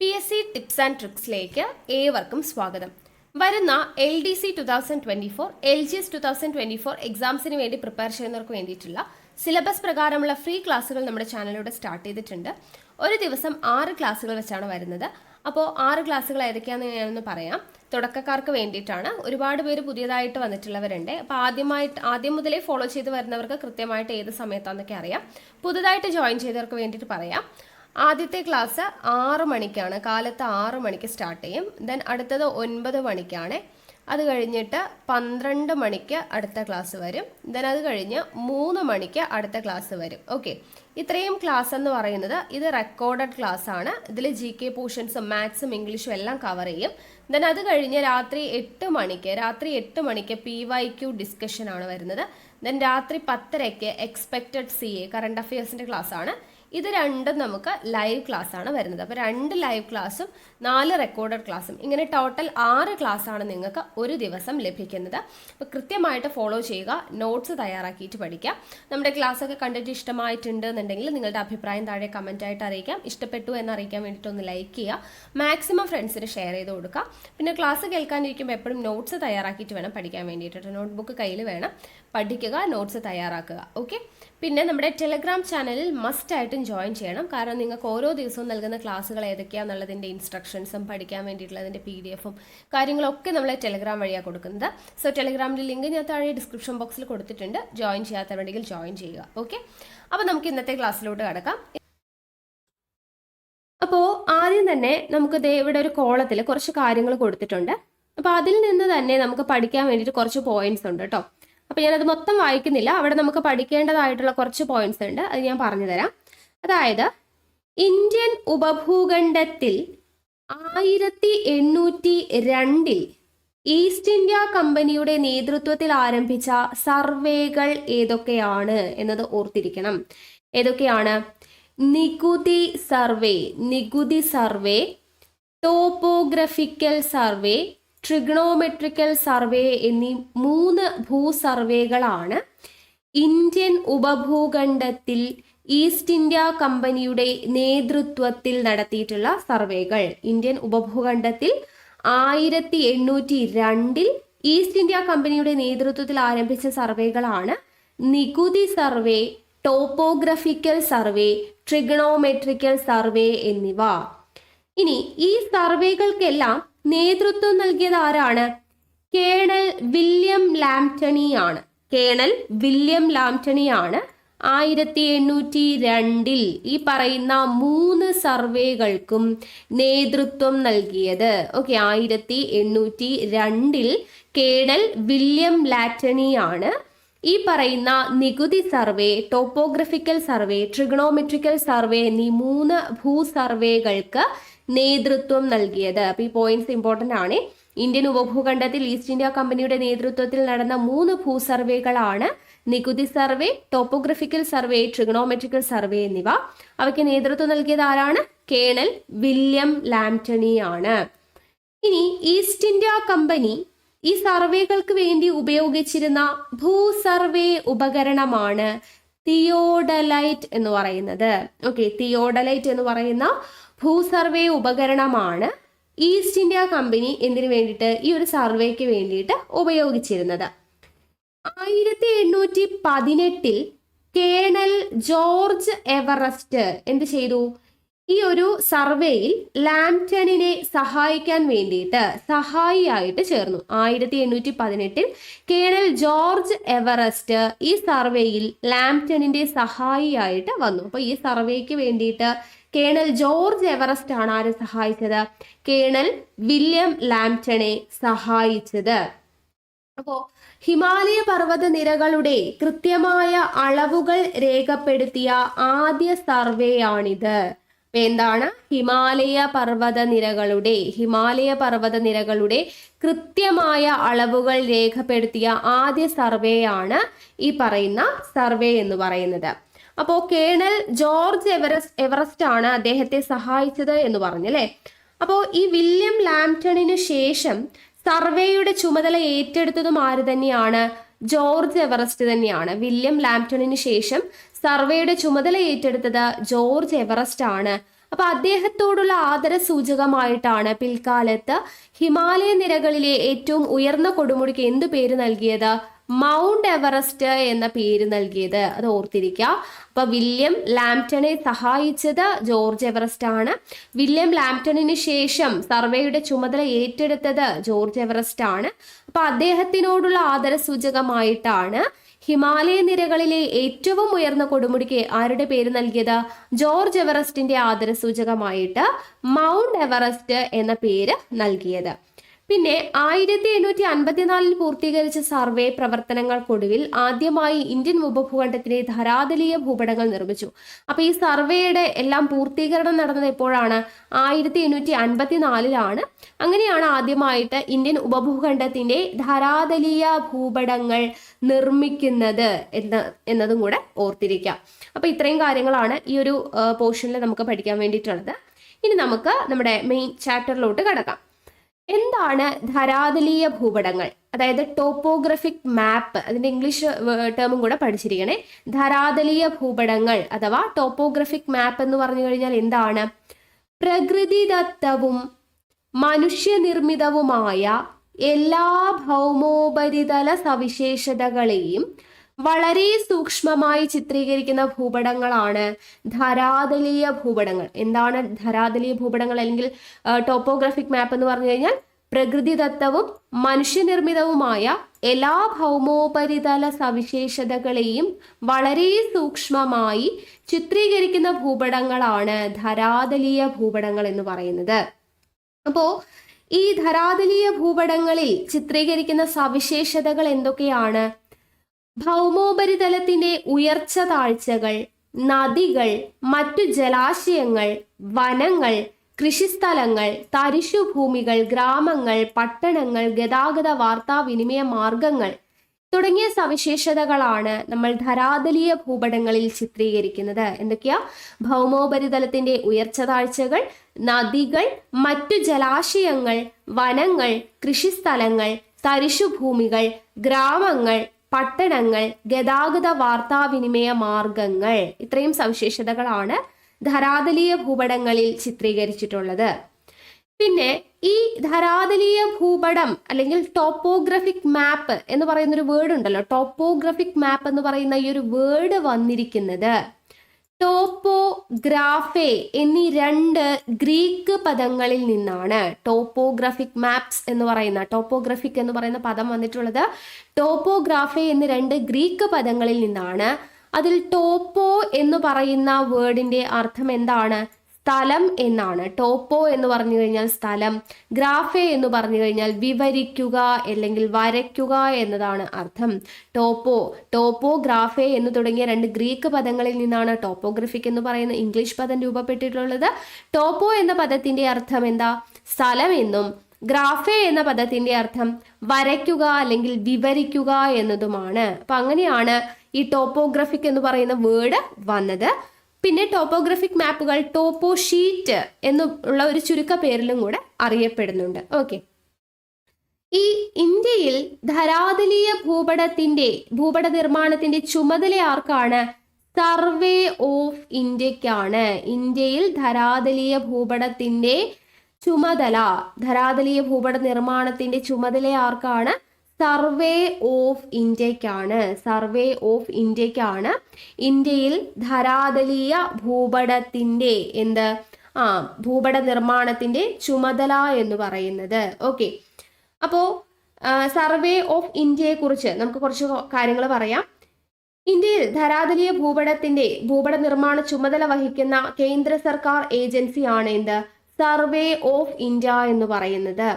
PSC tips and ട്രിക്സിലേക്ക് ഏവർക്കും സ്വാഗതം. വരുന്ന LDC 2024, LGS 2024 എക്സാംസിന് വേണ്ടി പ്രിപ്പയർ ചെയ്യുന്നവർക്ക് വേണ്ടിയിട്ടുള്ള സിലബസ് പ്രകാരമുള്ള ഫ്രീ ക്ലാസ്സുകൾ നമ്മുടെ ചാനലിലൂടെ സ്റ്റാർട്ട് ചെയ്തിട്ടുണ്ട്. ഒരു ദിവസം 6 ക്ലാസ്സുകൾ വെച്ചാണ് വരുന്നത്. അപ്പോൾ 6 ക്ലാസ്സുകൾ ഏതൊക്കെയാണെന്ന് ഞാനൊന്ന് പറയാം. തുടക്കക്കാർക്ക് വേണ്ടിയിട്ടാണ്. ഒരുപാട് പേര് പുതിയതായിട്ട് വന്നിട്ടുള്ളവരുണ്ട്. അപ്പോൾ ആദ്യം മുതലേ ഫോളോ ചെയ്ത് വരുന്നവർക്ക് കൃത്യമായിട്ട് ഏത് സമയത്താണെന്നൊക്കെ അറിയാം. പുതുതായിട്ട് ജോയിൻ ചെയ്തവർക്ക് വേണ്ടിയിട്ട് പറയാം. ആദ്യത്തെ ക്ലാസ് 6 മണിക്കാണ്, കാലത്ത് 6 മണിക്ക് സ്റ്റാർട്ട് ചെയ്യും. ദെൻ അടുത്തത് 9 മണിക്കാണ്. അത് കഴിഞ്ഞിട്ട് 12 മണിക്ക് അടുത്ത ക്ലാസ് വരും. ദെൻ അത് കഴിഞ്ഞ് 3 മണിക്ക് അടുത്ത ക്ലാസ് വരും. ഓക്കെ, ഇത്രയും ക്ലാസ് എന്ന് പറയുന്നത് ഇത് റെക്കോർഡഡ് ക്ലാസ് ആണ്. ഇതിൽ GK പോർഷൻസും മാത്സും ഇംഗ്ലീഷും എല്ലാം കവർ ചെയ്യും. ദെൻ അത് കഴിഞ്ഞ് രാത്രി 8 മണിക്ക് PYQ ഡിസ്കഷൻ ആണ് വരുന്നത്. ദെൻ രാത്രി 10:30 എക്സ്പെക്റ്റഡ് CA കറണ്ട് അഫയേഴ്സിൻ്റെ ക്ലാസ് ആണ്. ഇത് രണ്ടും നമുക്ക് ലൈവ് ക്ലാസ് ആണ് വരുന്നത്. അപ്പോൾ 2 ലൈവ് ക്ലാസ്സും 4 റെക്കോർഡഡ് ക്ലാസ്സും, ഇങ്ങനെ ടോട്ടൽ 6 ക്ലാസ് ആണ് നിങ്ങൾക്ക് ഒരു ദിവസം ലഭിക്കുന്നത്. അപ്പോൾ കൃത്യമായിട്ട് ഫോളോ ചെയ്യുക, നോട്ട്സ് തയ്യാറാക്കിയിട്ട് പഠിക്കുക. നമ്മുടെ ക്ലാസ് ഒക്കെ കണ്ടിട്ട് ഇഷ്ടമായിട്ടുണ്ട് എന്നുണ്ടെങ്കിൽ നിങ്ങളുടെ അഭിപ്രായം താഴെ കമൻ്റ് ആയിട്ട് അറിയിക്കാം. ഇഷ്ടപ്പെട്ടു എന്ന് അറിയിക്കാൻ വേണ്ടിയിട്ട് ഒന്ന് ലൈക്ക് ചെയ്യുക, മാക്സിമം ഫ്രണ്ട്സിന് ഷെയർ ചെയ്ത് കൊടുക്കുക. പിന്നെ ക്ലാസ് കേൾക്കാനിരിക്കുമ്പോൾ എപ്പോഴും നോട്ട്സ് തയ്യാറാക്കിയിട്ട് വേണം പഠിക്കാൻ വേണ്ടിയിട്ട്. നോട്ട്ബുക്ക് കയ്യിൽ വേണം, പഠിക്കുക, നോട്ട്സ് തയ്യാറാക്കുക. ഓക്കെ, പിന്നെ നമ്മുടെ ടെലഗ്രാം ചാനലിൽ മസ്റ്റ് ആയിട്ടും ജോയിൻ ചെയ്യണം. കാരണം നിങ്ങൾക്ക് ഓരോ ദിവസവും നൽകുന്ന ക്ലാസ്സുകൾ ഏതൊക്കെയാണെന്നുള്ളതിൻ്റെ ഇൻസ്ട്രക്ഷൻസും പഠിക്കാൻ വേണ്ടിയിട്ടുള്ളതിൻ്റെ PDF-ഉം കാര്യങ്ങളൊക്കെ നമ്മൾ ടെലഗ്രാം വഴിയാണ് കൊടുക്കുന്നത്. സോ ടെലഗ്രാമിൻ്റെ ലിങ്ക് ഞാൻ താഴെ ഡിസ്ക്രിപ്ഷൻ ബോക്സിൽ കൊടുത്തിട്ടുണ്ട്. ജോയിൻ ചെയ്യാത്തവരുണ്ടെങ്കിൽ ജോയിൻ ചെയ്യുക. ഓക്കെ, അപ്പോൾ നമുക്ക് ഇന്നത്തെ ക്ലാസ്സിലോട്ട് കടക്കാം. അപ്പോൾ ആദ്യം തന്നെ നമുക്ക് ഇവിടെ ഒരു കോളത്തിൽ കുറച്ച് കാര്യങ്ങൾ കൊടുത്തിട്ടുണ്ട്. അപ്പോൾ അതിൽ നിന്ന് തന്നെ നമുക്ക് പഠിക്കാൻ വേണ്ടിയിട്ട് കുറച്ച് പോയിന്റ്സ് ഉണ്ട് കേട്ടോ. അപ്പോൾ ഞാനത് മൊത്തം വായിക്കുന്നില്ല. അവിടെ നമുക്ക് പഠിക്കേണ്ടതായിട്ടുള്ള കുറച്ച് പോയിന്റ്സ് ഉണ്ട്, അത് ഞാൻ പറഞ്ഞു തരാം. അതായത് ഇന്ത്യൻ ഉപഭൂഖണ്ഡത്തിൽ 1802 ഈസ്റ്റ് ഇന്ത്യ കമ്പനിയുടെ നേതൃത്വത്തിൽ ആരംഭിച്ച സർവേകൾ ഏതൊക്കെയാണ് എന്നത് ഓർത്തിരിക്കണം. ഏതൊക്കെയാണ്? നികുതി survey, topographical survey, trigonometrical survey എന്നീ 3 ഭൂസർവേകളാണ് ഇന്ത്യൻ ഉപഭൂഖണ്ഡത്തിൽ ഈസ്റ്റ് ഇന്ത്യ കമ്പനിയുടെ നേതൃത്വത്തിൽ നടത്തിയിട്ടുള്ള സർവേകൾ. ഇന്ത്യൻ ഉപഭൂഖണ്ഡത്തിൽ 1802 ഈസ്റ്റ് ഇന്ത്യ കമ്പനിയുടെ നേതൃത്വത്തിൽ ആരംഭിച്ച സർവേകളാണ് നികുതി survey, topographical survey, trigonometrical survey എന്നിവ. ഇനി ഈ സർവേകൾക്കെല്ലാം നേതൃത്വം നൽകിയത് ആരാണ്? Colonel William ലാംപ്ടണിയാണ്. 1802 ഈ പറയുന്ന 3 സർവേകൾക്കും നേതൃത്വം നൽകിയത്. ഓക്കെ, 1802 കേണൽ വില്യം ലാംപ്ടണിയാണ് ഈ പറയുന്ന നികുതി survey, topographical survey, trigonometrical survey എന്നീ 3 ഭൂസർവേകൾക്ക് നേതൃത്വം നൽകിയത്. അപ്പോൾ ഈ പോയിന്റ്സ് ഇമ്പോർട്ടൻ്റ് ആണ്. ഇന്ത്യൻ ഉപഭൂഖണ്ഡത്തിൽ ഈസ്റ്റ് ഇന്ത്യ കമ്പനിയുടെ നേതൃത്വത്തിൽ നടന്ന 3 ഭൂസർവേകളാണ് നികുതി survey, topographical survey, trigonometrical survey എന്നിവ. അവയ്ക്ക് നേതൃത്വം നൽകിയത് ആരാണ്? കേണൽ വില്യം ലാംപ്ടണിയാണ്. ഇനി ഈസ്റ്റ് ഇന്ത്യ കമ്പനി ഈ സർവേകൾക്ക് വേണ്ടി ഉപയോഗിച്ചിരുന്ന ഭൂസർവേ ഉപകരണമാണ് തിയോഡലൈറ്റ് എന്ന് പറയുന്നത്. ഓക്കെ, തിയോഡലൈറ്റ് എന്ന് പറയുന്ന ഭൂസർവേ ഉപകരണമാണ് ഈസ്റ്റ് ഇന്ത്യ കമ്പനി എന്തിനു വേണ്ടിയിട്ട്, ഈ ഒരു സർവേക്ക് വേണ്ടിയിട്ട് ഉപയോഗിച്ചിരുന്നത്. 1818 കേണൽ ജോർജ് എവറസ്റ്റ് എന്ത് ചെയ്തു? ഈ ഒരു സർവേയിൽ ലാംപ്ടണിനെ സഹായിക്കാൻ വേണ്ടിയിട്ട് സഹായിയായിട്ട് ചേർന്നു. 1818 കേണൽ ജോർജ് എവറസ്റ്റ് ഈ സർവേയിൽ ലാംപ്ടണിന്റെ സഹായിയായിട്ട് വന്നു. അപ്പോൾ ഈ സർവേക്ക് വേണ്ടിയിട്ട് കേണൽ ജോർജ് എവറസ്റ്റ് ആണ് ആരെ സഹായിച്ചത്? കേണൽ വില്യം ലാംപ്ടണെ സഹായിച്ചത്. അപ്പോൾ ഹിമാലയ പർവ്വത നിരകളുടെ കൃത്യമായ അളവുകൾ രേഖപ്പെടുത്തിയ ആദ്യ സർവേ ആണിത്. എന്താണ്? ഹിമാലയ പർവ്വത നിരകളുടെ കൃത്യമായ അളവുകൾ രേഖപ്പെടുത്തിയ ആദ്യ സർവേ ആണ് ഈ പറയുന്ന സർവേ എന്ന് പറയുന്നത്. അപ്പോൾ കേണൽ ജോർജ് എവറസ്റ്റ് ആണ് അദ്ദേഹത്തെ സഹായിച്ചത് എന്ന് പറഞ്ഞല്ലേ. അപ്പോൾ ഈ വില്യം ലാംപ്ടണിന് ശേഷം സർവേയുടെ ചുമതല ഏറ്റെടുത്തതും ആര് തന്നെയാണ്? ജോർജ് എവറസ്റ്റ് തന്നെയാണ്. വില്യം ലാംപ്ടണിന് ശേഷം സർവേയുടെ ചുമതല ഏറ്റെടുത്തത് ജോർജ് എവറസ്റ്റ് ആണ്. അപ്പൊ അദ്ദേഹത്തോടുള്ള ആദര സൂചകമായിട്ടാണ് പിൽക്കാലത്ത് ഹിമാലയ നിരകളിലെ ഏറ്റവും ഉയർന്ന കൊടുമുടിക്ക് എന്തു പേര് നൽകിയത്? മൗണ്ട് എവറസ്റ്റ് എന്ന പേര് നൽകിയത്. അത് ഓർത്തിരിക്കുക. അപ്പൊ വില്യം ലാംപ്ടനെ സഹായിച്ചത് ജോർജ് എവറസ്റ്റ് ആണ്. വില്യം ലാംപ്ടണിന് ശേഷം സർവേയുടെ ചുമതല ഏറ്റെടുത്തത് ജോർജ് എവറസ്റ്റ് ആണ്. അപ്പൊ അദ്ദേഹത്തിനോടുള്ള ആദര സൂചകമായിട്ടാണ് ഹിമാലയ നിരകളിലെ ഏറ്റവും ഉയർന്ന കൊടുമുടിക്ക് ആരുടെ പേര് നൽകിയത്? ജോർജ് എവറസ്റ്റിന്റെ ആദര സൂചകമായിട്ട് മൗണ്ട് എവറസ്റ്റ് എന്ന പേര് നൽകിയത്. പിന്നെ 1854 പൂർത്തീകരിച്ച സർവേ പ്രവർത്തനങ്ങൾക്കൊടുവിൽ ആദ്യമായി ഇന്ത്യൻ ഉപഭൂഖണ്ഡത്തിലെ ധരാതലീയ ഭൂപടങ്ങൾ നിർമ്മിച്ചു. അപ്പൊ ഈ സർവേയുടെ എല്ലാം പൂർത്തീകരണം നടന്നത് എപ്പോഴാണ്? 1854 അങ്ങനെയാണ് ആദ്യമായിട്ട് ഇന്ത്യൻ ഉപഭൂഖണ്ഡത്തിന്റെ ധരാതലീയ ഭൂപടങ്ങൾ നിർമ്മിക്കുന്നത് എന്നതും കൂടെ ഓർത്തിരിക്കാം. അപ്പൊ ഇത്രയും കാര്യങ്ങളാണ് ഈ ഒരു പോർഷനിൽ നമുക്ക് പഠിക്കാൻ വേണ്ടിയിട്ടുള്ളത്. ഇനി നമുക്ക് നമ്മുടെ മെയിൻ ചാപ്റ്ററിലോട്ട് കടക്കാം. എന്താണ് ധരാതലീയ ഭൂപടങ്ങൾ? അതായത് ടോപ്പോഗ്രഫിക് മാപ്പ്, അതിന്റെ ഇംഗ്ലീഷ് ടേമും കൂടെ പഠിച്ചിരിക്കണേ. ധരാതലീയ ഭൂപടങ്ങൾ അഥവാ ടോപ്പോഗ്രഫിക് മാപ്പ് എന്ന് പറഞ്ഞു കഴിഞ്ഞാൽ എന്താണ്? പ്രകൃതിദത്തവും മനുഷ്യനിർമ്മിതവുമായ എല്ലാ ഭൗമോപരിതല സവിശേഷതകളെയും വളരെ സൂക്ഷ്മമായി ചിത്രീകരിക്കുന്ന ഭൂപടങ്ങളാണ് ധരാതലീയ ഭൂപടങ്ങൾ. എന്താണ് ധരാതലീയ ഭൂപടങ്ങൾ അല്ലെങ്കിൽ ടോപ്പോഗ്രാഫിക് മാപ്പ് എന്ന് പറഞ്ഞു കഴിഞ്ഞാൽ പ്രകൃതിദത്തവും മനുഷ്യനിർമ്മിതവുമായ എല്ലാ ഭൗമോപരിതല സവിശേഷതകളെയും വളരെ സൂക്ഷ്മമായി ചിത്രീകരിക്കുന്ന ഭൂപടങ്ങളാണ് ധരാതലീയ ഭൂപടങ്ങൾ എന്ന് പറയുന്നത്. അപ്പോ ഈ ധരാതലീയ ഭൂപടങ്ങളിൽ ചിത്രീകരിക്കുന്ന സവിശേഷതകൾ എന്തൊക്കെയാണ്? ഭൗമോപരിതലത്തിന്റെ ഉയർച്ച താഴ്ചകൾ, നദികൾ, മറ്റു ജലാശയങ്ങൾ, വനങ്ങൾ, കൃഷിസ്ഥലങ്ങൾ, തരിശുഭൂമികൾ, ഗ്രാമങ്ങൾ, പട്ടണങ്ങൾ, ഗതാഗത വാർത്താവിനിമയ മാർഗങ്ങൾ തുടങ്ങിയ സവിശേഷതകളാണ് നമ്മൾ ധരാതലീയ ഭൂപടങ്ങളിൽ ചിത്രീകരിക്കുന്നത്. എന്തൊക്കെയാ? ഭൗമോപരിതലത്തിന്റെ ഉയർച്ച താഴ്ചകൾ, നദികൾ, മറ്റു ജലാശയങ്ങൾ, വനങ്ങൾ, കൃഷിസ്ഥലങ്ങൾ, തരിശുഭൂമികൾ, ഗ്രാമങ്ങൾ, പട്ടണങ്ങൾ, ഗതാഗത വാർത്താവിനിമയ മാർഗങ്ങൾ. ഇത്രയും സവിശേഷതകളാണ് ധരാതലീയ ഭൂപടങ്ങളിൽ ചിത്രീകരിച്ചിട്ടുള്ളത്. പിന്നെ ഈ ധരാതലീയ ഭൂപടം അല്ലെങ്കിൽ ടോപ്പോഗ്രഫിക് മാപ്പ് എന്ന് പറയുന്ന ഒരു വേർഡ് ഉണ്ടല്ലോ. ടോപ്പോഗ്രഫിക് മാപ്പ് എന്ന് പറയുന്ന ഈ ഒരു വേർഡ് വന്നിരിക്കുന്നത് ടോപ്പോഗ്രാഫേ എന്നീ 2 ഗ്രീക്ക് പദങ്ങളിൽ നിന്നാണ്. ടോപ്പോഗ്രഫിക് മാപ്സ് എന്ന് പറയുന്ന ടോപ്പോഗ്രഫിക് എന്ന് പറയുന്ന പദം വന്നിട്ടുള്ളത് ടോപ്പോഗ്രാഫേ എന്ന് 2 ഗ്രീക്ക് പദങ്ങളിൽ നിന്നാണ്. അതിൽ ടോപ്പോ എന്ന് പറയുന്ന വേർഡിന്റെ അർത്ഥം എന്താണ്? സ്ഥലം എന്നാണ്. ടോപ്പോ എന്ന് പറഞ്ഞു കഴിഞ്ഞാൽ സ്ഥലം, ഗ്രാഫേ എന്ന് പറഞ്ഞു കഴിഞ്ഞാൽ വിവരിക്കുക അല്ലെങ്കിൽ വരയ്ക്കുക എന്നതാണ് അർത്ഥം. ടോപ്പോഗ്രാഫേ എന്ന് തുടങ്ങിയ 2 ഗ്രീക്ക് പദങ്ങളിൽ നിന്നാണ് ടോപ്പോഗ്രഫിക് എന്ന് പറയുന്ന ഇംഗ്ലീഷ് പദം രൂപപ്പെട്ടിട്ടുള്ളത്. ടോപ്പോ എന്ന പദത്തിന്റെ അർത്ഥം എന്താ? സ്ഥലം എന്നും ഗ്രാഫേ എന്ന പദത്തിന്റെ അർത്ഥം വരയ്ക്കുക അല്ലെങ്കിൽ വിവരിക്കുക എന്നതുമാണ്. അപ്പൊ അങ്ങനെയാണ് ഈ ടോപ്പോഗ്രഫിക് എന്ന് പറയുന്ന വേർഡ് വന്നത്. പിന്നെ ടോപ്പോഗ്രഫിക് മാപ്പുകൾ ടോപ്പോ ഷീറ്റ് എന്നുള്ള ഒരു ചുരുക്ക പേരിലും കൂടെ അറിയപ്പെടുന്നുണ്ട്. ഓക്കെ, ഈ ഇന്ത്യയിൽ ധരാതലീയ ഭൂപട നിർമ്മാണത്തിന്റെ ചുമതല ആർക്കാണ്? സർവേ ഓഫ് ഇന്ത്യക്കാണ്. ഇന്ത്യയിൽ ധരാതലീയ ഭൂപടത്തിന്റെ ചുമതല, ധരാതലീയ ഭൂപട നിർമ്മാണത്തിന്റെ ചുമതല ആർക്കാണ്? സർവേ ഓഫ് ഇന്ത്യക്കാണ്. സർവേ ഓഫ് ഇന്ത്യക്കാണ് ഇന്ത്യയിൽ ധരാതലീയ ഭൂപടത്തിന്റെ ഭൂപട നിർമ്മാണത്തിന്റെ ചുമതല എന്ന് പറയുന്നത്. ഓക്കെ, അപ്പോ സർവേ ഓഫ് ഇന്ത്യയെ കുറിച്ച് നമുക്ക് കുറച്ച് കാര്യങ്ങൾ പറയാം. ഇന്ത്യയിൽ ധരാതലീയ ഭൂപട നിർമ്മാണ ചുമതല വഹിക്കുന്ന കേന്ദ്ര സർക്കാർ ഏജൻസിയാണ് സർവേ ഓഫ് ഇന്ത്യ എന്ന് പറയുന്നത്.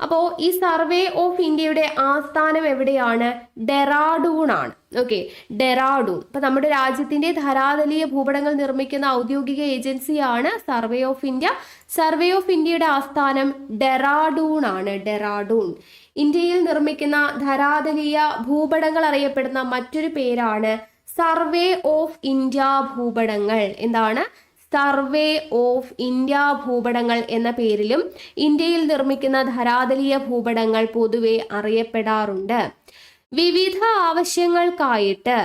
അപ്പോൾ ഈ സർവേ ഓഫ് ഇന്ത്യയുടെ ആസ്ഥാനം എവിടെയാണ്? ഡെറാഡൂൺ ആണ്. ഓക്കെ, ഡെറാഡൂൺ. അപ്പൊ നമ്മുടെ രാജ്യത്തിന്റെ ധരാതലീയ ഭൂപടങ്ങൾ നിർമ്മിക്കുന്ന ഔദ്യോഗിക ഏജൻസിയാണ് survey of India. Survey of ഇന്ത്യയുടെ ആസ്ഥാനം ഡെറാഡൂൺ ആണ്. ഡെറാഡൂൺ. ഇന്ത്യയിൽ നിർമ്മിക്കുന്ന ധരാതലീയ ഭൂപടങ്ങൾ അറിയപ്പെടുന്ന മറ്റൊരു പേരാണ് സർവേ ഓഫ് ഇന്ത്യ ഭൂപടങ്ങൾ. എന്താണ്? സർവേ ഓഫ് ഇന്ത്യ ഭൂപടങ്ങൾ എന്ന പേരിലും ഇന്ത്യയിൽ നിർമ്മിക്കുന്ന ധരാതലീയ ഭൂപടങ്ങൾ പൊതുവെ അറിയപ്പെടാറുണ്ട്. വിവിധ ആവശ്യങ്ങൾക്കായിട്ട്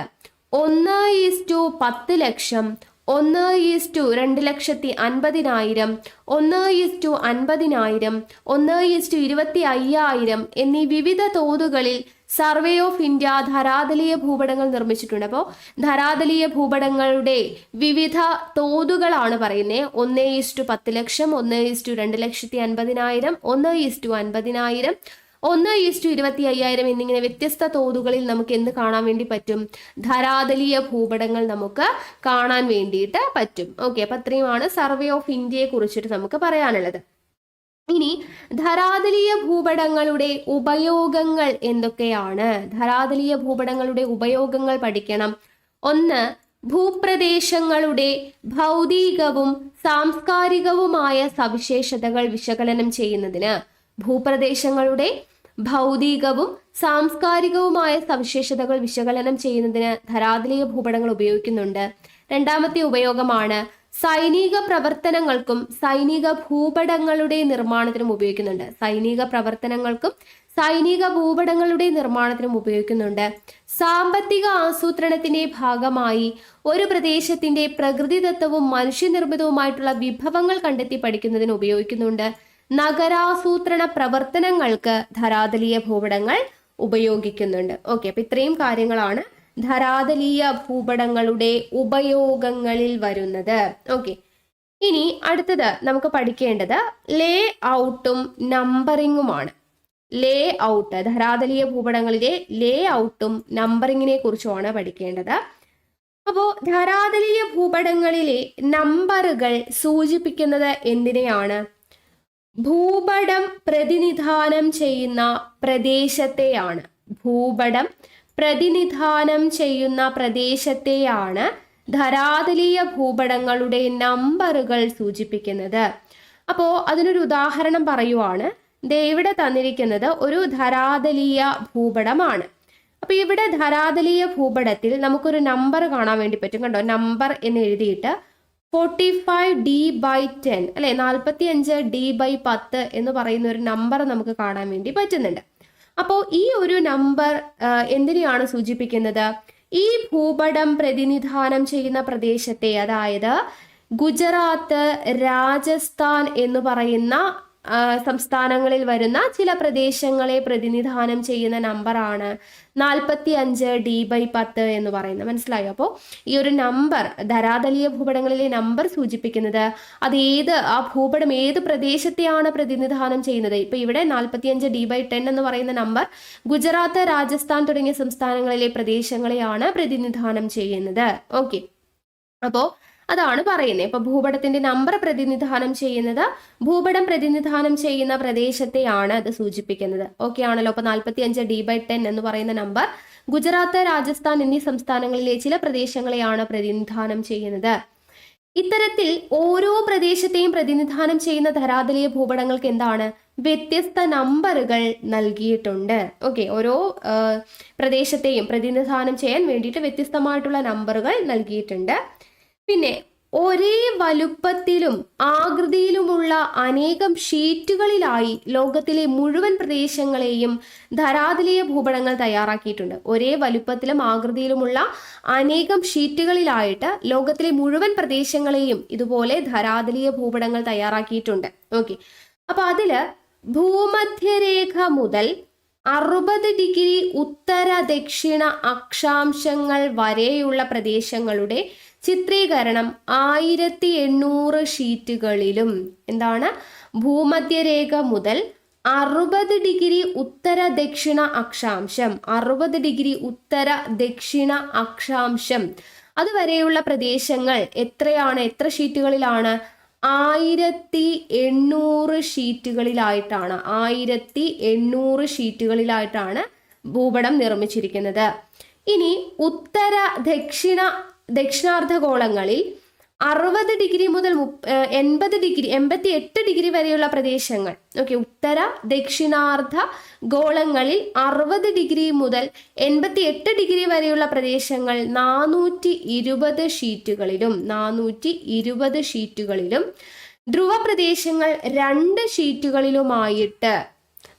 1:10 ലക്ഷം, 1:2,50,000, 1:50,000, 1:25,000 എന്നീ വിവിധ തോതുകളിൽ സർവേ ഓഫ് ഇന്ത്യ ധരാതലീയ ഭൂപടങ്ങൾ നിർമ്മിച്ചിട്ടുണ്ട്. അപ്പോൾ ധരാതലീയ ഭൂപടങ്ങളുടെ വിവിധ തോതുകളാണ് പറയുന്നത്. 1:10,00,000, 1:2,50,000, 1:50,000, 1:25,000 എന്നിങ്ങനെ വ്യത്യസ്ത തോതുകളിൽ നമുക്ക് എന്ത് കാണാൻ വേണ്ടി പറ്റും? ധരാതലീയ ഭൂപടങ്ങൾ നമുക്ക് കാണാൻ വേണ്ടിയിട്ട് പറ്റും. ഓക്കെ, അപ്പൊ അത്രയുമാണ് സർവേ ഓഫ് ഇന്ത്യയെ കുറിച്ചിട്ട് നമുക്ക് പറയാനുള്ളത്. ഇനി ധരാതലീയ ഭൂപടങ്ങളുടെ ഉപയോഗങ്ങൾ എന്തൊക്കെയാണ്? ധരാതലീയ ഭൂപടങ്ങളുടെ ഉപയോഗങ്ങൾ പഠിക്കണം. 1. ഭൂപ്രദേശങ്ങളുടെ ഭൗതികവും സാംസ്കാരികവുമായ സവിശേഷതകൾ വിശകലനം ചെയ്യുന്നതിന് ഭൂപ്രദേശങ്ങളുടെ ഭൗതികവും സാംസ്കാരികവുമായ സവിശേഷതകൾ വിശകലനം ചെയ്യുന്നതിന് ധരാതലീയ ഭൂപടങ്ങൾ ഉപയോഗിക്കുന്നുണ്ട്. രണ്ടാമത്തെ ഉപയോഗമാണ് സൈനിക പ്രവർത്തനങ്ങൾക്കും സൈനിക ഭൂപടങ്ങളുടെ നിർമ്മാണത്തിനും ഉപയോഗിക്കുന്നുണ്ട്. സൈനിക പ്രവർത്തനങ്ങൾക്കും സൈനിക ഭൂപടങ്ങളുടെ നിർമ്മാണത്തിനും ഉപയോഗിക്കുന്നുണ്ട്. സാമ്പത്തിക ആസൂത്രണത്തിന്റെ ഭാഗമായി ഒരു പ്രദേശത്തിന്റെ പ്രകൃതിദത്തവും മനുഷ്യനിർമ്മിതവുമായിട്ടുള്ള വിഭവങ്ങൾ കണ്ടെത്തി പഠിക്കുന്നതിന് ഉപയോഗിക്കുന്നുണ്ട്. നഗരാസൂത്രണ പ്രവർത്തനങ്ങൾക്ക് ധരാതലീയ ഭൂപടങ്ങൾ ഉപയോഗിക്കുന്നുണ്ട്. ഓക്കെ, അപ്പൊ ഇത്രയും കാര്യങ്ങളാണ് ധരാതലീയ ഭൂപടങ്ങളുടെ ഉപയോഗങ്ങളിൽ വരുന്നത്. ഓക്കെ, ഇനി അടുത്തത് നമുക്ക് പഠിക്കേണ്ടത് ലേ ഔട്ടും നമ്പറിങ്ങുമാണ്. ലേ ഔട്ട്, ധരാതലീയ ഭൂപടങ്ങളിലെ ലേ ഔട്ടും നമ്പറിങ്ങിനെ കുറിച്ചുമാണ് പഠിക്കേണ്ടത്. അപ്പോൾ ധരാതലീയ ഭൂപടങ്ങളിലെ നമ്പറുകൾ സൂചിപ്പിക്കുന്നത് എന്തിനെയാണ്? ഭൂപടം പ്രതിനിധാനം ചെയ്യുന്ന പ്രദേശത്തെയാണ്. ഭൂപടം പ്രതിനിധാനം ചെയ്യുന്ന പ്രദേശത്തെയാണ് ധരാതലീയ ഭൂപടങ്ങളുടെ നമ്പറുകൾ സൂചിപ്പിക്കുന്നത്. അപ്പോൾ അതിനൊരു ഉദാഹരണം പറയുവാണ്. ഇവിടെ തന്നിരിക്കുന്നത് ഒരു ധരാതലീയ ഭൂപടമാണ്. അപ്പൊ ഇവിടെ ധരാതലീയ ഭൂപടത്തിൽ നമുക്കൊരു നമ്പർ കാണാൻ വേണ്ടി പറ്റും. കണ്ടോ, നമ്പർ എന്ന് എഴുതിയിട്ട് 45D/10 അല്ലെ, 45D/10 എന്ന് പറയുന്ന ഒരു നമ്പർ നമുക്ക് കാണാൻ വേണ്ടി പറ്റുന്നുണ്ട്. അപ്പോൾ ഈ ഒരു നമ്പർ എന്തിനെയാണ് സൂചിപ്പിക്കുന്നത്? ഈ ഭൂപടം പ്രതിനിധാനം ചെയ്യുന്ന പ്രദേശത്തെ, അതായത് ഗുജറാത്ത്, രാജസ്ഥാൻ എന്ന് പറയുന്ന സംസ്ഥാനങ്ങളിൽ വരുന്ന ചില പ്രദേശങ്ങളെ പ്രതിനിധാനം ചെയ്യുന്ന നമ്പറാണ് 45D/10 എന്ന് പറയുന്നത്. മനസ്സിലായോ? അപ്പോൾ ഈ ഒരു നമ്പർ, ധരാതലീയ ഭൂപടങ്ങളിലെ നമ്പർ സൂചിപ്പിക്കുന്നത് അത് ആ ഭൂപടം ഏത് പ്രദേശത്തെയാണ് പ്രതിനിധാനം ചെയ്യുന്നത്. ഇപ്പൊ ഇവിടെ 45D/10 എന്ന് പറയുന്ന നമ്പർ ഗുജറാത്ത്, രാജസ്ഥാൻ തുടങ്ങിയ സംസ്ഥാനങ്ങളിലെ പ്രദേശങ്ങളെയാണ് പ്രതിനിധാനം ചെയ്യുന്നത്. ഓക്കെ, അപ്പോ അതാണ് പറയുന്നത്. ഇപ്പൊ ഭൂപടത്തിന്റെ നമ്പർ പ്രതിനിധാനം ചെയ്യുന്നത് ഭൂപടം പ്രതിനിധാനം ചെയ്യുന്ന പ്രദേശത്തെയാണ് അത് സൂചിപ്പിക്കുന്നത്. ഓക്കെ ആണല്ലോ? അപ്പൊ 45D/10 എന്ന് പറയുന്ന നമ്പർ ഗുജറാത്ത്, രാജസ്ഥാൻ എന്നീ സംസ്ഥാനങ്ങളിലെ ചില പ്രദേശങ്ങളെയാണ് പ്രതിനിധാനം ചെയ്യുന്നത്. ഇത്തരത്തിൽ ഓരോ പ്രദേശത്തെയും പ്രതിനിധാനം ചെയ്യുന്ന ധരാതലീയ ഭൂപടങ്ങൾക്ക് എന്താണ്? വ്യത്യസ്ത നമ്പറുകൾ നൽകിയിട്ടുണ്ട്. ഓക്കെ, ഓരോ പ്രദേശത്തെയും പ്രതിനിധാനം ചെയ്യാൻ വേണ്ടിയിട്ട് വ്യത്യസ്തമായിട്ടുള്ള നമ്പറുകൾ നൽകിയിട്ടുണ്ട്. പിന്നെ ഒരേ വലുപ്പത്തിലും ആകൃതിയിലുമുള്ള അനേകം ഷീറ്റുകളിലായി ലോകത്തിലെ മുഴുവൻ പ്രദേശങ്ങളെയും ധരാതലീയ ഭൂപടങ്ങൾ തയ്യാറാക്കിയിട്ടുണ്ട്. ഒരേ വലുപ്പത്തിലും ആകൃതിയിലുമുള്ള അനേകം ഷീറ്റുകളിലായിട്ട് ലോകത്തിലെ മുഴുവൻ പ്രദേശങ്ങളെയും ഇതുപോലെ ധരാതലീയ ഭൂപടങ്ങൾ തയ്യാറാക്കിയിട്ടുണ്ട്. ഓക്കെ, അപ്പൊ അതില് ഭൂമധ്യരേഖ മുതൽ 60° ഉത്തര ദക്ഷിണ അക്ഷാംശങ്ങൾ വരെയുള്ള പ്രദേശങ്ങളുടെ ചിത്രീകരണം 1800 ഷീറ്റുകളിലും. എന്താണ്? ഭൂമധ്യരേഖ മുതൽ 60° ഉത്തര ദക്ഷിണ അക്ഷാംശം, 60° ഉത്തര ദക്ഷിണ അക്ഷാംശം അതുവരെയുള്ള പ്രദേശങ്ങൾ എത്ര ഷീറ്റുകളിലാണ്? 1800 ഷീറ്റുകളിലായിട്ടാണ്. 1800 ഷീറ്റുകളിലായിട്ടാണ് ഭൂപടം നിർമ്മിച്ചിരിക്കുന്നത്. ഇനി ഉത്തര ദക്ഷിണാർദ്ധഗോളങ്ങളിൽ 60° മുതൽ 88° വരെയുള്ള പ്രദേശങ്ങൾ. ഓക്കെ, ഉത്തര ദക്ഷിണാർദ്ധ ഗോളങ്ങളിൽ 60° മുതൽ 88° വരെയുള്ള പ്രദേശങ്ങൾ 420 ഷീറ്റുകളിലും 420 ഷീറ്റുകളിലും ധ്രുവ പ്രദേശങ്ങൾ 2 ഷീറ്റുകളിലുമായിട്ട്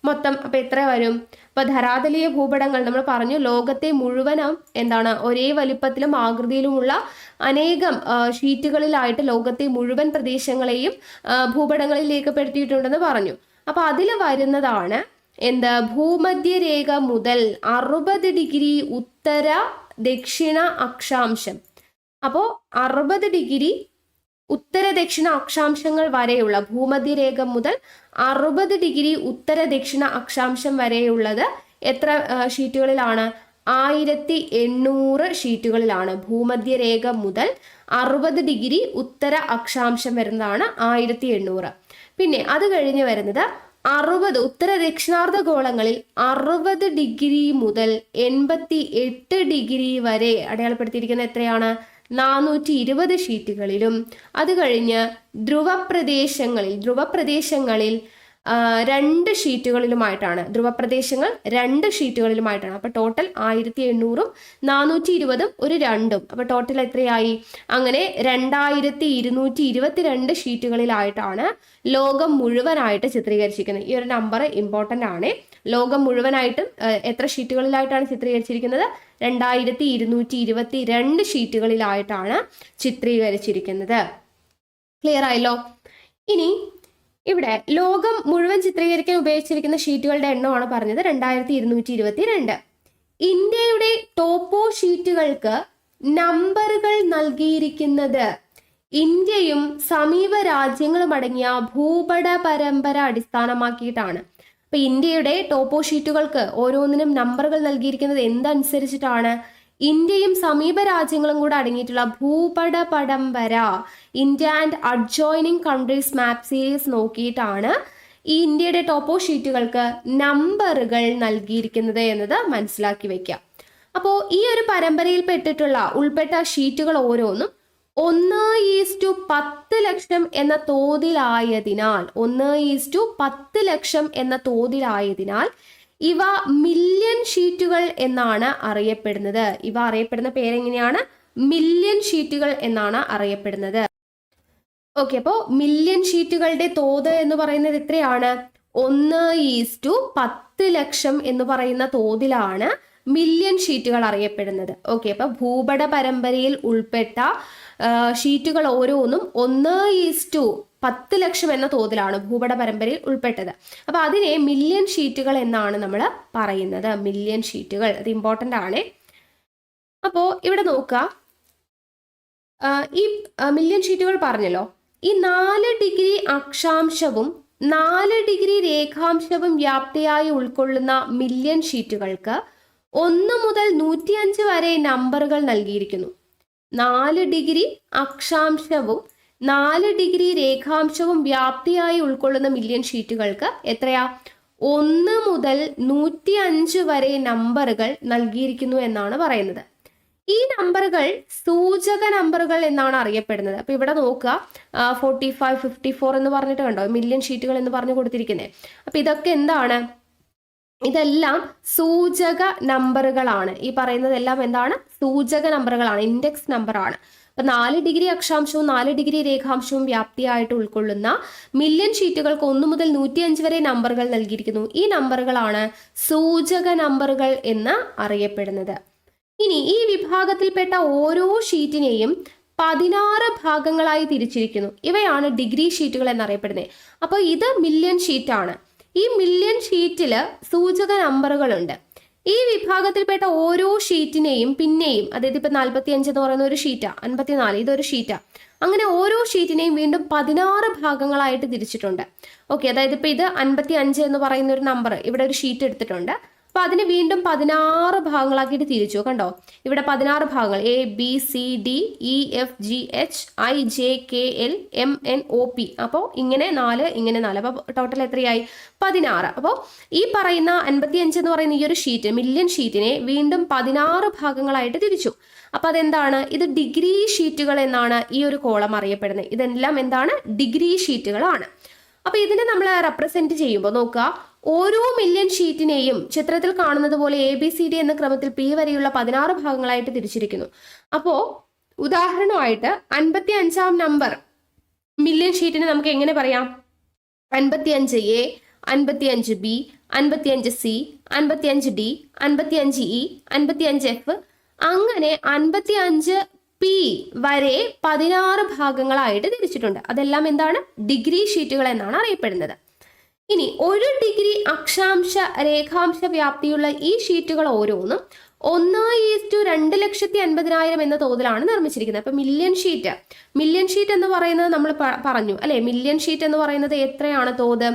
മൊത്തം അപ്പൊ എത്ര വരും? ഇപ്പൊ ധരാതലീയ ഭൂപടങ്ങൾ നമ്മൾ പറഞ്ഞു, ലോകത്തെ മുഴുവനും എന്താണ് ഒരേ വലിപ്പത്തിലും ആകൃതിയിലുമുള്ള അനേകം ഷീറ്റുകളിലായിട്ട് ലോകത്തെ മുഴുവൻ പ്രദേശങ്ങളെയും ഭൂപടങ്ങളിൽ രേഖപ്പെടുത്തിയിട്ടുണ്ടെന്ന് പറഞ്ഞു. അപ്പൊ അതിൽ വരുന്നതാണ് എന്ത്? ഭൂമധ്യരേഖ മുതൽ 60 ഡിഗ്രി ഉത്തര ദക്ഷിണ അക്ഷാംശം. അപ്പോ 60 ഡിഗ്രി ഉത്തര ദക്ഷിണ അക്ഷാംശങ്ങൾ വരെയുള്ള ഭൂമധ്യരേഖ മുതൽ 60 ഡിഗ്രി ഉത്തര ദക്ഷിണ അക്ഷാംശം വരെയുള്ളത് എത്ര ഷീറ്റുകളിലാണ്? 1800 ഷീറ്റുകളിലാണ്. ഭൂമധ്യരേഖ മുതൽ 60 ഡിഗ്രി ഉത്തര അക്ഷാംശം വരുന്നതാണ് 1800. പിന്നെ അത് കഴിഞ്ഞ് വരുന്നത് 60 ഉത്തര ദക്ഷിണാർദ്ധ ഗോളങ്ങളിൽ 60 ഡിഗ്രി മുതൽ 88 ഡിഗ്രി വരെ അടയാളപ്പെടുത്തിയിരിക്കുന്നത് എത്രയാണ്? 420 ഷീറ്റുകളിലും. അത് കഴിഞ്ഞ് ധ്രുവപ്രദേശങ്ങളിൽ 2 ഷീറ്റുകളിലുമായിട്ടാണ്. ധ്രുവപ്രദേശങ്ങൾ 2 ഷീറ്റുകളിലുമായിട്ടാണ്. അപ്പൊ ടോട്ടൽ 1800ഉം 420ഉം ഒരു 2ഉം. അപ്പൊ ടോട്ടൽ എത്രയായി? അങ്ങനെ 2222 ഷീറ്റുകളിലായിട്ടാണ് ലോകം മുഴുവനായിട്ട് ചിത്രീകരിച്ചിരിക്കുന്നത്. ഈ ഒരു നമ്പർ ഇമ്പോർട്ടന്റ് ആണ്. ലോകം മുഴുവനായിട്ടും എത്ര ഷീറ്റുകളിലായിട്ടാണ് ചിത്രീകരിച്ചിരിക്കുന്നത്? 2222 ഷീറ്റുകളിലായിട്ടാണ് ചിത്രീകരിച്ചിരിക്കുന്നത്. ക്ലിയർ ആയല്ലോ? ഇനി ഇവിടെ ലോകം മുഴുവൻ ചിത്രീകരിക്കാൻ ഉപയോഗിച്ചിരിക്കുന്ന ഷീറ്റുകളുടെ എണ്ണമാണ് പറഞ്ഞത്, 2222. ഇന്ത്യയുടെ ടോപ്പോ ഷീറ്റുകൾക്ക് നമ്പറുകൾ നൽകിയിരിക്കുന്നത് ഇന്ത്യയും സമീപ രാജ്യങ്ങളും അടങ്ങിയ ഭൂപട പരമ്പര അടിസ്ഥാനമാക്കിയിട്ടാണ്. അപ്പൊ ഇന്ത്യയുടെ ടോപ്പോ ഷീറ്റുകൾക്ക് ഓരോന്നിനും നമ്പറുകൾ നൽകിയിരിക്കുന്നത് എന്തനുസരിച്ചിട്ടാണ്? ഇന്ത്യയും സമീപ രാജ്യങ്ങളും കൂടെ അടങ്ങിയിട്ടുള്ള ഭൂപട പരമ്പര, India and adjoining countries map series നോക്കിയിട്ടാണ് ഈ ഇന്ത്യയുടെ ടോപ്പോ ഷീറ്റുകൾക്ക് നമ്പറുകൾ നൽകിയിരിക്കുന്നത് എന്നത് മനസ്സിലാക്കി വെക്കാം. അപ്പോൾ ഈ ഒരു പരമ്പരയിൽ ഉൾപ്പെട്ട ഷീറ്റുകൾ ഓരോന്നും 1:10 ലക്ഷം എന്ന തോതിലായതിനാൽ 1:10 ലക്ഷം എന്ന തോതിലായതിനാൽ ഇവ മില്യൺ ഷീറ്റുകൾ എന്നാണ് അറിയപ്പെടുന്നത്. ഇവ അറിയപ്പെടുന്ന പേരെങ്ങനെയാണ്? മില്യൺ ഷീറ്റുകൾ എന്നാണ് അറിയപ്പെടുന്നത്. ഓക്കെ, അപ്പോൾ മില്യൺ ഷീറ്റുകളുടെ തോത് എന്ന് പറയുന്നത് എത്രയാണ്? 1:10 ലക്ഷം എന്ന് പറയുന്ന തോതിലാണ് മില്യൺ ഷീറ്റുകൾ അറിയപ്പെടുന്നത്. ഓക്കെ, അപ്പൊ ഭൂപട പരമ്പരയിൽ ഉൾപ്പെട്ട ഷീറ്റുകൾ ഓരോന്നും 1:10 ലക്ഷം എന്ന തോതിലാണ് ഭൂപട പരമ്പരയിൽ ഉൾപ്പെട്ടത്. അപ്പൊ അതിനെ മില്യൺ ഷീറ്റുകൾ എന്നാണ് നമ്മൾ പറയുന്നത്. മില്യൺ ഷീറ്റുകൾ, അത് ഇമ്പോർട്ടൻ്റ് ആണ്. അപ്പോൾ ഇവിടെ നോക്കുക, ഈ മില്യൺ ഷീറ്റുകൾ പറഞ്ഞല്ലോ, ഈ 4 ഡിഗ്രി അക്ഷാംശവും 4 ഡിഗ്രി രേഖാംശവും വ്യാപ്തിയായി ഉൾക്കൊള്ളുന്ന മില്യൺ ഷീറ്റുകൾക്ക് 1 മുതൽ 105 വരെ നമ്പറുകൾ നൽകിയിരിക്കുന്നു. 4 ഡിഗ്രി അക്ഷാംശവും 4 ഡിഗ്രി രേഖാംശവും വ്യാപ്തിയായി ഉൾക്കൊള്ളുന്ന മില്യൺ ഷീറ്റുകൾക്ക് എത്രയാ? 1 മുതൽ 105 വരെ നമ്പറുകൾ നൽകിയിരിക്കുന്നു എന്നാണ് പറയുന്നത്. ഈ നമ്പറുകൾ സൂചക നമ്പറുകൾ എന്നാണ് അറിയപ്പെടുന്നത്. അപ്പൊ ഇവിടെ നോക്കുക, 45, 54 എന്ന് പറഞ്ഞിട്ട് കണ്ടോ മില്യൺ ഷീറ്റുകൾ എന്ന് പറഞ്ഞു കൊടുത്തിരിക്കുന്നത്. അപ്പൊ ഇതൊക്കെ എന്താണ്? ഇതെല്ലാം സൂചക നമ്പറുകളാണ്. ഈ പറയുന്നതെല്ലാം എന്താണ്? സൂചക നമ്പറുകളാണ്, ഇൻഡെക്സ് നമ്പറാണ്. അപ്പൊ 4 ഡിഗ്രി അക്ഷാംശവും 4 ഡിഗ്രി രേഖാംശവും വ്യാപ്തിയായിട്ട് ഉൾക്കൊള്ളുന്ന മില്യൺ ഷീറ്റുകൾക്ക് 1 മുതൽ 105 വരെ നമ്പറുകൾ നൽകിയിരിക്കുന്നു. ഈ നമ്പറുകളാണ് സൂചക നമ്പറുകൾ എന്ന് അറിയപ്പെടുന്നത്. ഇനി ഈ വിഭാഗത്തിൽപ്പെട്ട ഓരോ ഷീറ്റിനെയും 16 ഭാഗങ്ങളായി തിരിച്ചിരിക്കുന്നു. ഇവയാണ് ഡിഗ്രി ഷീറ്റുകൾ എന്നറിയപ്പെടുന്നത്. അപ്പോൾ ഇത് മില്യൺ ഷീറ്റാണ്. ഈ മില്യൺ ഷീറ്റിൽ സൂചക നമ്പറുകളുണ്ട്. ഈ വിഭാഗത്തിൽപ്പെട്ട ഓരോ ഷീറ്റിനെയും പിന്നെയും, അതായത് ഇപ്പൊ 45 എന്ന് പറയുന്ന ഒരു ഷീറ്റാ, 54 ഇതൊരു ഷീറ്റാ, അങ്ങനെ ഓരോ ഷീറ്റിനെയും വീണ്ടും 16 ഭാഗങ്ങളായിട്ട് തിരിച്ചിട്ടുണ്ട്. ഓക്കെ, അതായത് ഇപ്പൊ ഇത് 55 എന്ന് പറയുന്ന ഒരു നമ്പർ ഇവിടെ ഒരു ഷീറ്റ് എടുത്തിട്ടുണ്ട്. അപ്പൊ അതിന് വീണ്ടും 16 ഭാഗങ്ങളാക്കിയിട്ട് തിരിച്ചു. കണ്ടോ, ഇവിടെ 16 ഭാഗങ്ങൾ, ABCDEFGHIJKL MNOP. അപ്പോൾ ഇങ്ങനെ 4 ഇങ്ങനെ 4, അപ്പോൾ ടോട്ടൽ എത്രയായി? 16. അപ്പോൾ ഈ പറയുന്ന 55 എന്ന് പറയുന്ന ഈ ഒരു ഷീറ്റ്, മില്യൺ ഷീറ്റിനെ വീണ്ടും 16 ഭാഗങ്ങളായിട്ട് തിരിച്ചു. അപ്പൊ അതെന്താണ്? ഇത് ഡിഗ്രി ഷീറ്റുകൾ എന്നാണ് ഈ ഒരു കോളം അറിയപ്പെടുന്നത്. ഇതെല്ലാം എന്താണ്? ഡിഗ്രി ഷീറ്റുകളാണ്. അപ്പൊ ഇതിനെ നമ്മൾ റെപ്രസെന്റ് ചെയ്യുമ്പോൾ നോക്കുക, ഓരോ മില്യൺ ഷീറ്റിനെയും ചിത്രത്തിൽ കാണുന്നത് പോലെ ABCD എന്ന ക്രമത്തിൽ P വരെയുള്ള 16 ഭാഗങ്ങളായിട്ട് തിരിച്ചിരിക്കുന്നു. അപ്പോ ഉദാഹരണമായിട്ട് 55 നമ്പർ മില്യൺ ഷീറ്റിനെ നമുക്ക് എങ്ങനെ പറയാം? 55A, 55B, 55C, 55D, 55E, 55F, അങ്ങനെ 55P വരെ 16 ഭാഗങ്ങളായിട്ട് തിരിച്ചിട്ടുണ്ട്. അതെല്ലാം എന്താണ്? ഡിഗ്രി ഷീറ്റുകൾ എന്നാണ് അറിയപ്പെടുന്നത്. ഇനി 1 ഡിഗ്രി അക്ഷാംശ രേഖാംശ വ്യാപ്തിയുള്ള ഈ ഷീറ്റുകൾ ഓരോന്നും 1:2,50,000 എന്ന തോതിലാണ് നിർമ്മിച്ചിരിക്കുന്നത്. അപ്പൊ മില്യൺ ഷീറ്റ് എന്ന് പറയുന്നത് നമ്മൾ പറഞ്ഞു അല്ലെ. മില്യൺ ഷീറ്റ് എന്ന് പറയുന്നത് എത്രയാണ് തോത്?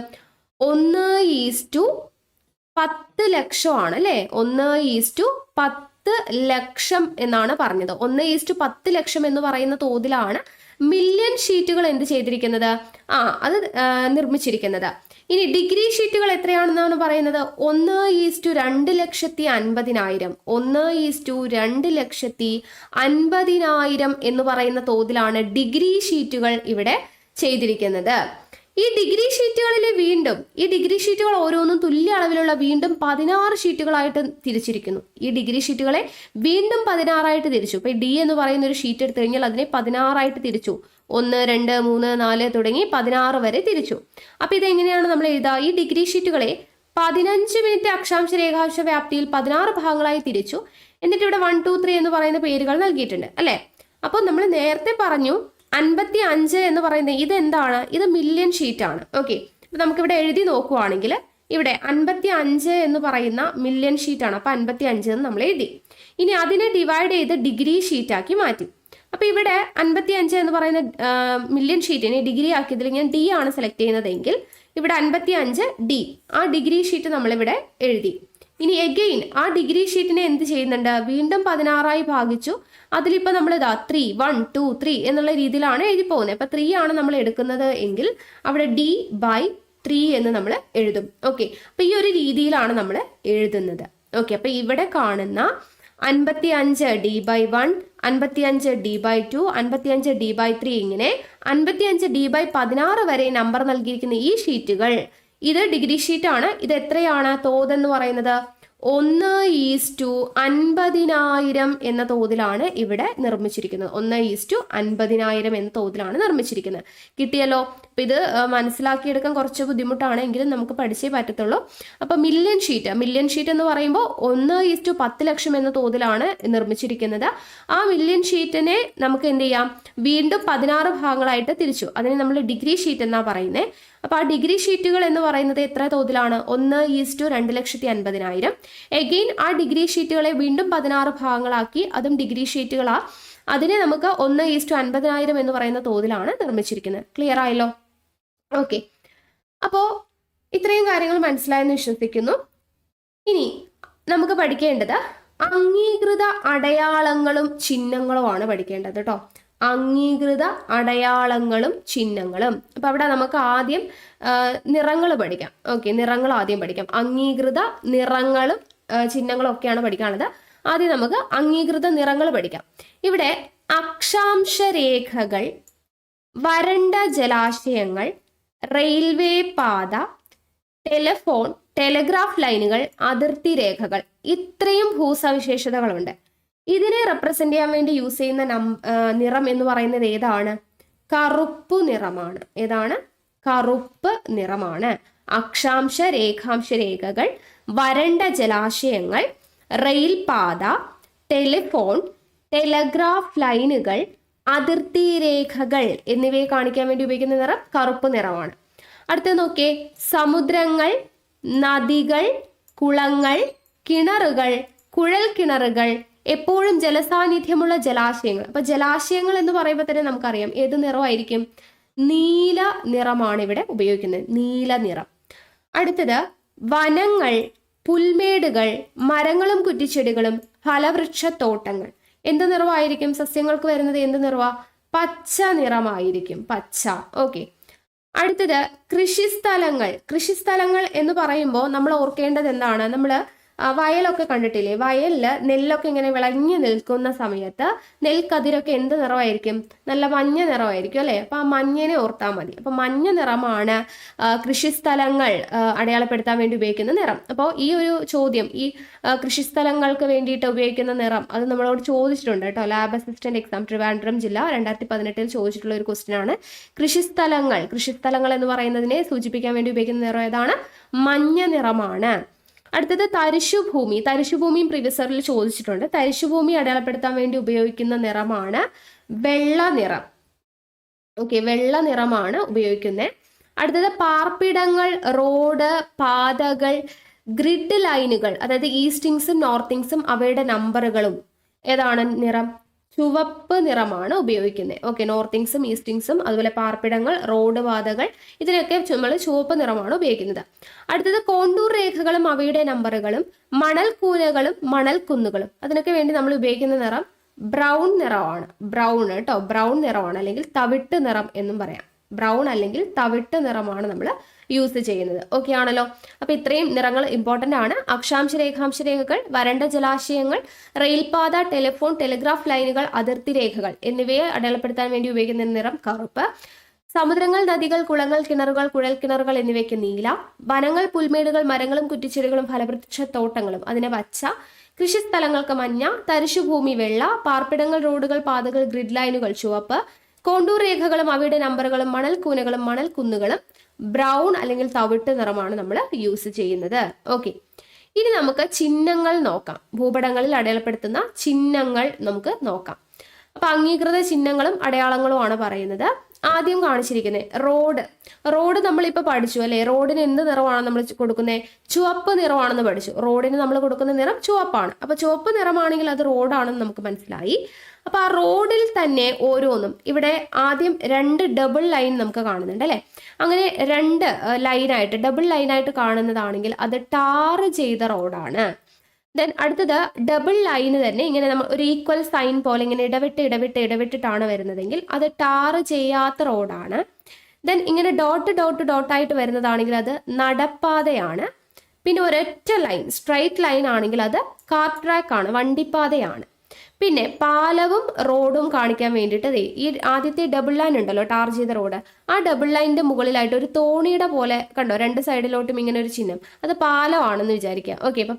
1:10 ലക്ഷമാണ് അല്ലെ. 1:10 ലക്ഷം എന്നാണ് പറഞ്ഞത്. 1:10 ലക്ഷം എന്ന് പറയുന്ന തോതിലാണ് മില്യൺ ഷീറ്റുകൾ എന്ത് ചെയ്തിരിക്കുന്നത്? അത് നിർമ്മിച്ചിരിക്കുന്നത്. ഇനി ഡിഗ്രി ഷീറ്റുകൾ എത്രയാണെന്നാണ് പറയുന്നത്? 1:2,50,000. 1:2,50,000 എന്ന് പറയുന്ന തോതിലാണ് ഡിഗ്രി ഷീറ്റുകൾ ഇവിടെ ചെയ്തിരിക്കുന്നത്. ഈ ഡിഗ്രി ഷീറ്റുകൾ ഓരോന്നും തുല്യ അളവിലുള്ള വീണ്ടും 16 ഷീറ്റുകളായിട്ട് തിരിച്ചിരിക്കുന്നു. ഈ ഡിഗ്രി ഷീറ്റുകളെ വീണ്ടും 16 തിരിച്ചു. ഇപ്പൊ ഡി എന്ന് പറയുന്ന ഒരു ഷീറ്റ് എടുത്തു കഴിഞ്ഞാൽ അതിനെ 16 തിരിച്ചു. 1, 2, 3, 4 തുടങ്ങി 16 വരെ തിരിച്ചു. അപ്പൊ ഇതെങ്ങനെയാണ് നമ്മൾ എഴുതുക? ഈ ഡിഗ്രി ഷീറ്റുകളെ 15 മിനിറ്റ് അക്ഷാംശ രേഖാംശ വ്യാപ്തിയിൽ 16 ഭാഗങ്ങളായി തിരിച്ചു. എന്നിട്ട് ഇവിടെ 1, 2, 3 എന്ന് പറയുന്ന പേരുകൾ നൽകിയിട്ടുണ്ട് അല്ലെ. അപ്പോൾ നമ്മൾ നേരത്തെ പറഞ്ഞു 55 എന്ന് പറയുന്നത് ഇതെന്താണ്? ഇത് മില്യൺ ഷീറ്റ് ആണ്. ഓക്കെ, അപ്പൊ നമുക്കിവിടെ എഴുതി നോക്കുവാണെങ്കിൽ ഇവിടെ 55 എന്ന് പറയുന്ന മില്യൺ ഷീറ്റ് ആണ്. അപ്പൊ 55 എന്ന് നമ്മൾ എഴുതി. ഇനി അതിനെ ഡിവൈഡ് ചെയ്ത് ഡിഗ്രി ഷീറ്റ് ആക്കി മാറ്റി. അപ്പൊ ഇവിടെ 55 എന്ന് പറയുന്ന മില്യൺ ഷീറ്റിനെ ഡിഗ്രി ആക്കിയതിൽ ഞാൻ ഡി ആണ് സെലക്ട് ചെയ്യുന്നതെങ്കിൽ ഇവിടെ 55D ആ ഡിഗ്രി ഷീറ്റ് നമ്മളിവിടെ എഴുതി. ഇനി എഗെയിൻ ആ ഡിഗ്രി ഷീറ്റിനെ എന്ത് ചെയ്യുന്നുണ്ട്? വീണ്ടും 16 ഭാഗിച്ചു. അതിലിപ്പോൾ നമ്മൾ 3, 1, 2, 3 എന്നുള്ള രീതിയിലാണ് എഴുതി പോകുന്നത്. അപ്പൊ 3 ആണ് നമ്മൾ എടുക്കുന്നത് എങ്കിൽ അവിടെ D/3 എന്ന് നമ്മൾ എഴുതും. ഓക്കെ, അപ്പൊ ഈ ഒരു രീതിയിലാണ് നമ്മൾ എഴുതുന്നത്. ഓക്കെ, അപ്പൊ ഇവിടെ കാണുന്ന 55D/1, 55D/2, 55D/3 ഇങ്ങനെ 55D/16 വരെ നമ്പർ നൽകിയിരിക്കുന്ന ഈ ഷീറ്റുകൾ, ഇത് ഡിഗ്രി ഷീറ്റ് ആണ്. ഇത് എത്രയാണ് തോതെന്ന് പറയുന്നത്? 1:50,000 എന്ന തോതിലാണ് ഇവിടെ നിർമ്മിച്ചിരിക്കുന്നത്. 1:50,000 എന്ന തോതിലാണ് നിർമ്മിച്ചിരിക്കുന്നത്. കിട്ടിയല്ലോ. അപ്പൊ ഇത് മനസ്സിലാക്കിയെടുക്കാൻ കുറച്ച് ബുദ്ധിമുട്ടാണ്, എങ്കിലും നമുക്ക് പഠിച്ചേ പറ്റത്തുള്ളൂ. അപ്പൊ മില്യൺ ഷീറ്റ് എന്ന് പറയുമ്പോൾ 1:10 ലക്ഷം എന്ന തോതിലാണ് നിർമ്മിച്ചിരിക്കുന്നത്. ആ മില്യൺ ഷീറ്റിനെ നമുക്ക് എന്ത് ചെയ്യാം? വീണ്ടും 16 ഭാഗങ്ങളായിട്ട് തിരിച്ചു. അതിനെ നമ്മൾ ഡിഗ്രി ഷീറ്റ് എന്നാ പറയുന്നത്. അപ്പൊ ആ ഡിഗ്രി ഷീറ്റുകൾ എന്ന് പറയുന്നത് എത്ര തോതിലാണ്? 1:2,50,000. എഗെയിൻ ആ ഡിഗ്രി ഷീറ്റുകളെ വീണ്ടും 16 ഭാഗങ്ങളാക്കി, അതും ഡിഗ്രി ഷീറ്റുകളാ. അതിനെ നമുക്ക് 1:50,000 എന്ന് പറയുന്ന തോതിലാണ് നിർമ്മിച്ചിരിക്കുന്നത്. ക്ലിയർ ആയല്ലോ? ഓക്കെ, അപ്പോ ഇത്രയും കാര്യങ്ങൾ മനസ്സിലായെന്ന് വിശ്വസിക്കുന്നു. ഇനി നമുക്ക് പഠിക്കേണ്ടത് അംഗീകൃത അടയാളങ്ങളും ചിഹ്നങ്ങളുമാണ് പഠിക്കേണ്ടത് കേട്ടോ. അംഗീകൃത അടയാളങ്ങളും ചിഹ്നങ്ങളും. അപ്പൊ അവിടെ നമുക്ക് ആദ്യം നിറങ്ങൾ പഠിക്കാം. ഓക്കെ, നിറങ്ങൾ ആദ്യം പഠിക്കാം. അംഗീകൃത നിറങ്ങളും ചിഹ്നങ്ങളും ഒക്കെയാണ് പഠിക്കാനുള്ളത്. ആദ്യം നമുക്ക് അംഗീകൃത നിറങ്ങൾ പഠിക്കാം. ഇവിടെ അക്ഷാംശ രേഖകൾ, വരണ്ട ജലാശയങ്ങൾ, റെയിൽവേ പാത, ടെലിഫോൺ, ടെലിഗ്രാഫ് ലൈനുകൾ, അതിർത്തി രേഖകൾ, ഇത്രയും ഭൂസവിശേഷതകളുണ്ട്. ഇതിനെ റെപ്രസെന്റ് ചെയ്യാൻ വേണ്ടി യൂസ് ചെയ്യുന്ന നിറം എന്ന് പറയുന്നത് ഏതാണ്? കറുപ്പ് നിറമാണ്. ഏതാണ്? കറുപ്പ് നിറമാണ്. അക്ഷാംശ രേഖാംശ രേഖകൾ, വരണ്ട ജലാശയങ്ങൾ, റെയിൽ പാത, ടെലിഫോൺ, ടെലിഗ്രാഫ് ലൈനുകൾ, അതിർത്തി രേഖകൾ എന്നിവയെ കാണിക്കാൻ വേണ്ടി ഉപയോഗിക്കുന്ന നിറം കറുപ്പ് നിറമാണ്. അടുത്ത നോക്കിയേ, സമുദ്രങ്ങൾ, നദികൾ, കുളങ്ങൾ, കിണറുകൾ, കുഴൽ കിണറുകൾ, എപ്പോഴും ജലസാന്നിധ്യമുള്ള ജലാശയങ്ങൾ. അപ്പൊ ജലാശയങ്ങൾ എന്ന് പറയുമ്പോൾ തന്നെ നമുക്കറിയാം ഏത് നിറമായിരിക്കും? നീല നിറമാണ് ഇവിടെ ഉപയോഗിക്കുന്നത്. നീല നിറം. അടുത്തത് വനങ്ങൾ, പുൽമേടുകൾ, മരങ്ങളും കുറ്റിച്ചെടികളും, ഫലവൃക്ഷത്തോട്ടങ്ങൾ. എന്ത് നിറമായിരിക്കും സസ്യങ്ങൾക്ക് വരുന്നത്? എന്ത് നിറവാ? പച്ച നിറമായിരിക്കും. പച്ച. ഓക്കെ, അടുത്തത് കൃഷിസ്ഥലങ്ങൾ. കൃഷിസ്ഥലങ്ങൾ എന്ന് പറയുമ്പോൾ നമ്മൾ ഓർക്കേണ്ടത് എന്താണ്? നമ്മൾ വയലൊക്കെ കണ്ടിട്ടില്ലേ, വയലിൽ നെല്ലൊക്കെ ഇങ്ങനെ വിളഞ്ഞു നിൽക്കുന്ന സമയത്ത് നെൽക്കതിരൊക്കെ എന്ത് നിറമായിരിക്കും, നല്ല മഞ്ഞ നിറമായിരിക്കും അല്ലേ. അപ്പൊ ആ മഞ്ഞനെ ഓർത്താൽ മതി. അപ്പൊ മഞ്ഞ നിറമാണ് കൃഷിസ്ഥലങ്ങൾ അടയാളപ്പെടുത്താൻ വേണ്ടി ഉപയോഗിക്കുന്ന നിറം. അപ്പോൾ ഈ ഒരു ചോദ്യം, ഈ കൃഷിസ്ഥലങ്ങൾക്ക് വേണ്ടിയിട്ട് ഉപയോഗിക്കുന്ന നിറം, അത് നമ്മളോട് ചോദിച്ചിട്ടുണ്ട് കേട്ടോ. ലാബ് അസിസ്റ്റന്റ് എക്സാം ട്രിവാൻഡ്രം ജില്ല 2018 ചോദിച്ചിട്ടുള്ള ഒരു ക്വസ്റ്റ്യൻ ആണ്. കൃഷിസ്ഥലങ്ങൾ എന്ന് പറയുന്നതിനെ സൂചിപ്പിക്കാൻ വേണ്ടി ഉപയോഗിക്കുന്ന നിറം ഏതാണ്? മഞ്ഞ നിറമാണ്. അടുത്തത് തരിശുഭൂമിയും പ്രീവിയസ് ചോദിച്ചിട്ടുണ്ട്. തരിശുഭൂമി അടയാളപ്പെടുത്താൻ വേണ്ടി ഉപയോഗിക്കുന്ന നിറമാണ് വെള്ള നിറം. ഓക്കെ, വെള്ള നിറമാണ് ഉപയോഗിക്കുന്നത്. അടുത്തത് പാർപ്പിടങ്ങൾ, റോഡ്, പാതകൾ, ഗ്രിഡ് ലൈനുകൾ, അതായത് ഈസ്റ്റിങ്സും നോർത്തിങ്സും അവയുടെ നമ്പറുകളും ഏതാണ് നിറം? ചുവപ്പ് നിറമാണ് ഉപയോഗിക്കുന്നത്. ഓക്കെ, നോർത്തിങ്സും ഈസ്റ്റിങ്സും അതുപോലെ പാർപ്പിടങ്ങൾ, റോഡ്, പാതകൾ, ഇതിനൊക്കെ നമ്മൾ ചുവപ്പ് നിറമാണ് ഉപയോഗിക്കുന്നത്. അടുത്തത് കോണ്ടൂർ രേഖകളും അവയുടെ നമ്പറുകളും, മണൽക്കൂനകളും മണൽക്കുന്നുകളും, അതിനൊക്കെ വേണ്ടി നമ്മൾ ഉപയോഗിക്കുന്ന നിറം ബ്രൗൺ നിറമാണ്. ബ്രൗൺ കേട്ടോ, ബ്രൗൺ നിറമാണ്, അല്ലെങ്കിൽ തവിട്ട് നിറം എന്നും പറയാം. ബ്രൗൺ അല്ലെങ്കിൽ തവിട്ട് നിറമാണ് നമ്മൾ യൂസ് ചെയ്യുന്നത്. ഓക്കെ ആണല്ലോ. അപ്പൊ ഇത്രയും നിറങ്ങൾ ഇമ്പോർട്ടന്റ് ആണ്. അക്ഷാംശ രേഖാംശ രേഖകൾ, വരണ്ട ജലാശയങ്ങൾ, റെയിൽപാത, ടെലിഫോൺ, ടെലിഗ്രാഫ് ലൈനുകൾ, അതിർത്തി രേഖകൾ എന്നിവയെ അടയാളപ്പെടുത്താൻ വേണ്ടി ഉപയോഗിക്കുന്ന നിറം കറുപ്പ്. സമുദ്രങ്ങൾ, നദികൾ, കുളങ്ങൾ, കിണറുകൾ, കുഴൽക്കിണറുകൾ എന്നിവയ്ക്ക് നീല. വനങ്ങൾ, പുൽമേടുകൾ, മരങ്ങളും കുറ്റിച്ചെടികളും ഫലവൃക്ഷ തോട്ടങ്ങളും അതിനെ പച്ച. കൃഷിസ്ഥലങ്ങൾക്ക് മഞ്ഞ. തരിശുഭൂമി വെള്ള. പാർപ്പിടങ്ങൾ, റോഡുകൾ, പാതകൾ, ഗ്രിഡ് ലൈനുകൾ ചുവപ്പ്. കോണ്ടൂർ രേഖകളും അവയുടെ നമ്പറുകളും മണൽക്കൂനകളും മണൽക്കുന്നുകളും ബ്രൗൺ അല്ലെങ്കിൽ തവിട്ട് നിറമാണ് നമ്മൾ യൂസ് ചെയ്യുന്നത്. ഓക്കെ, ഇനി നമുക്ക് ചിഹ്നങ്ങൾ നോക്കാം. ഭൂപടങ്ങളിൽ അടയാളപ്പെടുത്തുന്ന ചിഹ്നങ്ങൾ നമുക്ക് നോക്കാം. അപ്പൊ അംഗീകൃത ചിഹ്നങ്ങളും അടയാളങ്ങളുമാണ് പറയുന്നത്. ആദ്യം കാണിച്ചിരിക്കുന്നത് റോഡ് നമ്മളിപ്പോൾ പഠിച്ചു അല്ലേ. റോഡിന് എന്ത് നിറമാണ് നമ്മൾ കൊടുക്കുന്നത്? ചുവപ്പ് നിറമാണെന്ന് പഠിച്ചു. റോഡിന് നമ്മൾ കൊടുക്കുന്ന നിറം ചുവപ്പാണ്. അപ്പൊ ചുവപ്പ് നിറമാണെങ്കിൽ അത് റോഡാണെന്ന് നമുക്ക് മനസ്സിലായി. അപ്പൊ ആ റോഡിൽ തന്നെ ഓരോന്നും, ഇവിടെ ആദ്യം 2 ഡബിൾ ലൈൻ നമുക്ക് കാണുന്നുണ്ട് അല്ലെ. അങ്ങനെ 2 ലൈനായിട്ട് ഡബിൾ ലൈനായിട്ട് കാണുന്നതാണെങ്കിൽ അത് ടാർ ചെയ്ത റോഡാണ്. ദെൻ അടുത്തത് ഡബിൾ ലൈന് തന്നെ ഇങ്ങനെ നമ്മൾ ഒരു ഈക്വൽ സൈൻ പോലെ ഇങ്ങനെ ഇടവിട്ടിട്ടാണ് വരുന്നതെങ്കിൽ അത് ടാർ ചെയ്യാത്ത റോഡാണ്. ദെൻ ഇങ്ങനെ ഡോട്ടായിട്ട് വരുന്നതാണെങ്കിൽ അത് നടപ്പാതയാണ്. പിന്നെ ഒരൊറ്റ ലൈൻ സ്ട്രൈറ്റ് ലൈൻ ആണെങ്കിൽ അത് കാർ ട്രാക്ക് ആണ്, വണ്ടിപ്പാതയാണ്. പിന്നെ പാലവും റോഡും കാണിക്കാൻ വേണ്ടിയിട്ട് ഈ ആദ്യത്തെ ഡബിൾ ലൈൻ ഉണ്ടല്ലോ, ടാർ ചെയ്ത റോഡ്, ആ ഡബിൾ ലൈനിന്റെ മുകളിലായിട്ട് ഒരു തോണിയുടെ പോലെ കണ്ടോ, 2 സൈഡിലോട്ടും ഇങ്ങനെ ഒരു ചിഹ്നം, അത് പാലമാണെന്ന് വിചാരിക്കുക. ഓക്കെ, അപ്പൊ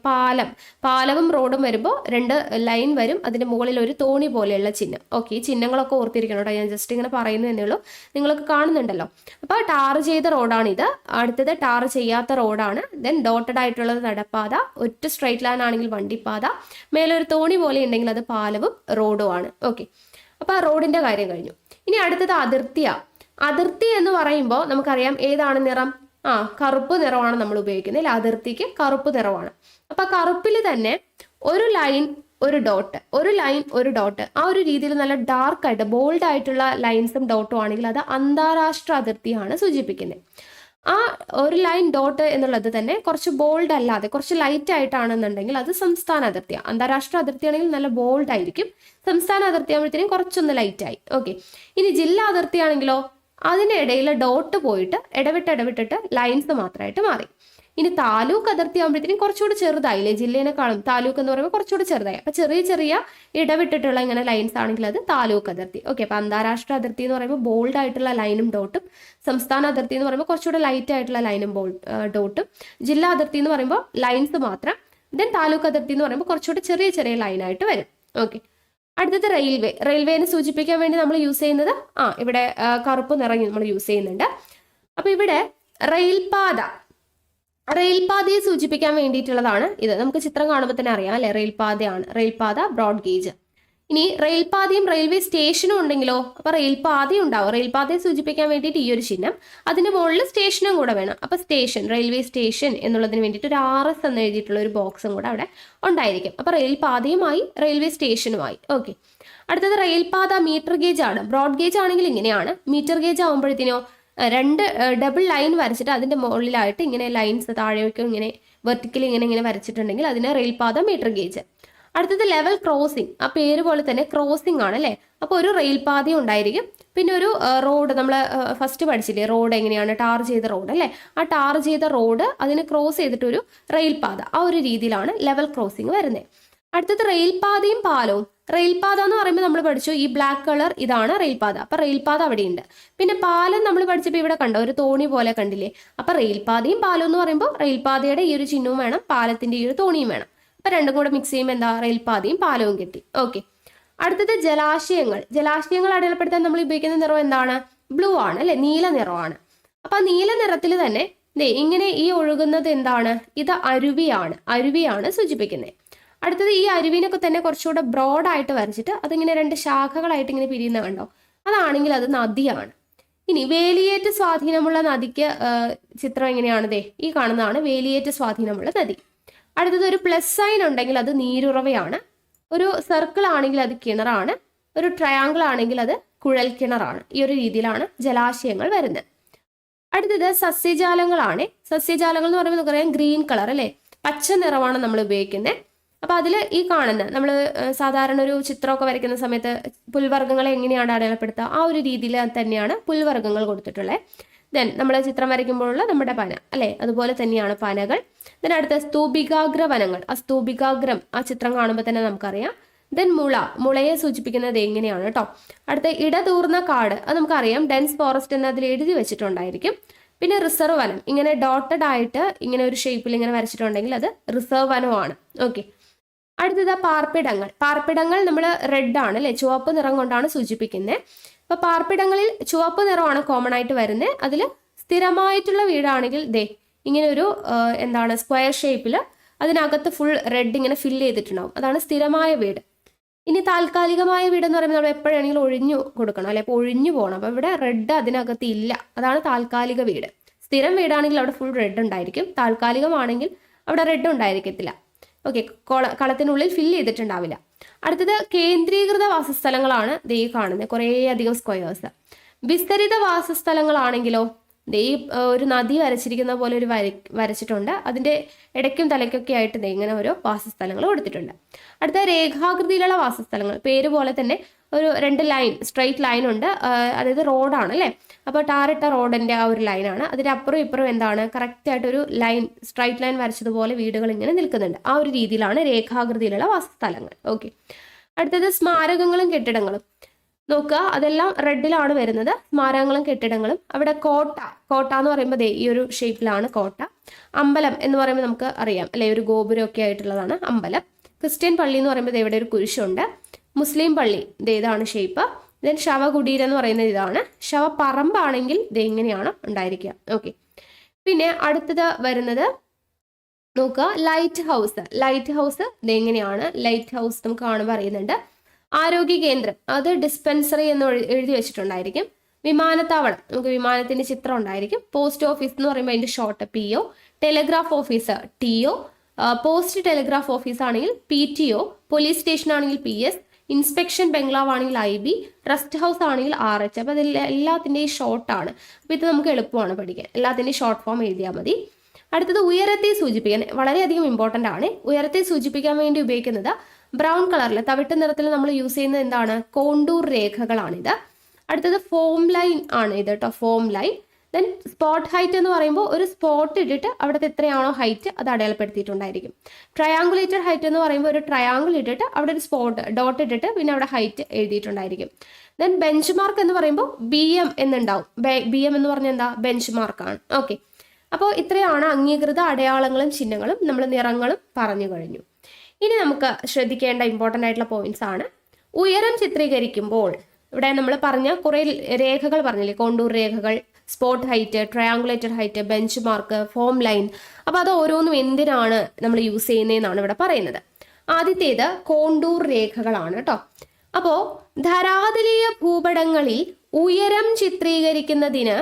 പാലവും റോഡും വരുമ്പോൾ 2 ലൈൻ വരും, അതിന്റെ മുകളിൽ ഒരു തോണി പോലെയുള്ള ചിഹ്നം. ഓക്കെ, ഈ ചിഹ്നങ്ങളൊക്കെ ഓർത്തിരിക്കണം കേട്ടോ, ഞാൻ ജസ്റ്റ് ഇങ്ങനെ പറയുന്നു എന്നേ ഉള്ളൂ, നിങ്ങൾക്ക് കാണുന്നുണ്ടല്ലോ. അപ്പൊ ടാർ ചെയ്ത റോഡാണിത്. അടുത്തത് ടാർ ചെയ്യാത്ത റോഡാണ്. ദെൻ ഡോട്ടഡ് ആയിട്ടുള്ളത് നടപ്പാത, ഒറ്റ സ്ട്രൈറ്റ് ലൈൻ ആണെങ്കിൽ വണ്ടിപ്പാത, മേലൊരു തോണി പോലെ ഉണ്ടെങ്കിൽ അത് പാലവും റോഡും ആണ്. ഓക്കെ, അപ്പൊ ആ റോഡിന്റെ കാര്യം കഴിഞ്ഞു. ഇനി അടുത്തത് അതിർത്തി എന്ന് പറയുമ്പോൾ നമുക്കറിയാം ഏതാണ് നിറം? കറുപ്പ് നിറമാണ് നമ്മൾ ഉപയോഗിക്കുന്നത്. അല്ലെ, അതിർത്തിക്ക് കറുപ്പ് നിറമാണ്. അപ്പൊ കറുപ്പിൽ തന്നെ ഒരു ലൈൻ ഒരു ഡോട്ട്, ആ ഒരു രീതിയിൽ നല്ല ഡാർക്ക് ആയിട്ട് ബോൾഡ് ആയിട്ടുള്ള ലൈൻസും ഡോട്ടും ആണെങ്കിൽ അത് അന്താരാഷ്ട്ര അതിർത്തിയാണ് സൂചിപ്പിക്കുന്നത്. ആ ഒരു ലൈൻ ഡോട്ട് എന്നുള്ളത് തന്നെ കുറച്ച് ബോൾഡ് അല്ലാതെ കുറച്ച് ലൈറ്റ് ആയിട്ടാണെന്നുണ്ടെങ്കിൽ അത് സംസ്ഥാന അതിർത്തിയാണ്. അന്താരാഷ്ട്ര അതിർത്തി ആണെങ്കിൽ നല്ല ബോൾഡ് ആയിരിക്കും. സംസ്ഥാന അതിർത്തി ആകുമ്പോഴത്തേനും കുറച്ചൊന്ന് ലൈറ്റായി. ഓക്കെ, ഇനി ജില്ലാ അതിർത്തി ആണെങ്കിലോ അതിനിടയിൽ ഡോട്ട് പോയിട്ട് ഇടവിട്ടിട്ട് ലൈൻസ് മാത്രമായിട്ട് മാറി. ഇനി താലൂക്ക് അതിർത്തി ആകുമ്പോഴത്തേനും കുറച്ചുകൂടി ചെറുതായില്ലേ, ജില്ലേനെക്കാളും താലൂക്ക് എന്ന് പറയുമ്പോൾ കുറച്ചുകൂടി ചെറുതായി. അപ്പൊ ചെറിയ ഇടവിട്ടിട്ടുള്ള ഇങ്ങനെ ലൈൻസ് ആണെങ്കിൽ അത് താലൂക്ക് അതിർത്തി. ഓക്കെ, അപ്പൊ അന്താരാഷ്ട്ര അതിർത്തി എന്ന് പറയുമ്പോൾ ബോൾഡ് ആയിട്ടുള്ള ലൈനും ഡോട്ടും, സംസ്ഥാന അതിർത്തി എന്ന് പറയുമ്പോൾ കുറച്ചുകൂടി ലൈറ്റ് ആയിട്ടുള്ള ലൈനും ഡോട്ടും, ജില്ലാ അതിർത്തി എന്ന് പറയുമ്പോൾ ലൈൻസ് മാത്രം, ദെൻ താലൂക്ക് അതിർത്തി എന്ന് പറയുമ്പോൾ കുറച്ചുകൂടി ചെറിയ ലൈനായിട്ട് വരും. ഓക്കെ, അടുത്തത് റെയിൽവേനെ സൂചിപ്പിക്കാൻ വേണ്ടി നമ്മൾ യൂസ് ചെയ്യുന്നത് ഇവിടെ കറുപ്പ് നിറം നമ്മൾ യൂസ് ചെയ്യുന്നുണ്ട്. അപ്പൊ ഇവിടെ റെയിൽപാതയെ സൂചിപ്പിക്കാൻ വേണ്ടിയിട്ടുള്ളതാണ് ഇത്. നമുക്ക് ചിത്രം കാണുമ്പോൾ തന്നെ അറിയാം അല്ലെ, റെയിൽപാത ബ്രോഡ് ഗേജ്. ഇനി റെയിൽപാതയും റെയിൽവേ സ്റ്റേഷനും ഉണ്ടെങ്കിലോ, അപ്പൊ റെയിൽപാതയും ഉണ്ടാവും. റെയിൽപാതയെ സൂചിപ്പിക്കാൻ വേണ്ടിയിട്ട് ഈ ഒരു ചിഹ്നം, അതിന്റെ മുകളിൽ സ്റ്റേഷനും കൂടെ വേണം. അപ്പൊ റെയിൽവേ സ്റ്റേഷൻ എന്നുള്ളതിന് വേണ്ടിയിട്ട് ഒരു RS എന്ന് എഴുതിയിട്ടുള്ള ഒരു ബോക്സും കൂടെ അവിടെ ഉണ്ടായിരിക്കും. അപ്പൊ റെയിൽപാതയുമായി റെയിൽവേ സ്റ്റേഷനുമായി. ഓക്കെ, അടുത്തത് റെയിൽപാത മീറ്റർ ഗേജ് ആണ്. ബ്രോഡ് ഗേജ് ആണെങ്കിൽ ഇങ്ങനെയാണ്. മീറ്റർ ഗേജ് ആകുമ്പോഴത്തേനോ 2 ഡബിൾ ലൈൻ വരച്ചിട്ട് അതിന്റെ മുകളിലായിട്ട് ഇങ്ങനെ ലൈൻസ് താഴേക്കും ഇങ്ങനെ വെർട്ടിക്കലി ഇങ്ങനെ വരച്ചിട്ടുണ്ടെങ്കിൽ അതിന് റെയിൽപാത മീറ്റർ ഗേജ്. അടുത്തത് ലെവൽ ക്രോസിംഗ്. ആ പേര് പോലെ തന്നെ ക്രോസിംഗ് ആണ് അല്ലേ. അപ്പോൾ ഒരു റെയിൽപാതയും ഉണ്ടായിരിക്കും, പിന്നെ ഒരു റോഡ്, നമ്മൾ ഫസ്റ്റ് പഠിച്ചില്ലേ റോഡ് എങ്ങനെയാണ്, ടാർ ചെയ്ത റോഡ് അല്ലേ. ആ ടാർ ചെയ്ത റോഡ് അതിന് ക്രോസ് ചെയ്തിട്ടൊരു റെയിൽപാത, ആ ഒരു രീതിയിലാണ് ലെവൽ ക്രോസിംഗ് വരുന്നത്. അടുത്തത് റെയിൽപാതയും പാലവും. റെയിൽപാത എന്ന് പറയുമ്പോൾ നമ്മൾ പഠിച്ചു ഈ ബ്ലാക്ക് കളർ ഇതാണ് റെയിൽപാത, അപ്പൊ റെയിൽപാത അവിടെയുണ്ട്. പിന്നെ പാലം നമ്മൾ പഠിച്ചപ്പോൾ ഇവിടെ കണ്ടോ ഒരു തോണി പോലെ കണ്ടില്ലേ. അപ്പൊ റെയിൽപാതയും പാലവും എന്ന് പറയുമ്പോൾ റെയിൽപാതയുടെ ഈ ഒരു ചിഹ്നവും വേണം, പാലത്തിന്റെ ഈ ഒരു തോണിയും വേണം. അപ്പൊ രണ്ടും കൂടെ മിക്സ് ചെയ്യുമ്പോൾ എന്താ, റെയിൽപാതയും പാലവും കിട്ടി. ഓക്കെ. അടുത്തത് ജലാശയങ്ങൾ. ജലാശയങ്ങൾ അടയാളപ്പെടുത്താൻ നമ്മൾ ഉപയോഗിക്കുന്ന നിറം എന്താണ്, ബ്ലൂ ആണ് അല്ലെ, നീല നിറമാണ്. അപ്പൊ ആ നീല നിറത്തിൽ തന്നെ ഇങ്ങനെ ഈ ഒഴുകുന്നത് എന്താണ്, ഇത് അരുവിയാണ് സൂചിപ്പിക്കുന്നത്. അടുത്തത് ഈ അരുവിനൊക്കെ തന്നെ കുറച്ചുകൂടെ ബ്രോഡായിട്ട് വരച്ചിട്ട് അതിങ്ങനെ രണ്ട് ശാഖകളായിട്ട് ഇങ്ങനെ പിരിയുന്ന കണ്ടോ, അതാണെങ്കിൽ അത് നദിയാണ്. ഇനി വേലിയേറ്റ സ്വാധീനമുള്ള നദിക്ക് ചിത്രം എങ്ങനെയാണ്, ഈ കാണുന്നതാണ് വേലിയേറ്റ സ്വാധീനമുള്ള നദി. അടുത്തത് ഒരു പ്ലസ് സൈൻ ഉണ്ടെങ്കിൽ അത് നീരുറവയാണ്, ഒരു സർക്കിൾ ആണെങ്കിൽ അത് കിണറാണ്, ഒരു ട്രയാങ്കിൾ ആണെങ്കിൽ അത് കുഴൽ കിണറാണ്. ഈ ഒരു രീതിയിലാണ് ജലാശയങ്ങൾ വരുന്നത്. അടുത്തത് സസ്യജാലങ്ങളാണ്. സസ്യജാലങ്ങൾ എന്ന് പറയുമ്പോൾ നമുക്കറിയാം ഗ്രീൻ കളർ അല്ലേ, പച്ച നിറമാണ് നമ്മൾ ഉപയോഗിക്കുന്നത്. അപ്പൊ അതിൽ ഈ കാണുന്ന നമ്മൾ സാധാരണ ഒരു ചിത്രമൊക്കെ വരയ്ക്കുന്ന സമയത്ത് പുൽവർഗ്ഗങ്ങളെ എങ്ങനെയാണ് അടയാളപ്പെടുത്തുക, ആ ഒരു രീതിയിൽ തന്നെയാണ് പുൽവർഗ്ഗങ്ങൾ കൊടുത്തിട്ടുള്ളത്. ദെൻ നമ്മൾ ചിത്രം വരയ്ക്കുമ്പോഴുള്ള നമ്മുടെ പന അല്ലെ, അതുപോലെ തന്നെയാണ് പനകൾ. ദെൻ അടുത്ത സ്തൂപികാഗ്ര വനങ്ങൾ. ആ സ്തൂപികാഗ്രം ആ ചിത്രം കാണുമ്പോൾ തന്നെ നമുക്കറിയാം. ദെൻ മുളയെ സൂചിപ്പിക്കുന്നത് എങ്ങനെയാണ് കേട്ടോ. അടുത്ത ഇടതൂർന്ന കാട്, അത് നമുക്കറിയാം ഡെൻസ് ഫോറസ്റ്റ് എന്ന് അതിൽ എഴുതി വെച്ചിട്ടുണ്ടായിരിക്കും. പിന്നെ റിസർവ് വനം, ഇങ്ങനെ ഡോട്ടഡ് ആയിട്ട് ഇങ്ങനെ ഒരു ഷേപ്പിൽ ഇങ്ങനെ വരച്ചിട്ടുണ്ടെങ്കിൽ അത് റിസർവ് വനമാണ്. ഓക്കെ. അടുത്തത് പാർപ്പിടങ്ങൾ നമ്മൾ റെഡ് ആണ് അല്ലെ, ചുവപ്പ് നിറം കൊണ്ടാണ് സൂചിപ്പിക്കുന്നത്. അപ്പൊ പാർപ്പിടങ്ങളിൽ ചുവപ്പ് നിറമാണ് കോമൺ ആയിട്ട് വരുന്നത്. അതിൽ സ്ഥിരമായിട്ടുള്ള വീടാണെങ്കിൽ ഇങ്ങനെ ഒരു എന്താണ് സ്ക്വയർ ഷേപ്പിൽ അതിനകത്ത് ഫുൾ റെഡ് ഇങ്ങനെ ഫില്ല് ചെയ്തിട്ടുണ്ടാവും, അതാണ് സ്ഥിരമായ വീട്. ഇനി താൽക്കാലികമായ വീടെന്ന് പറയുമ്പോൾ നമ്മൾ എപ്പോഴാണെങ്കിലും ഒഴിഞ്ഞു കൊടുക്കണം അല്ലെ, അപ്പോൾ ഒഴിഞ്ഞു പോകണം. അപ്പോൾ ഇവിടെ റെഡ് അതിനകത്ത് ഇല്ല, അതാണ് താൽക്കാലിക വീട്. സ്ഥിരം വീടാണെങ്കിൽ അവിടെ ഫുൾ റെഡ് ഉണ്ടായിരിക്കും, താൽക്കാലികമാണെങ്കിൽ അവിടെ റെഡ് ഉണ്ടായിരിക്കത്തില്ല. ഓക്കെ, കളത്തിനുള്ളിൽ ഫില്ല് ചെയ്തിട്ടുണ്ടാവില്ല. അടുത്തത് കേന്ദ്രീകൃത വാസസ്ഥലങ്ങളാണ് ഈ കാണുന്നത്, കുറേ അധികം സ്ക്വയേഴ്സ്. വിസ്തരിത വാസസ്ഥലങ്ങളാണെങ്കിലോ ഈ ഒരു നദി വരച്ചിരിക്കുന്ന പോലെ ഒരു വരച്ചിട്ടുണ്ട്, അതിൻ്റെ ഇടയ്ക്കും തലയ്ക്കൊക്കെ ആയിട്ട് ഇങ്ങനെ ഓരോ വാസസ്ഥലങ്ങൾ കൊടുത്തിട്ടുണ്ട്. അടുത്ത രേഖാകൃതിയിലുള്ള വാസസ്ഥലങ്ങൾ, പേര് പോലെ തന്നെ ഒരു രണ്ട് ലൈൻ, സ്ട്രെയിറ്റ് ലൈൻ ഉണ്ട്, അതായത് റോഡാണ് അല്ലേ. അപ്പോൾ ടാറിട്ട റോഡിൻ്റെ ആ ഒരു ലൈനാണ്, അതിൻ്റെ അപ്പുറം ഇപ്പുറം എന്താണ് കറക്റ്റായിട്ടൊരു ലൈൻ, സ്ട്രൈറ്റ് ലൈൻ വരച്ചതുപോലെ വീടുകൾ ഇങ്ങനെ നിൽക്കുന്നുണ്ട്. ആ ഒരു രീതിയിലാണ് രേഖാകൃതിയിലുള്ള വാസസ്ഥലങ്ങൾ. ഓക്കെ. അടുത്തത് സ്മാരകങ്ങളും കെട്ടിടങ്ങളും. നോക്കുക, അതെല്ലാം റെഡിലാണ് വരുന്നത്, സ്മാരകങ്ങളും കെട്ടിടങ്ങളും. അവിടെ കോട്ട എന്ന് പറയുമ്പോൾ ഈ ഒരു ഷേപ്പിലാണ് കോട്ട. അമ്പലം എന്ന് പറയുമ്പോൾ നമുക്ക് അറിയാം അല്ലെ, ഒരു ഗോപുരമൊക്കെ ആയിട്ടുള്ളതാണ് അമ്പലം. ക്രിസ്ത്യൻ പള്ളി എന്ന് പറയുമ്പോൾ ഇവിടെ ഒരു കുരിശുണ്ട്. മുസ്ലിം പള്ളി ഇതാണ് ഷേപ്പ്. ദെൻ ശവകുടീരം എന്ന് പറയുന്നത് ഇതാണ്. ശവപ്പറമ്പാണെങ്കിൽ ഇങ്ങനെയാണ് ഉണ്ടായിരിക്കുക. ഓക്കെ. പിന്നെ അടുത്തത് വരുന്നത് നോക്കുക, ലൈറ്റ് ഹൗസ് എങ്ങനെയാണ്. ലൈറ്റ് ഹൗസ് നമുക്ക് കാണുമ്പോൾ അറിയുന്നുണ്ട്. ആരോഗ്യ കേന്ദ്രം, അത് ഡിസ്പെൻസറി എന്ന് എഴുതി വെച്ചിട്ടുണ്ടായിരിക്കും. വിമാനത്താവളം, നമുക്ക് വിമാനത്തിന്റെ ചിത്രം ഉണ്ടായിരിക്കും. പോസ്റ്റ് ഓഫീസ് എന്ന് പറയുമ്പോൾ അതിന്റെ short PO. Telegraph office TO. Post telegraph office ആണെങ്കിൽ PTO. പോലീസ് സ്റ്റേഷൻ ആണെങ്കിൽ PS. ഇൻസ്പെക്ഷൻ ബംഗ്ലാവ് ആണെങ്കിൽ IB. റെസ്റ്റ് ഹൗസ് ആണെങ്കിൽ RH. അപ്പോൾ അതിൽ എല്ലാത്തിൻ്റെയും ഷോർട്ടാണ്. അപ്പോൾ ഇത് നമുക്ക് എളുപ്പമാണ് പഠിക്കാൻ, എല്ലാത്തിൻ്റെയും ഷോർട്ട് ഫോം എഴുതിയാൽ മതി. അടുത്തത് ഉയരത്തെ സൂചിപ്പിക്കാൻ വളരെയധികം ഇമ്പോർട്ടൻ്റ് ആണ്. ഉയരത്തെ സൂചിപ്പിക്കാൻ വേണ്ടി ഉപയോഗിക്കുന്നത് ബ്രൗൺ കളറിൽ തവിട്ട് നിറത്തിൽ നമ്മൾ യൂസ് ചെയ്യുന്നത് എന്താണ്, കോണ്ടൂർ രേഖകളാണിത്. അടുത്തത് ഫോം ലൈൻ ആണ് ഇത് കേട്ടോ, form line. Then spot height എന്ന് പറയുമ്പോൾ ഒരു സ്പോട്ട് ഇട്ടിട്ട് അവിടുത്തെ എത്രയാണോ ഹൈറ്റ് അത് അടയാളപ്പെടുത്തിയിട്ടുണ്ടായിരിക്കും. ട്രയാങ്കുലേറ്റഡ് ഹൈറ്റ് എന്ന് പറയുമ്പോൾ ഒരു ട്രയാങ്കിൾ ഇട്ടിട്ട് അവിടെ ഒരു സ്പോട്ട് ഡോട്ട് ഇട്ടിട്ട് പിന്നെ അവിടെ ഹൈറ്റ് എഴുതിയിട്ടുണ്ടായിരിക്കും. ദെൻ ബെഞ്ച് മാർക്ക് എന്ന് പറയുമ്പോൾ BM എന്നുണ്ടാവും. BM എന്ന് പറഞ്ഞാൽ എന്താ, ബെഞ്ച് മാർക്കാണ്. ഓക്കെ. അപ്പോൾ ഇത്രയാണ് അംഗീകൃത അടയാളങ്ങളും ചിഹ്നങ്ങളും, നമ്മൾ നിറങ്ങളും പറഞ്ഞു കഴിഞ്ഞു. ഇനി നമുക്ക് ശ്രദ്ധിക്കേണ്ട ഇമ്പോർട്ടൻ്റ് ആയിട്ടുള്ള പോയിന്റ്സ് ആണ്. ഉയരം ചിത്രീകരിക്കുമ്പോൾ ഇവിടെ നമ്മൾ പറഞ്ഞ കുറേ രേഖകൾ പറഞ്ഞില്ലേ, കോണ്ടൂർ രേഖകൾ, spot height, triangulated height, bench mark, form line. അപ്പോൾ അത് ഓരോന്നും എന്തിനാണ് നമ്മൾ യൂസ് ചെയ്യുന്നതെന്നാണ് ഇവിടെ പറയുന്നത്. ആദ്യത്തേത് കോണ്ടൂർ രേഖകളാണ് കേട്ടോ. അപ്പോൾ ധരാതലീയ ഭൂപടങ്ങളിൽ ഉയരം ചിത്രീകരിക്കുന്നതിന്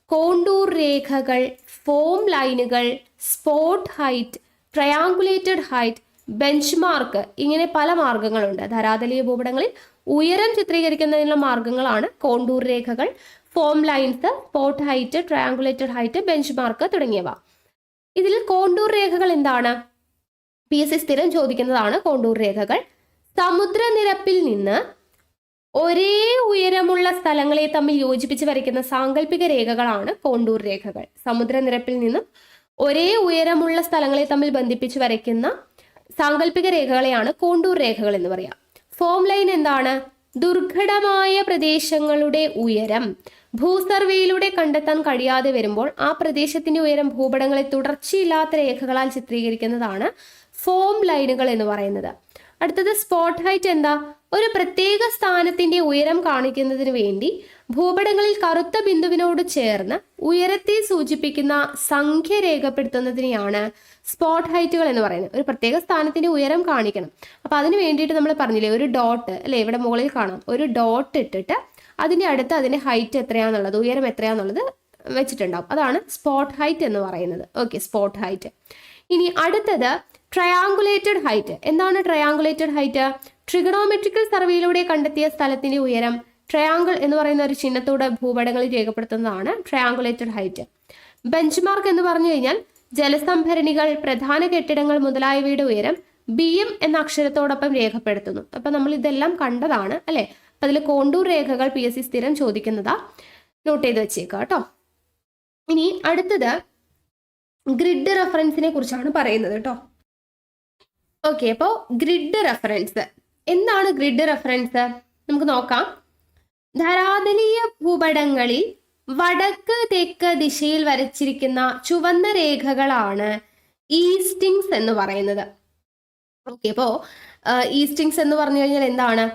കോണ്ടൂർ രേഖകൾ, ഫോം ലൈനുകൾ, spot height, triangulated height, bench mark, ഇങ്ങനെ പല മാർഗങ്ങളുണ്ട്. ധരാതലീയ ഭൂപടങ്ങളിൽ ഉയരം ചിത്രീകരിക്കുന്നതിനുള്ള മാർഗങ്ങളാണ് കോണ്ടൂർ രേഖകൾ, form lines, spot height, triangulated height, bench mark തുടങ്ങിയവ. ഇതിൽ കോണ്ടൂർ രേഖകൾ എന്താണ്, PSC സ്ഥിരം ചോദിക്കുന്നതാണ് കോണ്ടൂർ രേഖകൾ. സമുദ്രനിരപ്പിൽ നിന്ന് ഒരേ ഉയരമുള്ള സ്ഥലങ്ങളെ തമ്മിൽ യോജിപ്പിച്ച് വരയ്ക്കുന്ന സാങ്കല്പിക രേഖകളാണ് കോണ്ടൂർ രേഖകൾ. സമുദ്രനിരപ്പിൽ നിന്നും ഒരേ ഉയരമുള്ള സ്ഥലങ്ങളെ തമ്മിൽ ബന്ധിപ്പിച്ച് വരയ്ക്കുന്ന സാങ്കല്പിക രേഖകളെയാണ് കോണ്ടൂർ രേഖകൾ എന്ന് പറയാം. ഫോം ലൈൻ എന്താണ്? ദുർഘടമായ പ്രദേശങ്ങളുടെ ഉയരം ഭൂസർവേയിലൂടെ കണ്ടെത്താൻ കഴിയാതെ വരുമ്പോൾ ആ പ്രദേശത്തിന്റെ ഉയരം ഭൂപടങ്ങളെ തുടർച്ചയില്ലാത്ത രേഖകളാൽ ചിത്രീകരിക്കുന്നതാണ് ഫോം ലൈനുകൾ എന്ന് പറയുന്നത്. അടുത്തത് സ്പോട്ട് ഹൈറ്റ് എന്താ? ഒരു പ്രത്യേക സ്ഥാനത്തിന്റെ ഉയരം കാണിക്കുന്നതിന് വേണ്ടി ഭൂപടങ്ങളിൽ കറുത്ത ബിന്ദുവിനോട് ചേർന്ന് ഉയരത്തെ സൂചിപ്പിക്കുന്ന സംഖ്യ രേഖപ്പെടുത്തുന്നതിനെയാണ് സ്പോട്ട് ഹൈറ്റുകൾ എന്ന് പറയുന്നത്. ഒരു പ്രത്യേക സ്ഥാനത്തിന്റെ ഉയരം കാണിക്കണം. അപ്പൊ അതിന് വേണ്ടിയിട്ട് നമ്മൾ പറഞ്ഞില്ലേ, ഒരു ഡോട്ട് അല്ലെ, ഇവിടെ മുകളിൽ കാണാം, ഒരു ഡോട്ട് ഇട്ടിട്ട് അതിന്റെ അടുത്ത് അതിന്റെ ഹൈറ്റ് എത്രയാന്നുള്ളത്, ഉയരം എത്രയാന്നുള്ളത് വെച്ചിട്ടുണ്ടാവും. അതാണ് സ്പോട്ട് ഹൈറ്റ് എന്ന് പറയുന്നത്. Okay, spot height. ഇനി അടുത്തത് ട്രയാങ്കുലേറ്റഡ് ഹൈറ്റ്. എന്താണ് ട്രയാങ്കുലേറ്റഡ് ഹൈറ്റ്? ട്രിഗണോമെട്രിക്കൽ സർവേയിലൂടെ കണ്ടെത്തിയ സ്ഥലത്തിന്റെ ഉയരം ട്രയാങ്കിൾ എന്ന് പറയുന്ന ഒരു ചിഹ്നത്തോടെ ഭൂപടങ്ങളിൽ രേഖപ്പെടുത്തുന്നതാണ് ട്രയാങ്കുലേറ്റഡ് ഹൈറ്റ്. ബെഞ്ച് മാർക്ക് എന്ന് പറഞ്ഞു കഴിഞ്ഞാൽ ജലസംഭരണികൾ, പ്രധാന കെട്ടിടങ്ങൾ മുതലായവയുടെ ഉയരം BM എന്ന അക്ഷരത്തോടൊപ്പം രേഖപ്പെടുത്തുന്നു. അപ്പൊ നമ്മൾ ഇതെല്ലാം കണ്ടതാണ് അല്ലെ. അപ്പൊ അതിൽ കോണ്ടൂർ രേഖകൾ PSC സ്ഥിരം ചോദിക്കുന്നതാ, നോട്ട് ചെയ്ത് വെച്ചേക്കാം കേട്ടോ. ഇനി അടുത്തത് ഗ്രിഡ് റെഫറൻസിനെ കുറിച്ചാണ് പറയുന്നത് കേട്ടോ. ഓക്കെ, അപ്പോൾ ഗ്രിഡ് റെഫറൻസ് എന്താണ്? ഗ്രിഡ് റെഫറൻസ് നമുക്ക് നോക്കാം. ധരാതലീയ ഭൂപടങ്ങളിൽ വടക്ക് തെക്ക് ദിശയിൽ വരച്ചിരിക്കുന്ന ചുവന്ന രേഖകളാണ് ഈസ്റ്റിങ്സ് എന്ന് പറയുന്നത്. ഓക്കെ, അപ്പോൾ ഈസ്റ്റിങ്സ് എന്ന് പറഞ്ഞു കഴിഞ്ഞാൽ എന്താണ്?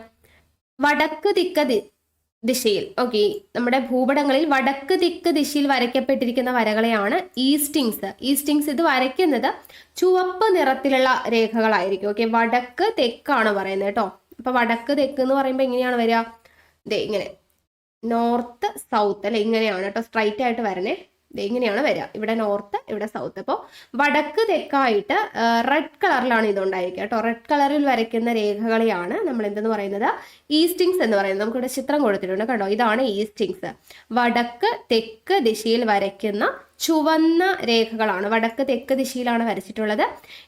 വടക്ക് തെക്ക് ദിശയിൽ, ഓക്കെ, നമ്മുടെ ഭൂപടങ്ങളിൽ വടക്ക് തെക്ക് ദിശയിൽ വരയ്ക്കപ്പെട്ടിരിക്കുന്ന വരകളെയാണ് ഈസ്റ്റിങ്സ്. ഈസ്റ്റിങ്സ് ഇത് വരയ്ക്കുന്നത് ചുവപ്പ് നിറത്തിലുള്ള രേഖകളായിരിക്കും. ഓക്കെ, വടക്ക് തെക്കാണ് പറയുന്നത് കേട്ടോ. അപ്പൊ വടക്ക് തെക്ക് എന്ന് പറയുമ്പോൾ എങ്ങനെയാണ് വരിക? ദേ ഇങ്ങനെ, നോർത്ത് സൗത്ത് അല്ലെ, ഇങ്ങനെയാണ് കേട്ടോ, സ്ട്രൈറ്റ് ആയിട്ട് വരണേ. ഇങ്ങനെയാണ് വരിക, ഇവിടെ നോർത്ത്, ഇവിടെ സൗത്ത്. അപ്പോൾ വടക്ക് തെക്കായിട്ട് റെഡ് കളറിലാണ് ഇതുണ്ടായിരിക്കുക കേട്ടോ. റെഡ് കളറിൽ വരയ്ക്കുന്ന രേഖകളെയാണ് നമ്മൾ എന്തെന്ന് പറയുന്നത്? ഈസ്റ്റിങ്സ് എന്ന് പറയുന്നത്. നമുക്കിവിടെ ചിത്രം കൊടുത്തിട്ടുണ്ട് കണ്ടോ, ഇതാണ് ഈസ്റ്റിങ്സ്. വടക്ക് തെക്ക് ദിശയിൽ വരയ്ക്കുന്ന ചുവന്ന രേഖകളാണ്. വടക്ക് തെക്ക് ദിശയിലാണ് വരച്ചിട്ടുള്ളത്.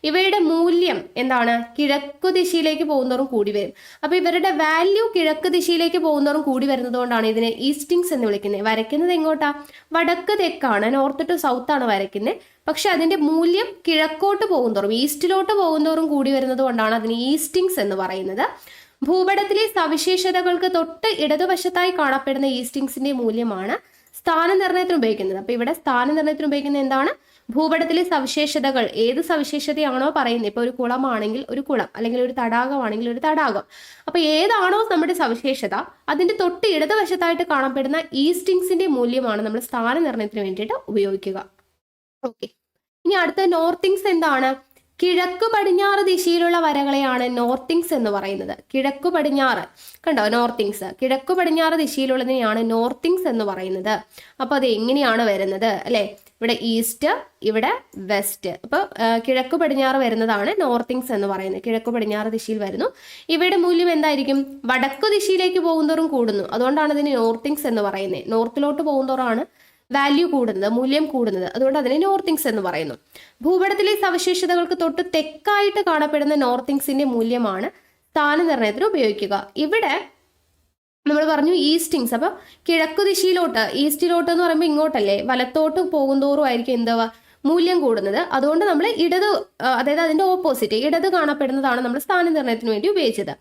ഇവയുടെ മൂല്യം എന്താണ്? കിഴക്കു ദിശയിലേക്ക് പോകുന്നതോറും കൂടി വരും. അപ്പൊ ഇവരുടെ വാല്യൂ കിഴക്ക് ദിശയിലേക്ക് പോകുന്നതോറും കൂടി വരുന്നത് കൊണ്ടാണ് ഇതിനെ ഈസ്റ്റിങ്സ് എന്ന് വിളിക്കുന്നത്. വരയ്ക്കുന്നത് എങ്ങോട്ടാ? വടക്ക് തെക്കാണ്, നോർത്ത് ടു സൗത്ത് ആണ് വരയ്ക്കുന്നത്. പക്ഷെ അതിന്റെ മൂല്യം കിഴക്കോട്ട് പോകുന്നതോറും, ഈസ്റ്റിലോട്ട് പോകുന്നതോറും കൂടി വരുന്നത് കൊണ്ടാണ് അതിന് ഈസ്റ്റിങ്സ് എന്ന് പറയുന്നത്. ഭൂപടത്തിലെ സവിശേഷതകൾക്ക് തൊട്ട് ഇടതുവശത്തായി കാണപ്പെടുന്ന ഈസ്റ്റിങ്സിന്റെ മൂല്യമാണ് സ്ഥാനനിർണ്ണയത്തിന് ഉപയോഗിക്കുന്നത്. അപ്പൊ ഇവിടെ സ്ഥാനനിർണ്ണയത്തിന് ഉപയോഗിക്കുന്നത് എന്താണ്? ഭൂപടത്തിലെ സവിശേഷതകൾ, ഏത് സവിശേഷതയാണോ പറയുന്നത്. ഇപ്പൊ ഒരു കുളമാണെങ്കിൽ ഒരു കുളം, അല്ലെങ്കിൽ ഒരു തടാകമാണെങ്കിൽ ഒരു തടാകം. അപ്പൊ ഏതാണോ നമ്മുടെ സവിശേഷത, അതിന്റെ തൊട്ട് ഇടതുവശത്തായിട്ട് കാണപ്പെടുന്ന ഈസ്റ്റിങ്സിന്റെ മൂല്യമാണ് നമ്മൾ സ്ഥാനനിർണ്ണയത്തിന് വേണ്ടിയിട്ട് ഉപയോഗിക്കുക. ഓക്കെ, ഇനി അടുത്ത നോർത്തിങ്സ് എന്താണ്? കിഴക്ക് പടിഞ്ഞാറ് ദിശയിലുള്ള വരകളെയാണ് നോർത്തിങ്സ് എന്ന് പറയുന്നത്. കിഴക്ക് പടിഞ്ഞാറ് കണ്ടോ, നോർത്തിങ്സ്, കിഴക്ക് പടിഞ്ഞാറ് ദിശയിലുള്ളതിനെയാണ് നോർത്തിങ്സ് എന്ന് പറയുന്നത്. അപ്പൊ അത് എങ്ങനെയാണ് വരുന്നത് അല്ലെ? ഇവിടെ ഈസ്റ്റ്, ഇവിടെ വെസ്റ്റ്. അപ്പൊ കിഴക്ക് പടിഞ്ഞാറ് വരുന്നതാണ് നോർത്തിങ്സ് എന്ന് പറയുന്നത്. കിഴക്ക് പടിഞ്ഞാറ് ദിശയിൽ വരുന്നു. ഇവയുടെ മൂല്യം എന്തായിരിക്കും? വടക്കു ദിശയിലേക്ക് പോകുന്നതോറും കൂടുന്നു. അതുകൊണ്ടാണ് ഇതിന് നോർത്തിങ്സ് എന്ന് പറയുന്നത്. നോർത്തിലോട്ട് പോകുന്നതോറാണ് വാല്യൂ കൂടുന്നത്, മൂല്യം കൂടുന്നത്. അതുകൊണ്ട് അതിനെ നോർത്തിങ്സ് എന്ന് പറയുന്നു. ഭൂപടത്തിലെ സവിശേഷതകൾക്ക് തൊട്ട് തെക്കായിട്ട് കാണപ്പെടുന്ന നോർത്തിങ്സിന്റെ മൂല്യമാണ് സ്ഥാനനിർണ്ണയത്തിന് ഉപയോഗിക്കുക. ഇവിടെ നമ്മൾ പറഞ്ഞു ഈസ്റ്റിങ്സ്. അപ്പൊ കിഴക്കു ദിശയിലോട്ട്, ഈസ്റ്റിലോട്ട് എന്ന് പറയുമ്പോൾ ഇങ്ങോട്ടല്ലേ, വലത്തോട്ട് പോകുന്തോറും ആയിരിക്കും എന്താ മൂല്യം കൂടുന്നത്. അതുകൊണ്ട് നമ്മൾ ഇടത്, അതായത് അതിന്റെ ഓപ്പോസിറ്റ് ഇടത് കാണപ്പെടുന്നതാണ് നമ്മൾ സ്ഥാനനിർണ്ണയത്തിന് വേണ്ടി ഉപയോഗിച്ചത്.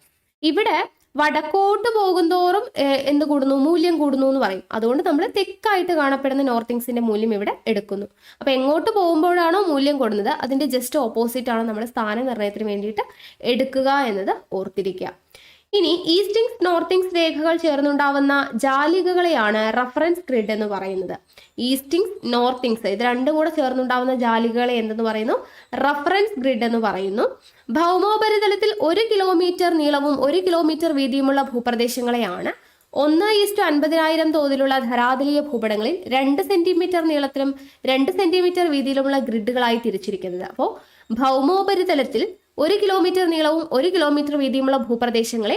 ഇവിടെ വടക്കോട്ട് പോകുന്തോറും എന്ത് കൂടുന്നു? മൂല്യം കൂടുന്നു എന്ന് പറയും. അതുകൊണ്ട് നമ്മൾ തെക്കായിട്ട് കാണപ്പെടുന്ന നോർത്തിങ്സിന്റെ മൂല്യം ഇവിടെ എടുക്കുന്നു. അപ്പൊ എങ്ങോട്ട് പോകുമ്പോഴാണോ മൂല്യം കൂടുന്നത്, അതിന്റെ ജസ്റ്റ് ഓപ്പോസിറ്റ് ആണ് നമ്മൾ സ്ഥാനനിർണ്ണയത്തിന് വേണ്ടിയിട്ട് എടുക്കുക എന്നത് ഓർത്തിരിക്കുക. ഇനി ഈസ്റ്റിങ്സ് നോർത്തിങ്സ് രേഖകൾ ചേർന്നുണ്ടാവുന്ന ജാലികകളെയാണ് റഫറൻസ് ഗ്രിഡ് എന്ന് പറയുന്നത്. ഈസ്റ്റിങ്സ് നോർത്തിങ്സ് ഇത് രണ്ടും കൂടെ ചേർന്നുണ്ടാവുന്ന ജാലികകളെ എന്തെന്ന് പറയുന്നു? റഫറൻസ് ഗ്രിഡ് എന്ന് പറയുന്നു. ഭൗമോപരിതലത്തിൽ 1 കിലോമീറ്റർ നീളവും 1 കിലോമീറ്റർ വീതിയുമുള്ള ഭൂപ്രദേശങ്ങളെയാണ് 1:50,000 തോതിലുള്ള ധരാതലീയ ഭൂപടങ്ങളിൽ 2 സെന്റിമീറ്റർ നീളത്തിലും 2 സെന്റിമീറ്റർ വീതിയിലുമുള്ള ഗ്രിഡുകളായി തിരിച്ചിരിക്കുന്നത്. അപ്പോൾ ഭൗമോപരിതലത്തിൽ 1 കിലോമീറ്റർ നീളവും 1 കിലോമീറ്റർ വീതിയുമുള്ള ഭൂപ്രദേശങ്ങളെ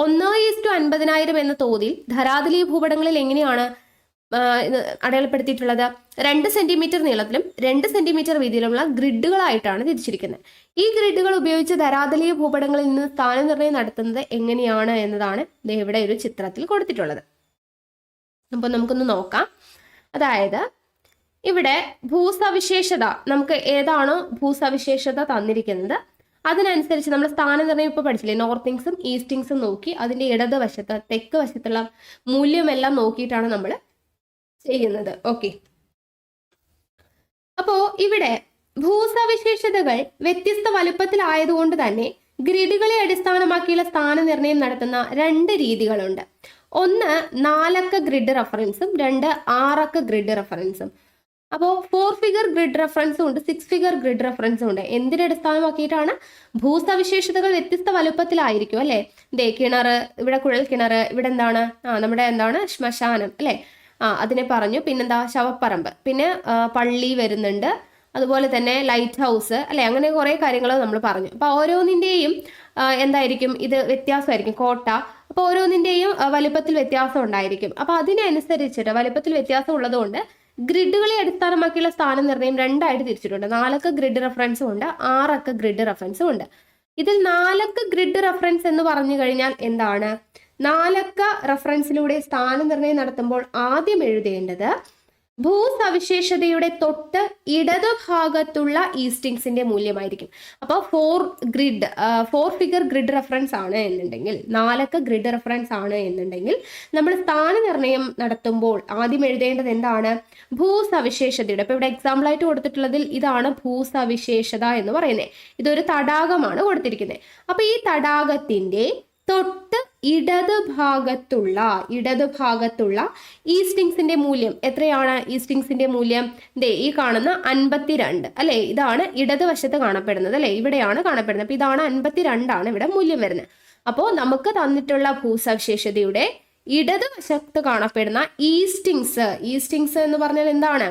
1:50,000 എന്ന തോതിൽ ധരാതലീയ ഭൂപടങ്ങളിൽ എങ്ങനെയാണ് അടയാളപ്പെടുത്തിയിട്ടുള്ളത് 2 സെന്റിമീറ്റർ നീളത്തിലും 2 സെന്റിമീറ്റർ വീതിയിലുമുള്ള ഗ്രിഡുകളായിട്ടാണ് തിരിച്ചിരിക്കുന്നത്. ഈ ഗ്രിഡുകൾ ഉപയോഗിച്ച് ധരാതലീയ ഭൂപടങ്ങളിൽ നിന്ന് സ്ഥാനനിർണ്ണയം നടത്തുന്നത് എങ്ങനെയാണ് എന്നതാണ് ഇവിടെ ഒരു ചിത്രത്തിൽ കൊടുത്തിട്ടുള്ളത്. അപ്പോൾ നമുക്കൊന്ന് നോക്കാം. അതായത് ഇവിടെ ഭൂസവിശേഷത, നമുക്ക് ഏതാണോ ഭൂസവിശേഷത തന്നിരിക്കുന്നത് അതിനനുസരിച്ച് നമ്മൾ സ്ഥാനനിർണ്ണയം ഇപ്പോൾ പഠിച്ചില്ലേ, നോർത്തിങ്സും ഈസ്റ്റിങ്സും നോക്കി അതിൻ്റെ ഇടതുവശത്ത് തെക്ക് വശത്തുള്ള മൂല്യമെല്ലാം നോക്കിയിട്ടാണ് നമ്മൾ ചെയ്യുന്നത്. ഓക്കെ, അപ്പോ ഇവിടെ ഭൂസവിശേഷതകൾ വ്യത്യസ്ത വലുപ്പത്തിലായതുകൊണ്ട് തന്നെ ഗ്രിഡുകളെ അടിസ്ഥാനമാക്കിയുള്ള സ്ഥാനനിർണ്ണയം നടത്തുന്ന 2 രീതികളുണ്ട്. ഒന്ന് 4 അക്ക ഗ്രിഡ് റെഫറൻസും 2 6 അക്ക ഗ്രിഡ് റെഫറൻസും. അപ്പോൾ 4 ഫിഗർ ഗ്രിഡ് റെഫറൻസും ഉണ്ട്, 6 ഫിഗർ ഗ്രിഡ് റെഫറൻസും ഉണ്ട്. എന്തിനെ അടിസ്ഥാനമാക്കിയിട്ടാണ്? ഭൂസവിശേഷതകൾ വ്യത്യസ്ത വലുപ്പത്തിലായിരിക്കും അല്ലേ. ദേ കിണർ, ഇവിടെ കുഴൽ കിണർ, ഇവിടെ എന്താണ് നമ്മുടെ ശ്മശാനം അല്ലേ, അതിനെ പറഞ്ഞു. പിന്നെന്താ ശവപ്പറമ്പ്, പിന്നെ പള്ളി വരുന്നുണ്ട്, അതുപോലെ തന്നെ ലൈറ്റ് ഹൗസ് അല്ലെ, അങ്ങനെ കുറേ കാര്യങ്ങൾ നമ്മൾ പറഞ്ഞു. അപ്പോൾ ഓരോന്നിൻ്റെയും എന്തായിരിക്കും, ഇത് വ്യത്യാസമായിരിക്കും. കോട്ട, അപ്പോൾ ഓരോന്നിൻ്റെയും വലുപ്പത്തിൽ വ്യത്യാസം ഉണ്ടായിരിക്കും. അപ്പോൾ അതിനനുസരിച്ചിട്ട് വലുപ്പത്തിൽ വ്യത്യാസം ഉള്ളതുകൊണ്ട് ഗ്രിഡുകളെ അടിസ്ഥാനമാക്കിയുള്ള സ്ഥാനനിർണ്ണയം 2 ആയിട്ട് തിരിച്ചിട്ടുണ്ട്. 4 അക്ക ഗ്രിഡ് റെഫറൻസും ഉണ്ട്, 6 അക്ക ഗ്രിഡ് റെഫറൻസും ഉണ്ട്. ഇതിൽ 4 അക്ക ഗ്രിഡ് റെഫറൻസ് എന്ന് പറഞ്ഞു കഴിഞ്ഞാൽ എന്താണ്? 4 അക്ക റെഫറൻസിലൂടെ സ്ഥാനനിർണ്ണയം നടത്തുമ്പോൾ ആദ്യം എഴുതേണ്ടത് ഭൂസവിശേഷതയുടെ തൊട്ട് ഇടതുഭാഗത്തുള്ള ഈസ്റ്റിങ്സിന്റെ മൂല്യമായിരിക്കും. അപ്പോൾ 4 ഫിഗർ ഗ്രിഡ് റെഫറൻസ് ആണ് എന്നുണ്ടെങ്കിൽ, 4 അക്ക ഗ്രിഡ് റെഫറൻസ് ആണ് എന്നുണ്ടെങ്കിൽ നമ്മൾ സ്ഥാനനിർണ്ണയം നടത്തുമ്പോൾ ആദ്യം എഴുതേണ്ടത് എന്താണ്? ഭൂസവിശേഷതയുടെ. ഇപ്പൊ ഇവിടെ എക്സാമ്പിൾ ആയിട്ട് കൊടുത്തിട്ടുള്ളതിൽ ഇതാണ് ഭൂസവിശേഷത എന്ന് പറയുന്നത്. ഇതൊരു തടാകമാണ് കൊടുത്തിരിക്കുന്നത്. അപ്പൊ ഈ തടാകത്തിന്റെ തൊട്ട് ഇടതുഭാഗത്തുള്ള ഈസ്റ്റിങ്സിന്റെ മൂല്യം എത്രയാണ്? ഈസ്റ്റിങ്സിന്റെ മൂല്യം ദേ ഈ കാണുന്ന 52 അല്ലെ, ഇതാണ് ഇടതുവശത്ത് കാണപ്പെടുന്നത് അല്ലെ, ഇവിടെയാണ് കാണപ്പെടുന്നത്. അപ്പൊ ഇതാണ് 52 ആണ് ഇവിടെ മൂല്യം വരുന്നത്. അപ്പോൾ നമുക്ക് തന്നിട്ടുള്ള ഭൂസവിശേഷതയുടെ ഇടതുവശത്ത് കാണപ്പെടുന്ന ഈസ്റ്റിങ്സ് എന്ന് പറഞ്ഞാൽ എന്താണ്?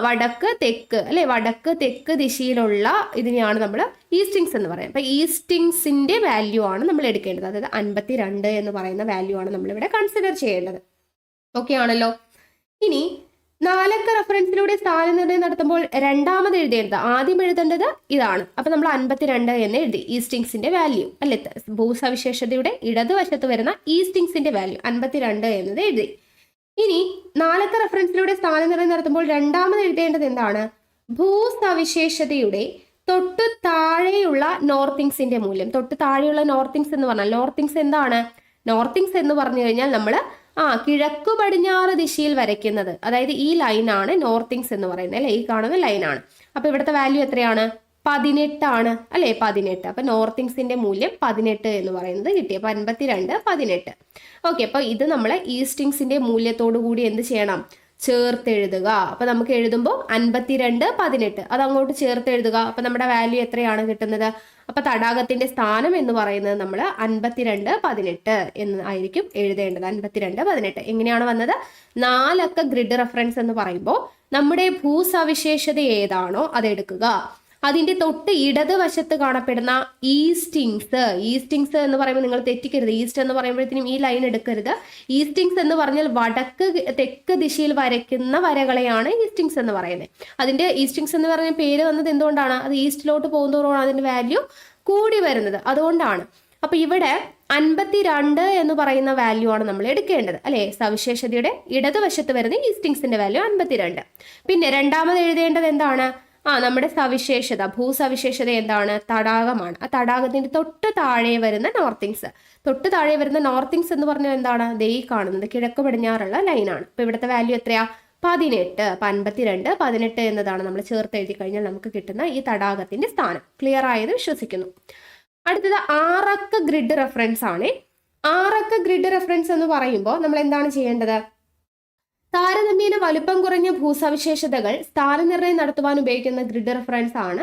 വടക്ക് തെക്ക് അല്ലെ, വടക്ക് തെക്ക് ദിശയിലുള്ള ഇതിനെയാണ് നമ്മൾ ഈസ്റ്റിങ്സ് എന്ന് പറയുന്നത്. അപ്പൊ ഈസ്റ്റിങ്സിന്റെ വാല്യൂ ആണ് നമ്മൾ എടുക്കേണ്ടത്. അതായത് 52 എന്ന് പറയുന്ന വാല്യൂ ആണ് നമ്മൾ ഇവിടെ കൺസിഡർ ചെയ്യേണ്ടത്. ഓക്കെ ആണല്ലോ. ഇനി 4 അക്ക റെഫറൻസിലൂടെ സ്ഥാനനിർണ്ണയം നടത്തുമ്പോൾ രണ്ടാമത് എഴുതേണ്ടത്, ആദ്യം എഴുതേണ്ടത് ഇതാണ്. അപ്പൊ നമ്മൾ 52 എന്ന് എഴുതി, ഈസ്റ്റിങ്സിന്റെ വാല്യൂ അല്ലെ, ഭൂസവിശേഷതയുടെ ഇടതുവശത്ത് വരുന്ന ഈസ്റ്റിങ്സിന്റെ വാല്യൂ 52 എന്നത് എഴുതി. ഇനി 4 അക്ക റെഫറൻസിലൂടെ സ്ഥാനനിർണ്ണയം നടത്തുമ്പോൾ രണ്ടാമത് എഴുതേണ്ടത് എന്താണ്? ഭൂസവിശേഷതയുടെ തൊട്ടു താഴെയുള്ള നോർത്തിങ്സിന്റെ മൂല്യം. തൊട്ട് താഴെയുള്ള നോർത്തിങ്സ് എന്ന് പറഞ്ഞാൽ, നോർത്തിങ്സ് എന്താണ്? നോർത്തിങ്സ് എന്ന് പറഞ്ഞു കഴിഞ്ഞാൽ നമ്മൾ കിഴക്കു പടിഞ്ഞാറ് ദിശയിൽ വരയ്ക്കുന്നത്, അതായത് ഈ ലൈനാണ് നോർത്തിങ്സ് എന്ന് പറയുന്നത് അല്ലെ, ഈ കാണുന്ന ലൈനാണ്. അപ്പൊ ഇവിടുത്തെ വാല്യൂ എത്രയാണ്? 18 ആണ് അല്ലെ, 18. അപ്പൊ നോർത്തിങ്സിന്റെ മൂല്യം 18 എന്ന് പറയുന്നത് കിട്ടി. അപ്പൊ 52 18. ഓക്കെ, അപ്പൊ ഇത് നമ്മൾ ഈസ്റ്റിങ്സിന്റെ മൂല്യത്തോടു കൂടി എന്ത് ചെയ്യണം? ചേർത്തെഴുതുക. അപ്പൊ നമുക്ക് എഴുതുമ്പോൾ 52 18 അത് അങ്ങോട്ട് ചേർത്തെഴുതുക. അപ്പൊ നമ്മുടെ വാല്യൂ എത്രയാണ് കിട്ടുന്നത്? അപ്പൊ തടാകത്തിന്റെ സ്ഥാനം എന്ന് പറയുന്നത് നമ്മൾ 52 18 എന്ന് ആയിരിക്കും എഴുതേണ്ടത്. 52 18 എങ്ങനെയാണ് വന്നത്? 4 അക്ക ഗ്രിഡ് റെഫറൻസ് എന്ന് പറയുമ്പോൾ നമ്മുടെ ഭൂസവിശേഷത ഏതാണോ അതെടുക്കുക. അതിന്റെ തൊട്ട് ഇടതുവശത്ത് കാണപ്പെടുന്ന ഈസ്റ്റിങ്സ് എന്ന് പറയുമ്പോൾ നിങ്ങൾ തെറ്റിക്കരുത്. ഈസ്റ്റ് എന്ന് പറയുമ്പോഴത്തേനും ഈ ലൈൻ എടുക്കരുത്. ഈസ്റ്റിങ്സ് എന്ന് പറഞ്ഞാൽ വടക്ക് തെക്ക് ദിശയിൽ വരയ്ക്കുന്ന വരകളെയാണ് ഈസ്റ്റിങ്സ് എന്ന് പറയുന്നത്. അതിന്റെ ഈസ്റ്റിങ്സ് എന്ന് പറഞ്ഞ പേര് വന്നത് എന്തുകൊണ്ടാണ്? അത് ഈസ്റ്റിലോട്ട് പോകുന്നതോടാണ് അതിന്റെ വാല്യൂ കൂടി വരുന്നത്, അതുകൊണ്ടാണ്. അപ്പൊ ഇവിടെ 52 എന്ന് പറയുന്ന വാല്യൂ ആണ് നമ്മൾ എടുക്കേണ്ടത് അല്ലെ. സവിശേഷതയുടെ ഇടതുവശത്ത് വരുന്ന ഈസ്റ്റിങ്സിന്റെ വാല്യൂ 52. പിന്നെ രണ്ടാമത് എഴുതേണ്ടത് എന്താണ്? നമ്മുടെ സവിശേഷത, ഭൂസവിശേഷത എന്താണ്? തടാകമാണ്. ആ തടാകത്തിന്റെ തൊട്ട് താഴെ വരുന്ന നോർത്തിങ്സ്. തൊട്ട് താഴെ വരുന്ന നോർത്തിങ്സ് എന്ന് പറഞ്ഞാൽ എന്താണ്? ദേ ഈ കാണുന്നത് കിഴക്ക് പടിഞ്ഞാറുള്ള ലൈനാണ്. അപ്പൊ ഇവിടുത്തെ വാല്യൂ എത്രയാ? 18. 52 18 എന്നതാണ് നമ്മൾ ചേർത്ത് എഴുതി കഴിഞ്ഞാൽ നമുക്ക് കിട്ടുന്ന ഈ തടാകത്തിന്റെ സ്ഥാനം. ക്ലിയർ ആയത് വിശ്വസിക്കുന്നു. അടുത്തത് 6 അക്ക ഗ്രിഡ് റെഫറൻസ് ആണ്. 6 അക്ക ഗ്രിഡ് റെഫറൻസ് എന്ന് പറയുമ്പോൾ നമ്മൾ എന്താണ് ചെയ്യേണ്ടത്? താരതമ്യേന വലുപ്പം കുറഞ്ഞ ഭൂസവിശേഷതകൾ സ്ഥാനനിർണ്ണയം നടത്തുവാൻ ഉപയോഗിക്കുന്ന ഗ്രിഡ് റെഫറൻസ് ആണ്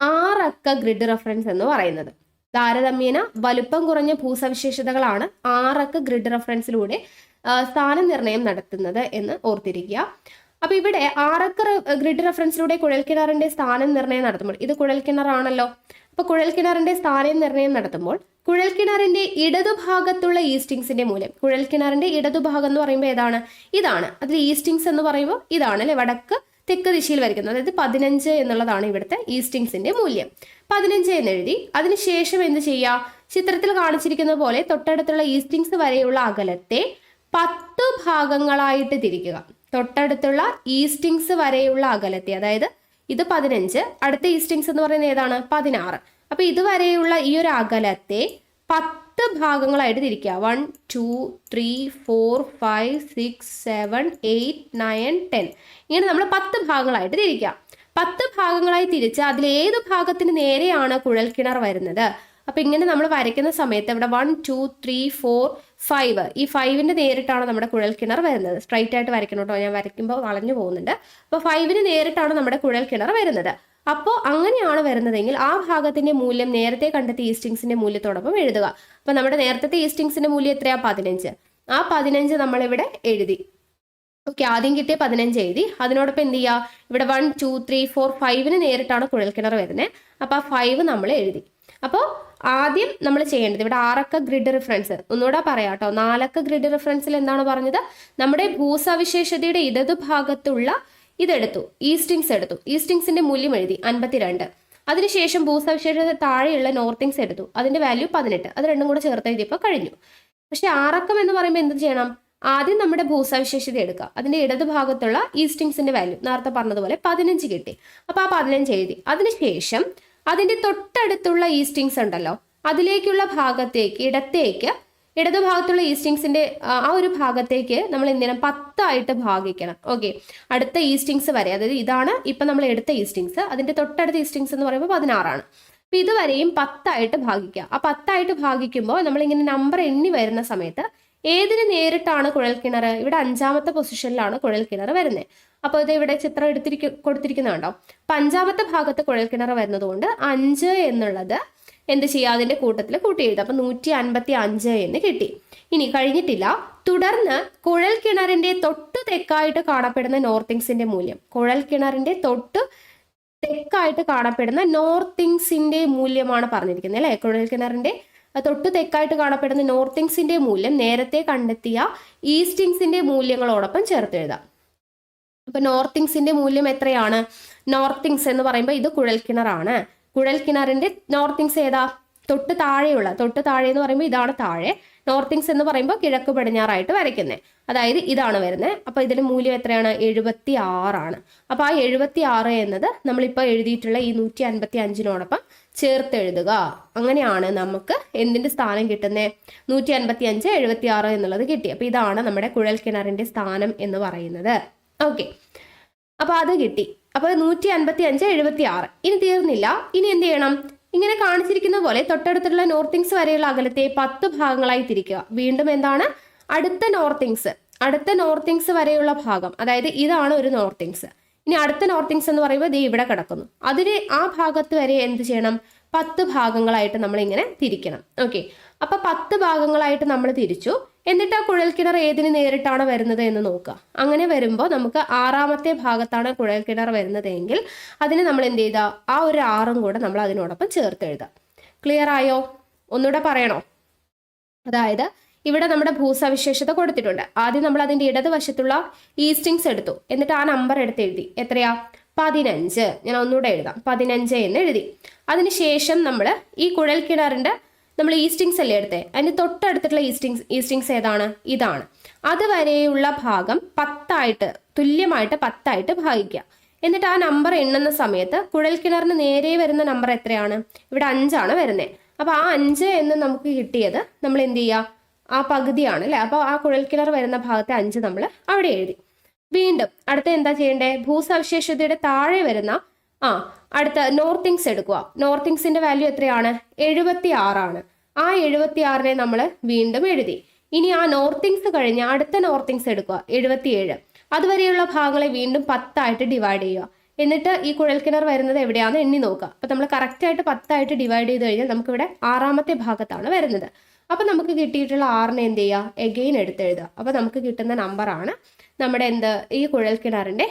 6 അക്ക ഗ്രിഡ് റെഫറൻസ് എന്ന് പറയുന്നത്. താരതമ്യേന വലുപ്പം കുറഞ്ഞ ഭൂസവിശേഷതകളാണ് 6 അക്ക ഗ്രിഡ് റെഫറൻസിലൂടെ സ്ഥാനനിർണ്ണയം നടത്തുന്നത് എന്ന് ഓർത്തിരിക്കുക. അപ്പൊ ഇവിടെ ആറക്ക ഗ്രിഡ് റെഫറൻസിലൂടെ കുഴൽക്കിണറിന്റെ സ്ഥാനം നിർണ്ണയം നടത്തുമ്പോൾ ഇത് കുഴൽക്കിണറാണല്ലോ. അപ്പൊ കുഴൽക്കിണറിന്റെ സ്ഥാനം നിർണ്ണയം നടത്തുമ്പോൾ കുഴൽക്കിണറിന്റെ ഇടതുഭാഗത്തുള്ള ഈസ്റ്റിങ്സിന്റെ മൂല്യം, കുഴൽക്കിണറിന്റെ ഇടതുഭാഗം എന്ന് പറയുമ്പോൾ ഏതാണ്? ഇതാണ്. അതിൽ ഈസ്റ്റിങ്സ് എന്ന് പറയുമ്പോൾ ഇതാണ് അല്ലെ, വടക്ക് തെക്ക് ദിശയിൽ വരയ്ക്കുന്നത്. അതായത് 15 എന്നുള്ളതാണ് ഇവിടുത്തെ ഈസ്റ്റിങ്സിന്റെ മൂല്യം. 15 എന്ന് എഴുതി. അതിനുശേഷം എന്ത് ചെയ്യുക? ചിത്രത്തിൽ കാണിച്ചിരിക്കുന്ന പോലെ തൊട്ടടുത്തുള്ള ഈസ്റ്റിങ്സ് വരെയുള്ള അകലത്തെ 10 ഭാഗങ്ങളായിട്ട് തിരിക്കുക. തൊട്ടടുത്തുള്ള ഈസ്റ്റിങ്സ് വരെയുള്ള അകലത്തെ, അതായത് ഇത് 15, അടുത്ത ഈസ്റ്റിങ്സ് എന്ന് പറയുന്നത് ഏതാണ്? 16. അപ്പൊ ഇതുവരെയുള്ള ഈ ഒരു അകലത്തെ 10 ഭാഗങ്ങളായിട്ട് തിരിക്കുക. 1 2 3 4 5 6 7 8 9 10 ഇങ്ങനെ നമ്മൾ 10 ഭാഗങ്ങളായിട്ട് തിരിക്കുക. 10 ഭാഗങ്ങളായി തിരിച്ച് അതിൽ ഏത് ഭാഗത്തിന് നേരെയാണ് കുഴൽക്കിണർ വരുന്നത്? അപ്പൊ ഇങ്ങനെ നമ്മൾ വരയ്ക്കുന്ന സമയത്ത് ഇവിടെ 1 2 3 4 5 ഈ 5ന്റെ നേരിട്ടാണ് നമ്മുടെ കുഴൽക്കിണർ വരുന്നത്. സ്ട്രൈറ്റ് ആയിട്ട് വരയ്ക്കണം കേട്ടോ, ഞാൻ വരയ്ക്കുമ്പോൾ വളഞ്ഞു പോകുന്നുണ്ട്. അപ്പൊ 5ന് നേരിട്ടാണ് നമ്മുടെ കുഴൽക്കിണർ വരുന്നത്. അപ്പോൾ അങ്ങനെയാണ് വരുന്നതെങ്കിൽ ആ ഭാഗത്തിന്റെ മൂല്യം നേരത്തെ കണ്ടെത്തിയ ഈസ്റ്റിങ്സിന്റെ മൂല്യത്തോടൊപ്പം എഴുതുക. അപ്പൊ നമ്മുടെ നേരത്തെ ഈസ്റ്റിങ്സിന്റെ മൂല്യം എത്രയാ? 15. ആ 15 നമ്മളിവിടെ എഴുതി. ഓക്കെ, ആദ്യം കിട്ടിയ 15 എഴുതി. അതിനോടൊപ്പം എന്ത് ചെയ്യുക? ഇവിടെ 1 2 3 4 5ന് നേരിട്ടാണ് കുഴൽക്കിണർ വരുന്നത്. അപ്പൊ ആ 5 നമ്മൾ എഴുതി. അപ്പോൾ ആദ്യം നമ്മൾ ചെയ്യേണ്ടത് ഇവിടെ 6 ഗ്രിഡ് റെഫറൻസ് ഒന്നുകൂടെ പറയാം കേട്ടോ. 4 ഗ്രിഡ് റെഫറൻസിൽ എന്താണ് പറഞ്ഞത്? നമ്മുടെ ഭൂസവിശേഷതയുടെ ഇടതുഭാഗത്തുള്ള ഇതെടുത്തു, ഈസ്റ്റിങ്സ് എടുത്തു. ഈസ്റ്റിങ്സിന്റെ മൂല്യം എഴുതി 52. അതിനുശേഷം ഭൂസവിശേഷത താഴെയുള്ള നോർത്തിങ്സ് എടുത്തു, അതിന്റെ വാല്യൂ 18. അത് രണ്ടും കൂടെ ചേർത്ത് എഴുതിയപ്പോൾ കഴിഞ്ഞു. പക്ഷെ 6 എന്ന് പറയുമ്പോൾ എന്ത് ചെയ്യണം? ആദ്യം നമ്മുടെ ഭൂസവിശേഷത എടുക്കുക, അതിന്റെ ഇടതുഭാഗത്തുള്ള ഈസ്റ്റിങ്സിന്റെ വാല്യൂ നേരത്തെ പറഞ്ഞതുപോലെ 15 കിട്ടി. അപ്പൊ ആ 15 എഴുതി. അതിനുശേഷം അതിന്റെ തൊട്ടടുത്തുള്ള ഈസ്റ്റിങ്സ് ഉണ്ടല്ലോ, അതിലേക്കുള്ള ഭാഗത്തേക്ക് ഇടതുഭാഗത്തുള്ള ഈസ്റ്റിങ്സിന്റെ ആ ഒരു ഭാഗത്തേക്ക് നമ്മൾ എന്തിനും 10 ആയിട്ട് ഭാഗിക്കണം. ഓക്കെ, അടുത്ത ഈസ്റ്റിങ്സ് വരെ, അതായത് ഇതാണ് ഇപ്പൊ നമ്മൾ എടുത്ത ഈസ്റ്റിങ്സ്, അതിന്റെ തൊട്ടടുത്ത ഈസ്റ്റിങ്സ് എന്ന് പറയുമ്പോൾ 16ആണ്. അപ്പൊ ഇതുവരെയും 10 ആയിട്ട് ഭാഗിക്കുക. ആ 10 ആയിട്ട് ഭാഗിക്കുമ്പോൾ നമ്മൾ ഇങ്ങനെ നമ്പർ എണ്ണി വരുന്ന സമയത്ത് ഏതിന് നേരിട്ടാണ് കുഴൽക്കിണർ? ഇവിടെ 5ാമത്തെ പൊസിഷനിലാണ് കുഴൽക്കിണർ വരുന്നത്. അപ്പോൾ ഇത് ഇവിടെ ചിത്രം കൊടുത്തിരിക്കുന്നുണ്ടോ? അപ്പൊ 5ാമത്തെ ഭാഗത്ത് കുഴൽക്കിണർ വരുന്നത് കൊണ്ട് 5 എന്നുള്ളത് എന്ത് ചെയ്യുക? അതിന്റെ കൂട്ടത്തിൽ കൂട്ടി എഴുതുക. അപ്പൊ 155 എന്ന് കിട്ടി. ഇനി കഴിഞ്ഞിട്ടില്ല. തുടർന്ന് കുഴൽക്കിണറിന്റെ തൊട്ടു തെക്കായിട്ട് കാണപ്പെടുന്ന നോർത്തിങ്സിന്റെ മൂല്യം, കുഴൽക്കിണറിന്റെ തൊട്ടു തെക്കായിട്ട് കാണപ്പെടുന്ന നോർത്തിങ്സിന്റെ മൂല്യമാണ് പറഞ്ഞിരിക്കുന്നത് അല്ലെ. കുഴൽക്കിണറിന്റെ തൊട്ടു തെക്കായിട്ട് കാണപ്പെടുന്ന നോർത്തിങ്സിന്റെ മൂല്യം നേരത്തെ കണ്ടെത്തിയ ഈസ്റ്റിങ്സിന്റെ മൂല്യങ്ങളോടൊപ്പം ചേർത്ത് എഴുതാം. അപ്പൊ നോർത്തിങ്സിന്റെ മൂല്യം എത്രയാണ്? നോർത്തിങ്സ് എന്ന് പറയുമ്പോൾ ഇത് കുഴൽക്കിണറാണ്. കുഴൽക്കിണറിന്റെ നോർത്തിങ്സ് ഏതാ? തൊട്ട് താഴെ എന്ന് പറയുമ്പോൾ ഇതാണ് താഴെ. നോർത്തിങ്സ് എന്ന് പറയുമ്പോൾ കിഴക്ക് പടിഞ്ഞാറായിട്ട് വരയ്ക്കുന്നത്, അതായത് ഇതാണ് വരുന്നത്. അപ്പൊ ഇതിന്റെ മൂല്യം എത്രയാണ്? 76 ആണ്. അപ്പൊ ആ 76 എന്നത് നമ്മളിപ്പോൾ എഴുതിയിട്ടുള്ള ഈ 155നോടൊപ്പം ചേർത്ത് എഴുതുക. അങ്ങനെയാണ് നമുക്ക് എന്തിന്റെ സ്ഥാനം കിട്ടുന്നത്? 155 76 എന്നുള്ളത് കിട്ടി. അപ്പൊ ഇതാണ് നമ്മുടെ കുഴൽക്കിണറിന്റെ സ്ഥാനം എന്ന് പറയുന്നത്. ഓക്കെ, അപ്പൊ അത് കിട്ടി. അപ്പൊ 155 76. ഇനി തീർന്നില്ല. ഇനി എന്ത് ചെയ്യണം? ഇങ്ങനെ കാണിച്ചിരിക്കുന്ന പോലെ തൊട്ടടുത്തുള്ള നോർത്തിങ്സ് വരെയുള്ള അകലത്തെ 10 ഭാഗങ്ങളായി തിരിക്കുക. വീണ്ടും എന്താണ്? അടുത്ത നോർത്തിങ്സ് വരെയുള്ള ഭാഗം, അതായത് ഇതാണ് ഒരു നോർത്തിങ്സ്. ഇനി അടുത്ത നോർത്തിങ്സ് എന്ന് പറയുമ്പോൾ ദേ ഇവിടെ കിടക്കുന്നു. അതിന് ആ ഭാഗത്ത് വരെ എന്ത് ചെയ്യണം? 10 ഭാഗങ്ങളായിട്ട് നമ്മൾ ഇങ്ങനെ തിരിക്കണം. ഓക്കെ, അപ്പൊ 10 ഭാഗങ്ങളായിട്ട് നമ്മൾ തിരിച്ചു. എന്നിട്ട് ആ കുഴൽക്കിണർ ഏതിന് നേരിട്ടാണ് വരുന്നത് എന്ന് നോക്കുക. അങ്ങനെ വരുമ്പോൾ നമുക്ക് 6ാമത്തെ ഭാഗത്താണ് കുഴൽക്കിണർ വരുന്നത് എങ്കിൽ അതിന് നമ്മൾ എന്ത് ചെയ്താൽ ആ ഒരു 6ഉം കൂടെ നമ്മൾ അതിനോടൊപ്പം ചേർത്ത് എഴുതാം. ക്ലിയർ ആയോ? ഒന്നുകൂടെ പറയണോ? അതായത് ഇവിടെ നമ്മുടെ ഭൂസവിശേഷത കൊടുത്തിട്ടുണ്ട്. ആദ്യം നമ്മൾ അതിന്റെ ഇടതുവശത്തുള്ള ഈസ്റ്റിങ്സ് എടുത്തു, എന്നിട്ട് ആ നമ്പർ എടുത്ത് എഴുതി. എത്രയാ? 15. ഞാൻ ഒന്നുകൂടെ എഴുതാം, 15 എന്ന് എഴുതി. അതിനുശേഷം നമ്മൾ ഈ കുഴൽക്കിണറിന്റെ നമ്മൾ ഈസ്റ്റിങ്സ് അല്ലേ എടുത്തേ, അതിന് തൊട്ടടുത്തിട്ടുള്ള ഈസ്റ്റിങ്സ് ഏതാണ്? ഇതാണ്. അതുവരെയുള്ള ഭാഗം 10 തുല്യമായിട്ട് 10 ഭാഗിക്കുക. എന്നിട്ട് ആ നമ്പർ എണ്ണുന്ന സമയത്ത് കുഴൽക്കിണറിന് നേരെ വരുന്ന നമ്പർ എത്രയാണ്? ഇവിടെ 5 വരുന്നത്. അപ്പൊ ആ 5 എന്ന് നമുക്ക് കിട്ടിയത് നമ്മൾ എന്ത് ചെയ്യുക? ആ പകുതിയാണ് അല്ലെ. അപ്പൊ ആ കുഴൽക്കിണർ വരുന്ന ഭാഗത്തെ 5 നമ്മൾ അവിടെ എഴുതി. വീണ്ടും അടുത്ത എന്താ ചെയ്യേണ്ടേ? ഭൂസവിശേഷതയുടെ താഴെ വരുന്ന അടുത്ത നോർത്തിങ്സ് എടുക്കുക. നോർത്തിങ്സിന്റെ വാല്യൂ എത്രയാണ്? 76 ആണ്. ആ 76നെ നമ്മൾ വീണ്ടും എഴുതി. ഇനി ആ നോർത്തിങ്സ് കഴിഞ്ഞ് അടുത്ത നോർത്തിങ്സ് എടുക്കുക, 77. അതുവരെയുള്ള ഭാഗങ്ങളെ വീണ്ടും 10 ഡിവൈഡ് ചെയ്യുക. എന്നിട്ട് ഈ കുഴൽക്കിണർ വരുന്നത് എവിടെയാണെന്ന് എണ്ണി നോക്കുക. അപ്പൊ നമ്മൾ കറക്റ്റ് ആയിട്ട് 10 ഡിവൈഡ് ചെയ്ത് കഴിഞ്ഞാൽ നമുക്കിവിടെ 6ാമത്തെ ഭാഗത്താണ് വരുന്നത്. അപ്പം നമുക്ക് കിട്ടിയിട്ടുള്ള ആറിനെ എന്ത് ചെയ്യുക, എഗെയിൻ എടുത്തെഴുതുക. അപ്പം നമുക്ക് കിട്ടുന്ന നമ്പറാണ് നമ്മുടെ ഈ കുഴൽക്കിണറിൻ്റെ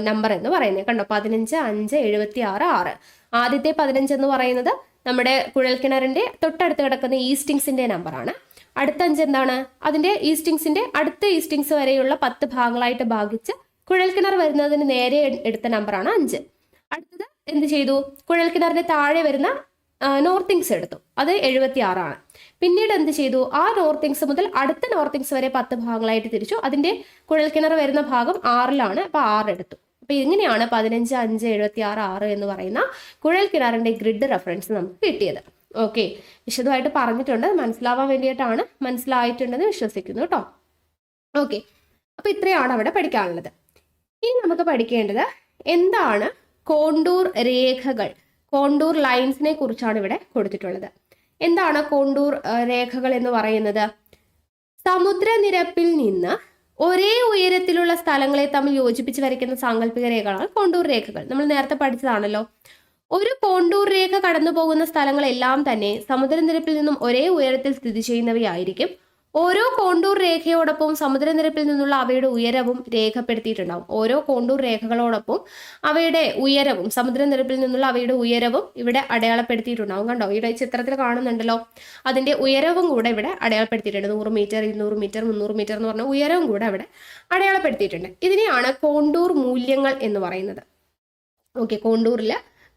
നമ്പർ എന്ന് പറയുന്നത്. കണ്ടോ, 15, 5, 76, 6. ആദ്യത്തെ 15 എന്ന് പറയുന്നത് നമ്മുടെ കുഴൽക്കിണറിൻ്റെ തൊട്ടടുത്ത് കിടക്കുന്ന ഈസ്റ്റിങ്സിൻ്റെ നമ്പറാണ്. അടുത്ത 5 എന്താണ്, അതിൻ്റെ അടുത്ത ഈസ്റ്റിങ്സ് വരെയുള്ള 10 ഭാഗങ്ങളായിട്ട് ഭാഗിച്ച് കുഴൽക്കിണർ വരുന്നതിന് നേരെ എടുത്ത നമ്പറാണ് 5. അടുത്തത് എന്ത് ചെയ്തു, കുഴൽക്കിണറിന്റെ താഴെ വരുന്ന നോർത്തിങ്സ് എടുത്തു, അത് 76 ആണ്. പിന്നീട് എന്ത് ചെയ്തു, ആ നോർത്തിങ്സ് മുതൽ അടുത്ത നോർത്തിങ്സ് വരെ 10 ഭാഗങ്ങളായിട്ട് തിരിച്ചു. അതിന്റെ കുഴൽക്കിണർ വരുന്ന ഭാഗം 6-ലാണ്, അപ്പൊ 6 എടുത്തു. അപ്പൊ ഇങ്ങനെയാണ് 15, 5, 76, 6 എന്ന് പറയുന്ന കുഴൽക്കിണറിന്റെ ഗ്രിഡ് റെഫറൻസ് നമുക്ക് കിട്ടിയത്. ഓക്കെ, വിശദമായിട്ട് പറഞ്ഞിട്ടുണ്ട്, മനസ്സിലാവാൻ വേണ്ടിയിട്ടാണ്. മനസ്സിലായിട്ടുണ്ടെന്ന് വിശ്വസിക്കുന്നു കേട്ടോ. ഓക്കെ, അപ്പൊ ഇത്രയാണ് അവിടെ പഠിക്കാനുള്ളത്. ഇനി നമുക്ക് പഠിക്കേണ്ടത് എന്താണ് കോണ്ടൂർ രേഖകൾ, കോണ്ടൂർ ലൈൻസിനെ കുറിച്ചാണ് ഇവിടെ കൊടുത്തിട്ടുള്ളത്. എന്താണ് കോണ്ടൂർ രേഖകൾ എന്ന് പറയുന്നത്? സമുദ്രനിരപ്പിൽ നിന്ന് ഒരേ ഉയരത്തിലുള്ള സ്ഥലങ്ങളെ തമ്മിൽ യോജിപ്പിച്ച് വരയ്ക്കുന്ന സാങ്കല്പിക രേഖകളാണ് കോണ്ടൂർ രേഖകൾ. നമ്മൾ നേരത്തെ പഠിച്ചതാണല്ലോ. ഒരു കോണ്ടൂർ രേഖ കടന്നു പോകുന്ന സ്ഥലങ്ങളെല്ലാം തന്നെ സമുദ്രനിരപ്പിൽ നിന്നും ഒരേ ഉയരത്തിൽ സ്ഥിതി ചെയ്യുന്നവയായിരിക്കും. ഓരോ കോണ്ടൂർ രേഖയോടൊപ്പം സമുദ്രനിരപ്പിൽ നിന്നുള്ള അവയുടെ ഉയരവും രേഖപ്പെടുത്തിയിട്ടുണ്ടാവും. ഓരോ കോണ്ടൂർ രേഖകളോടൊപ്പം അവയുടെ ഉയരവും, സമുദ്രനിരപ്പിൽ നിന്നുള്ള അവയുടെ ഉയരവും ഇവിടെ അടയാളപ്പെടുത്തിയിട്ടുണ്ടാവും. കണ്ടോ, ഇവിടെ ചിത്രത്തിൽ കാണുന്നുണ്ടല്ലോ, അതിന്റെ ഉയരവും കൂടെ ഇവിടെ അടയാളപ്പെടുത്തിയിട്ടുണ്ട്. 100 മീറ്റർ, 200 മീറ്റർ, 300 മീറ്റർ എന്ന് പറഞ്ഞ ഉയരവും കൂടെ അവിടെ അടയാളപ്പെടുത്തിയിട്ടുണ്ട്. ഇതിനെയാണ് കോണ്ടൂർ മൂല്യങ്ങൾ എന്ന് പറയുന്നത്. ഓക്കെ,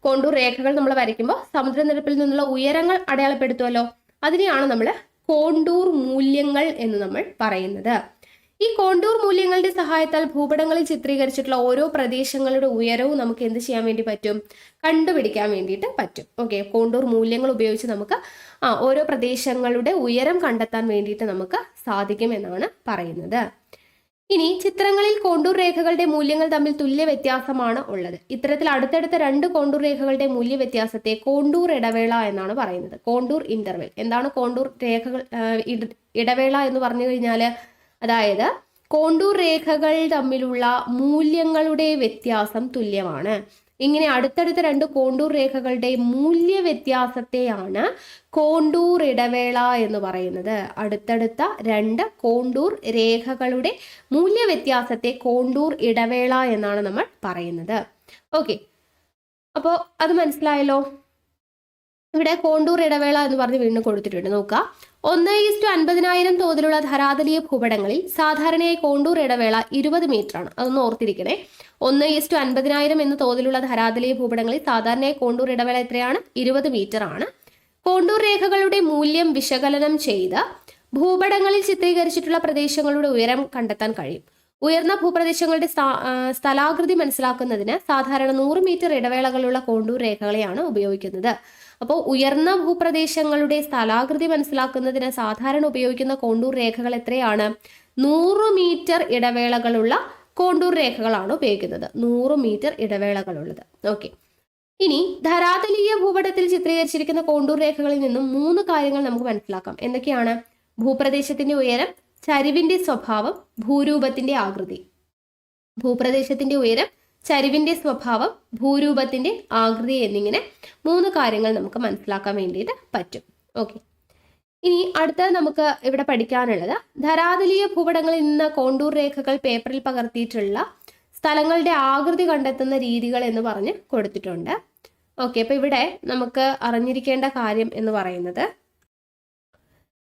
കോണ്ടൂർ രേഖകൾ നമ്മൾ വരയ്ക്കുമ്പോൾ സമുദ്രനിരപ്പിൽ നിന്നുള്ള ഉയരങ്ങൾ അടയാളപ്പെടുത്തുമല്ലോ, അതിനെയാണ് നമ്മൾ കോണ്ടൂർ മൂല്യങ്ങൾ എന്ന് നമ്മൾ പറയുന്നത്. ഈ കോണ്ടൂർ മൂല്യങ്ങളുടെ സഹായത്താൽ ഭൂപടങ്ങളിൽ ചിത്രീകരിച്ചിട്ടുള്ള ഓരോ പ്രദേശങ്ങളുടെ ഉയരവും നമുക്ക് എന്ത് ചെയ്യാൻ വേണ്ടി പറ്റും, കണ്ടുപിടിക്കാൻ വേണ്ടിയിട്ട് പറ്റും. ഓക്കെ, കോണ്ടൂർ മൂല്യങ്ങൾ ഉപയോഗിച്ച് നമുക്ക് ഓരോ പ്രദേശങ്ങളുടെ ഉയരം കണ്ടെത്താൻ വേണ്ടിയിട്ട് നമുക്ക് സാധിക്കും എന്നാണ് പറയുന്നത്. ഇനി ചിത്രങ്ങളിൽ കോണ്ടൂർ രേഖകളുടെ മൂല്യങ്ങൾ തമ്മിൽ തുല്യ വ്യത്യാസമാണ് ഉള്ളത്. ഇത്തരത്തിൽ അടുത്തടുത്ത 2 കോണ്ടൂർ രേഖകളുടെ മൂല്യ വ്യത്യാസത്തെ കോണ്ടൂർ ഇടവേള എന്നാണ് പറയുന്നത്. Contour interval. എന്താണ് കോണ്ടൂർ രേഖകൾ ഇടവേള എന്ന് പറഞ്ഞു കഴിഞ്ഞാൽ, അതായത് കോണ്ടൂർ രേഖകൾ തമ്മിലുള്ള മൂല്യങ്ങളുടെ വ്യത്യാസം തുല്യമാണ്. ഇങ്ങനെ അടുത്തടുത്ത 2 കോണ്ടൂർ രേഖകളുടെ മൂല്യ വ്യത്യാസത്തെയാണ് കോണ്ടൂർ ഇടവേള എന്ന് പറയുന്നത്. അടുത്തടുത്ത 2 കോണ്ടൂർ രേഖകളുടെ മൂല്യ വ്യത്യാസത്തെ കോണ്ടൂർ ഇടവേള എന്നാണ് നമ്മൾ പറയുന്നത്. ഓക്കെ, അപ്പോൾ അത് മനസ്സിലായല്ലോ. ഇവിടെ കോണ്ടൂർ ഇടവേള എന്ന് പറഞ്ഞ് വീണ്ടും കൊടുത്തിട്ടുണ്ട്. നോക്കുക, 1:50,000 തോതിലുള്ള ധരാതലീയ ഭൂപടങ്ങളിൽ സാധാരണയായി കോണ്ടൂർ ഇടവേള 20 മീറ്റർ ആണ്. അതൊന്ന് ഓർത്തിരിക്കണേ. 1:50,000 എന്ന തോതിലുള്ള ധരാതലീയ ഭൂപടങ്ങളിൽ സാധാരണയായി കോണ്ടൂർ ഇടവേള എത്രയാണ്? 20 മീറ്റർ ആണ്. കോണ്ടൂർ രേഖകളുടെ മൂല്യം വിശകലനം ചെയ്ത് ഭൂപടങ്ങളിൽ ചിത്രീകരിച്ചിട്ടുള്ള പ്രദേശങ്ങളുടെ ഉയരം കണ്ടെത്താൻ കഴിയും. ഉയർന്ന ഭൂപ്രദേശങ്ങളുടെ സ്ഥലാകൃതി മനസ്സിലാക്കുന്നതിന് സാധാരണ 100 മീറ്റർ ഇടവേളകളുള്ള കോണ്ടൂർ രേഖകളെയാണ് ഉപയോഗിക്കുന്നത്. അപ്പോൾ ഉയർന്ന ഭൂപ്രദേശങ്ങളുടെ സ്ഥലാകൃതി മനസ്സിലാക്കുന്നതിന് സാധാരണ ഉപയോഗിക്കുന്ന കോണ്ടൂർ രേഖകൾ എത്രയാണ്? 100 മീറ്റർ ഇടവേളകളുള്ള കോണ്ടൂർ രേഖകളാണ് ഉപയോഗിക്കുന്നത്. 100 മീറ്റർ ഇടവേളകളുള്ളത്. ഓക്കെ, ഇനി ധരാതലീയ ഭൂപടത്തിൽ ചിത്രീകരിച്ചിരിക്കുന്ന കോണ്ടൂർ രേഖകളിൽ നിന്നും 3 കാര്യങ്ങൾ നമുക്ക് മനസ്സിലാക്കാം. എന്തൊക്കെയാണ്? ഭൂപ്രദേശത്തിന്റെ ഉയരം, ചരിവിന്റെ സ്വഭാവം, ഭൂരൂപത്തിന്റെ ആകൃതി. ഭൂപ്രദേശത്തിന്റെ ഉയരം, ചരിവിന്റെ സ്വഭാവം, ഭൂരൂപത്തിന്റെ ആകൃതി എന്നിങ്ങനെ 3 കാര്യങ്ങൾ നമുക്ക് മനസ്സിലാക്കാൻ വേണ്ടിയിട്ട് പറ്റും. ഓക്കെ, ഇനി അടുത്തത് നമുക്ക് ഇവിടെ പഠിക്കാനുള്ളത് ധരാതലീയ ഭൂപടങ്ങളിൽ നിന്ന് കോണ്ടൂർ രേഖകൾ പേപ്പറിൽ പകർത്തിയിട്ടുള്ള സ്ഥലങ്ങളുടെ ആകൃതി കണ്ടെത്തുന്ന രീതികൾ എന്ന് പറഞ്ഞ് കൊടുത്തിട്ടുണ്ട്. ഓക്കെ, അപ്പൊ ഇവിടെ നമുക്ക് അറിഞ്ഞിരിക്കേണ്ട കാര്യം എന്ന് പറയുന്നത്,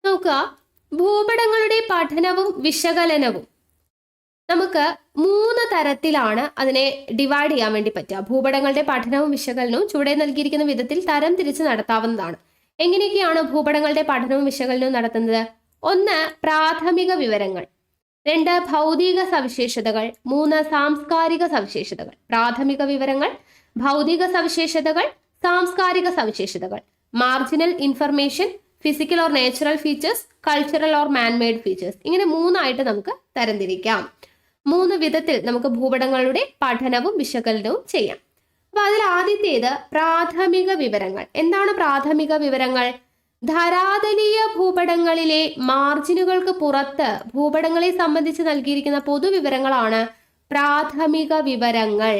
നോക്കുക, ഭൂപടങ്ങളുടെ പഠനവും വിശകലനവും നമുക്ക് 3 തരത്തിലാണ് അതിനെ ഡിവൈഡ് ചെയ്യാൻ വേണ്ടി പറ്റുക. ഭൂപടങ്ങളുടെ പഠനവും വിശകലനവും ചുവടെ നൽകിയിരിക്കുന്ന വിധത്തിൽ തരം തിരിച്ച് നടത്താവുന്നതാണ്. എങ്ങനെയൊക്കെയാണ് ഭൂപടങ്ങളുടെ പഠനവും വിശകലനവും നടത്തുന്നത്? 1. പ്രാഥമിക വിവരങ്ങൾ. 2. ഭൗതിക സവിശേഷതകൾ. 3. സാംസ്കാരിക സവിശേഷതകൾ. പ്രാഥമിക വിവരങ്ങൾ, ഭൗതിക സവിശേഷതകൾ, സാംസ്കാരിക സവിശേഷതകൾ. Marginal information, physical or natural features, cultural or man-made features. ഇങ്ങനെ 3 ആയിട്ട് നമുക്ക് തരംതിരിക്കാം. 3 വിധത്തിൽ നമുക്ക് ഭൂപടങ്ങളുടെ പഠനവും വിശകലനവും ചെയ്യാം. അപ്പൊ അതിൽ ആദ്യത്തേത് പ്രാഥമിക വിവരങ്ങൾ. എന്താണ് പ്രാഥമിക വിവരങ്ങൾ? ധരാതലീയ ഭൂപടങ്ങളിലെ മാർജിനുകൾക്ക് പുറത്ത് ഭൂപടങ്ങളെ സംബന്ധിച്ച് നൽകിയിരിക്കുന്ന പൊതുവിവരങ്ങളാണ് പ്രാഥമിക വിവരങ്ങൾ.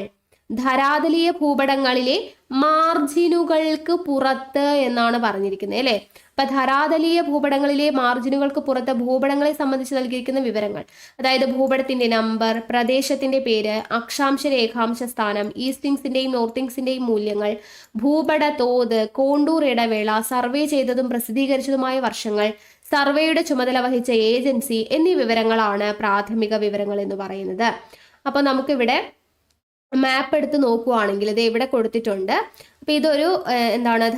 ധരാതലീയ ഭൂപടങ്ങളിലെ മാർജിനുകൾക്ക് പുറത്ത് എന്നാണ് പറഞ്ഞിരിക്കുന്നത് അല്ലെ. അപ്പൊ ധരാതലീയ ഭൂപടങ്ങളിലെ മാർജിനുകൾക്ക് പുറത്ത് ഭൂപടങ്ങളെ സംബന്ധിച്ച് നൽകിയിരിക്കുന്ന വിവരങ്ങൾ, അതായത് ഭൂപടത്തിന്റെ നമ്പർ, പ്രദേശത്തിന്റെ പേര്, അക്ഷാംശ രേഖാംശ സ്ഥാനം, ഈസ്റ്റിങ്സിന്റെയും നോർത്തിങ്സിന്റെയും മൂല്യങ്ങൾ, ഭൂപട തോത്, കോണ്ടൂർ ഇടവേള, സർവേ ചെയ്തതും പ്രസിദ്ധീകരിച്ചതുമായ വർഷങ്ങൾ, സർവേയുടെ ചുമതല വഹിച്ച ഏജൻസി എന്നീ വിവരങ്ങളാണ് പ്രാഥമിക വിവരങ്ങൾ എന്ന് പറയുന്നത്. അപ്പൊ നമുക്കിവിടെ മാപ്പ് എടുത്ത് നോക്കുവാണെങ്കിൽ ഇത് ഇവിടെ കൊടുത്തിട്ടുണ്ട്. അപ്പൊ ഇതൊരു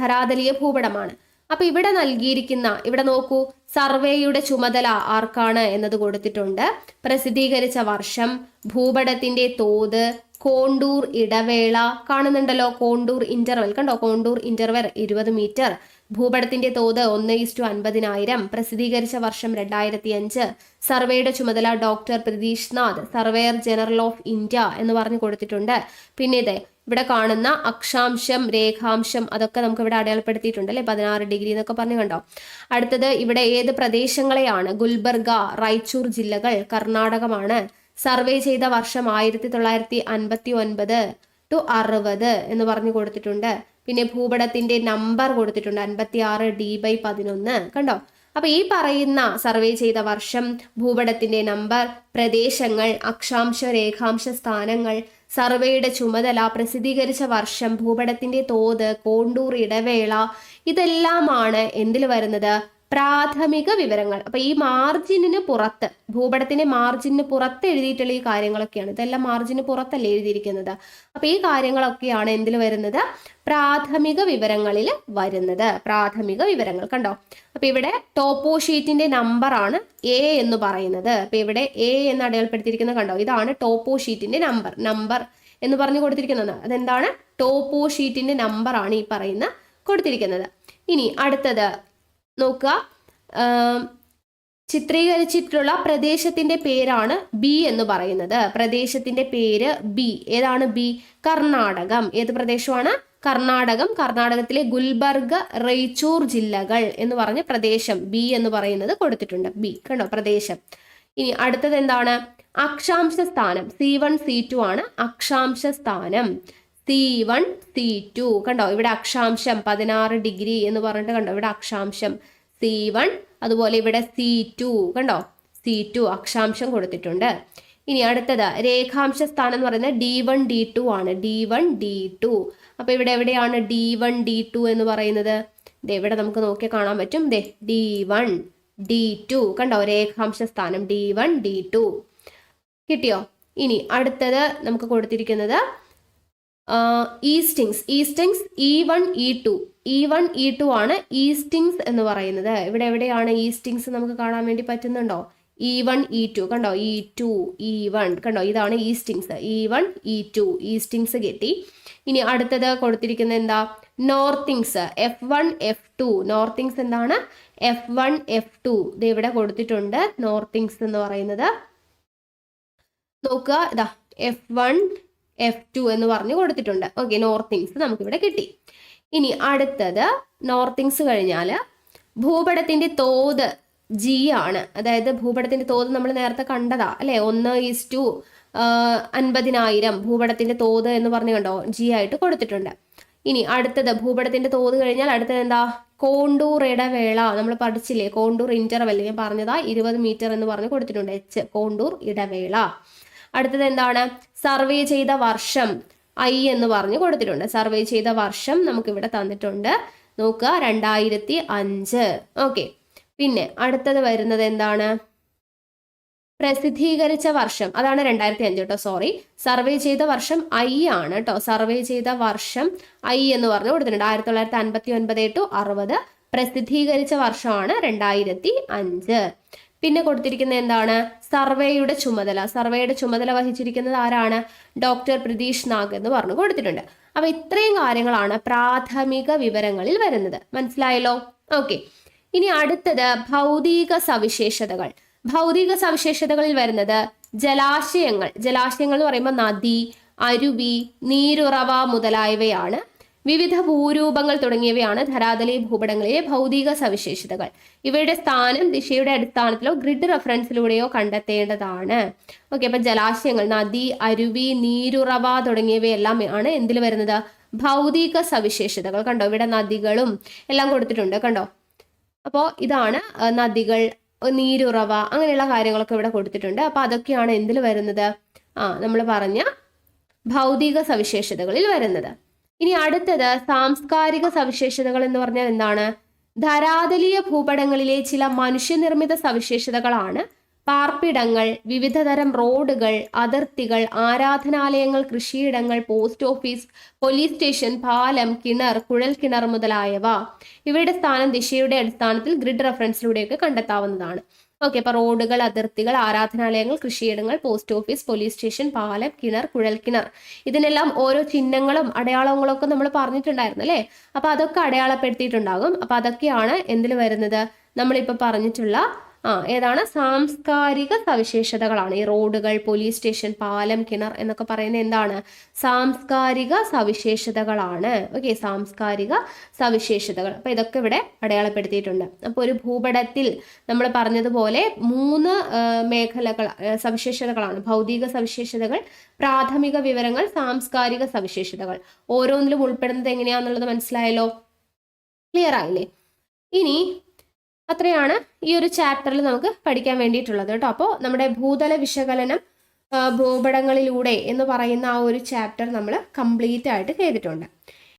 ധരാതലീയ ഭൂപടമാണ്. അപ്പൊ ഇവിടെ നൽകിയിരിക്കുന്ന, ഇവിടെ നോക്കൂ, സർവേയുടെ ചുമതല ആർക്കാണ് എന്നത് കൊടുത്തിട്ടുണ്ട്, പ്രസിദ്ധീകരിച്ച വർഷം, ഭൂപടത്തിന്റെ തോത്, കോണ്ടൂർ ഇടവേള കാണുന്നുണ്ടല്ലോ, കോണ്ടൂർ ഇന്റർവെൽ കണ്ടോ, കോണ്ടൂർ ഇന്റർവെൽ 20 മീറ്റർ, ഭൂപടത്തിന്റെ തോത് 1:50,000, പ്രസിദ്ധീകരിച്ച വർഷം 2005, സർവേയുടെ ചുമതല doctor Pratheesh Nath, surveyor general of India എന്ന് പറഞ്ഞു കൊടുത്തിട്ടുണ്ട്. പിന്നെ ഇവിടെ കാണുന്ന അക്ഷാംശം, രേഖാംശം അതൊക്കെ നമുക്ക് ഇവിടെ അടയാളപ്പെടുത്തിയിട്ടുണ്ട് അല്ലെ, 16 ഡിഗ്രി എന്നൊക്കെ പറഞ്ഞു കണ്ടോ. അടുത്തത് ഇവിടെ ഏത് പ്രദേശങ്ങളെയാണ്, ഗുൽബർഗ, റായ്ചൂർ ജില്ലകൾ കർണാടകമാണ്. സർവേ ചെയ്ത വർഷം 1959 to 60 എന്ന് പറഞ്ഞു കൊടുത്തിട്ടുണ്ട്. പിന്നെ ഭൂപടത്തിന്റെ നമ്പർ കൊടുത്തിട്ടുണ്ട് 56D/11 കണ്ടോ. അപ്പൊ ഈ പറയുന്ന സർവേ ചെയ്ത വർഷം, ഭൂപടത്തിന്റെ നമ്പർ, പ്രദേശങ്ങൾ, അക്ഷാംശ രേഖാംശ സ്ഥാനങ്ങൾ, സർവേയുടെ ചുമതല, പ്രസിദ്ധീകരിച്ച വർഷം, ഭൂപടത്തിന്റെ തോത്, കോണ്ടൂർ ഇടവേള, ഇതെല്ലാമാണ് എന്തിൽ വരുന്നത്, പ്രാഥമിക വിവരങ്ങൾ. അപ്പൊ ഈ മാർജിനിന് പുറത്ത്, ഭൂപടത്തിന്റെ മാർജിന് പുറത്ത് എഴുതിയിട്ടുള്ള ഈ കാര്യങ്ങളൊക്കെയാണ്, ഇതെല്ലാം മാർജിന് പുറത്തല്ലേ എഴുതിയിരിക്കുന്നത്. അപ്പൊ ഈ കാര്യങ്ങളൊക്കെയാണ് എന്തിൽ വരുന്നത്, പ്രാഥമിക വിവരങ്ങളിൽ വരുന്നത്. പ്രാഥമിക വിവരങ്ങൾ കണ്ടോ. അപ്പൊ ഇവിടെ ടോപ്പോ ഷീറ്റിന്റെ നമ്പർ ആണ് എ എന്ന് പറയുന്നത്. അപ്പൊ ഇവിടെ എ എന്ന് അടയാളപ്പെടുത്തിയിരിക്കുന്നത് കണ്ടോ, ഇതാണ് ടോപ്പോ ഷീറ്റിന്റെ നമ്പർ എന്ന് പറഞ്ഞു കൊടുത്തിരിക്കുന്നത്. അതെന്താണ്, ടോപ്പോ ഷീറ്റിന്റെ നമ്പർ ആണ് ഈ പറയുന്ന കൊടുത്തിരിക്കുന്നത്. ഇനി അടുത്തത് നോക്കുക, ചിത്രീകരിച്ചിട്ടുള്ള പ്രദേശത്തിന്റെ പേരാണ് ബി എന്ന് പറയുന്നത്. പ്രദേശത്തിന്റെ പേര് ബി. ഏതാണ് ബി? കർണാടകം. ഏത് പ്രദേശമാണ്? കർണാടകം. കർണാടകത്തിലെ ഗുൽബർഗ, റൈച്ചൂർ ജില്ലകൾ എന്ന് പറഞ്ഞ പ്രദേശം ബി എന്ന് പറയുന്നത് കൊടുത്തിട്ടുണ്ട്. ബി കണ്ടോ, പ്രദേശം. ഇനി അടുത്തത് എന്താണ്? അക്ഷാംശ സ്ഥാനം. C1 C2 ആണ് അക്ഷാംശ സ്ഥാനം. C1 C2 കണ്ടോ, ഇവിടെ അക്ഷാംശം 16 ഡിഗ്രി എന്ന് പറഞ്ഞിട്ട് കണ്ടോ, ഇവിടെ അക്ഷാംശം C1. അതുപോലെ ഇവിടെ C2 കണ്ടോ, C2 അക്ഷാംശം കൊടുത്തിട്ടുണ്ട്. ഇനി അടുത്തത് രേഖാംശ സ്ഥാനം എന്ന് പറയുന്നത് D1 D2 ആണ്. D1 D2. അപ്പൊ ഇവിടെ എവിടെയാണ് D1 D2 എന്ന് പറയുന്നത്? ഇവിടെ നമുക്ക് നോക്കി കാണാൻ പറ്റും. D1 D2 കണ്ടോ, രേഖാംശ സ്ഥാനം D1 D2 കിട്ടിയോ? ഇനി അടുത്തത് നമുക്ക് കൊടുത്തിരിക്കുന്നത് eastings. E1 E2 E1 E2 ആണ് ഈസ്റ്റിങ്സ് എന്ന് പറയുന്നത്. ഇവിടെ എവിടെയാണ് ഈസ്റ്റിങ്സ് നമുക്ക് കാണാൻ വേണ്ടി പറ്റുന്നുണ്ടോ? E1 E2 കണ്ടോ, E2 E1 കണ്ടോ, ഇതാണ് ഈസ്റ്റിങ്സ്. E1 E2 ഈസ്റ്റിങ്സ് കിട്ടി. ഇനി അടുത്തത് കൊടുത്തിരിക്കുന്നത് എന്താ? നോർത്തിങ്സ്. F1 F2. നോർത്തിങ്സ് എന്താണ്? F1 F2 ഇത് ഇവിടെ കൊടുത്തിട്ടുണ്ട്. നോർത്തിങ്സ് എന്ന് പറയുന്നത് നോക്കുക, ഇതാ F1 F2 എന്ന് പറഞ്ഞു കൊടുത്തിട്ടുണ്ട്. ഓക്കെ, നോർത്തിങ്സ് നമുക്കിവിടെ കിട്ടി. ഇനി അടുത്തത് നോർത്തിങ്സ് കഴിഞ്ഞാൽ ഭൂപടത്തിന്റെ തോത് G ആണ്. അതായത് ഭൂപടത്തിന്റെ തോത് നമ്മൾ നേരത്തെ കണ്ടതാ അല്ലെ, 1:50,000 ഭൂപടത്തിന്റെ തോത് എന്ന് പറഞ്ഞു കണ്ടോ, G ആയിട്ട് കൊടുത്തിട്ടുണ്ട്. ഇനി അടുത്തത് ഭൂപടത്തിന്റെ തോത് കഴിഞ്ഞാൽ അടുത്തത് എന്താ? കോണ്ടൂർ ഇടവേള. നമ്മൾ പഠിച്ചില്ലേ, കോണ്ടൂർ ഇന്റർവെൽ ഞാൻ പറഞ്ഞതാ 20 മീറ്റർ എന്ന് പറഞ്ഞു കൊടുത്തിട്ടുണ്ട്. H കോണ്ടൂർ ഇടവേള. അടുത്തത് എന്താണ്? സർവേ ചെയ്ത വർഷം I എന്ന് പറഞ്ഞു കൊടുത്തിട്ടുണ്ട്. സർവേ ചെയ്ത വർഷം നമുക്കിവിടെ തന്നിട്ടുണ്ട്. നോക്കുക, 2005. ഓക്കെ, പിന്നെ അടുത്തത് വരുന്നത് എന്താണ്? പ്രസിദ്ധീകരിച്ച വർഷം, അതാണ് 2005 കേട്ടോ, സോറി. സർവേ ചെയ്ത വർഷം I ആണ് കേട്ടോ. സർവേ ചെയ്ത വർഷം I എന്ന് പറഞ്ഞു കൊടുത്തിട്ടുണ്ട്. 1959 to 60. പ്രസിദ്ധീകരിച്ച വർഷമാണ് 2005. പിന്നെ കൊടുത്തിരിക്കുന്നത് എന്താണ്? സർവേയുടെ ചുമതല. സർവേയുടെ ചുമതല വഹിച്ചിരിക്കുന്നത് ആരാണ്? ഡോക്ടർ പ്രതീഷ് നാഗ് എന്ന് പറഞ്ഞു കൊടുത്തിട്ടുണ്ട്. അപ്പൊ ഇത്രയും കാര്യങ്ങളാണ് പ്രാഥമിക വിവരങ്ങളിൽ വരുന്നത്. മനസ്സിലായല്ലോ? ഓക്കെ, ഇനി അടുത്തത് ഭൗതിക സവിശേഷതകൾ. ഭൗതിക സവിശേഷതകളിൽ വരുന്നത് ജലാശയങ്ങൾ. ജലാശയങ്ങൾ എന്ന് പറയുമ്പോൾ നദി, അരുവി, നീരുറവ മുതലായവയാണ്. വിവിധ ഭൂരൂപങ്ങൾ തുടങ്ങിയവയാണ് ധരാതലീയ ഭൂപടങ്ങളിലെ ഭൗതിക സവിശേഷതകൾ. ഇവയുടെ സ്ഥാനം ദിശയുടെ അടിസ്ഥാനത്തിലോ ഗ്രിഡ് റെഫറൻസിലൂടെയോ കണ്ടെത്തേണ്ടതാണ്. ഓക്കെ, അപ്പൊ ജലാശയങ്ങൾ, നദി, അരുവി, നീരുറവ തുടങ്ങിയവയെല്ലാം ആണ് എന്തിൽ വരുന്നത്? ഭൗതിക സവിശേഷതകൾ. കണ്ടോ, ഇവിടെ നദികളും എല്ലാം കൊടുത്തിട്ടുണ്ട്, കണ്ടോ. അപ്പോൾ ഇതാണ് നദികൾ, നീരുറവ, അങ്ങനെയുള്ള കാര്യങ്ങളൊക്കെ ഇവിടെ കൊടുത്തിട്ടുണ്ട്. അപ്പൊ അതൊക്കെയാണ് എന്തിൽ വരുന്നത്? നമ്മൾ പറഞ്ഞ ഭൗതിക സവിശേഷതകളിൽ വരുന്നത്. ഇനി അടുത്തത് സാംസ്കാരിക സവിശേഷതകൾ എന്ന് പറഞ്ഞാൽ എന്താണ്? ധരാതലീയ ഭൂപടങ്ങളിലെ ചില മനുഷ്യനിർമ്മിത സവിശേഷതകളാണ് പാർപ്പിടങ്ങൾ, വിവിധതരം റോഡുകൾ, അതിർത്തികൾ, ആരാധനാലയങ്ങൾ, കൃഷിയിടങ്ങൾ, പോസ്റ്റ് ഓഫീസ്, പോലീസ് സ്റ്റേഷൻ, പാലം, കിണർ, കുഴൽക്കിണർ മുതലായവ. ഇവയുടെ സ്ഥാനം ദിശയുടെ അടിസ്ഥാനത്തിൽ ഗ്രിഡ് റെഫറൻസിലൂടെയൊക്കെ കണ്ടെത്താവുന്നതാണ്. ഓക്കെ, അപ്പൊ റോഡുകൾ, അതിർത്തികൾ, ആരാധനാലയങ്ങൾ, കൃഷിയിടങ്ങൾ, പോസ്റ്റ് ഓഫീസ്, പോലീസ് സ്റ്റേഷൻ, പാലം, കിണർ, കുഴൽക്കിണർ, ഇതിനെല്ലാം ഓരോ ചിഹ്നങ്ങളും അടയാളങ്ങളും ഒക്കെ നമ്മൾ പറഞ്ഞിട്ടുണ്ടായിരുന്നു അല്ലേ? അപ്പൊ അതൊക്കെ അടയാളപ്പെടുത്തിയിട്ടുണ്ടാകും. അപ്പൊ അതൊക്കെയാണ് എന്തിൽ വരുന്നത്? നമ്മളിപ്പോൾ പറഞ്ഞിട്ടുള്ള ഏതാണ്? സാംസ്കാരിക സവിശേഷതകളാണ്. ഈ റോഡുകൾ, പോലീസ് സ്റ്റേഷൻ, പാലം, കിണർ എന്നൊക്കെ പറയുന്നത് എന്താണ്? സാംസ്കാരിക സവിശേഷതകളാണ്. ഓക്കെ, സാംസ്കാരിക സവിശേഷതകൾ. അപ്പൊ ഇതൊക്കെ ഇവിടെ അടയാളപ്പെടുത്തിയിട്ടുണ്ട്. അപ്പൊ ഒരു ഭൂപടത്തിൽ നമ്മൾ പറഞ്ഞതുപോലെ 3 മേഖലകൾ, സവിശേഷതകളാണ്. ഭൗതിക സവിശേഷതകൾ, പ്രാഥമിക വിവരങ്ങൾ, സാംസ്കാരിക സവിശേഷതകൾ. ഓരോന്നിലും ഉൾപ്പെടുന്നത് എങ്ങനെയാന്നുള്ളത് മനസ്സിലായല്ലോ? ക്ലിയർ ആയില്ലേ? ഇനി അത്രയാണ് ഈ ഒരു ചാപ്റ്ററിൽ നമുക്ക് പഠിക്കാൻ വേണ്ടിയിട്ടുള്ളത് കേട്ടോ. അപ്പോൾ നമ്മുടെ ഭൂതല വിശകലനം ഭൂപടങ്ങളിലൂടെ എന്ന് പറയുന്ന ആ ഒരു ചാപ്റ്റർ നമ്മൾ കംപ്ലീറ്റ് ആയിട്ട് ചെയ്തിട്ടുണ്ട്.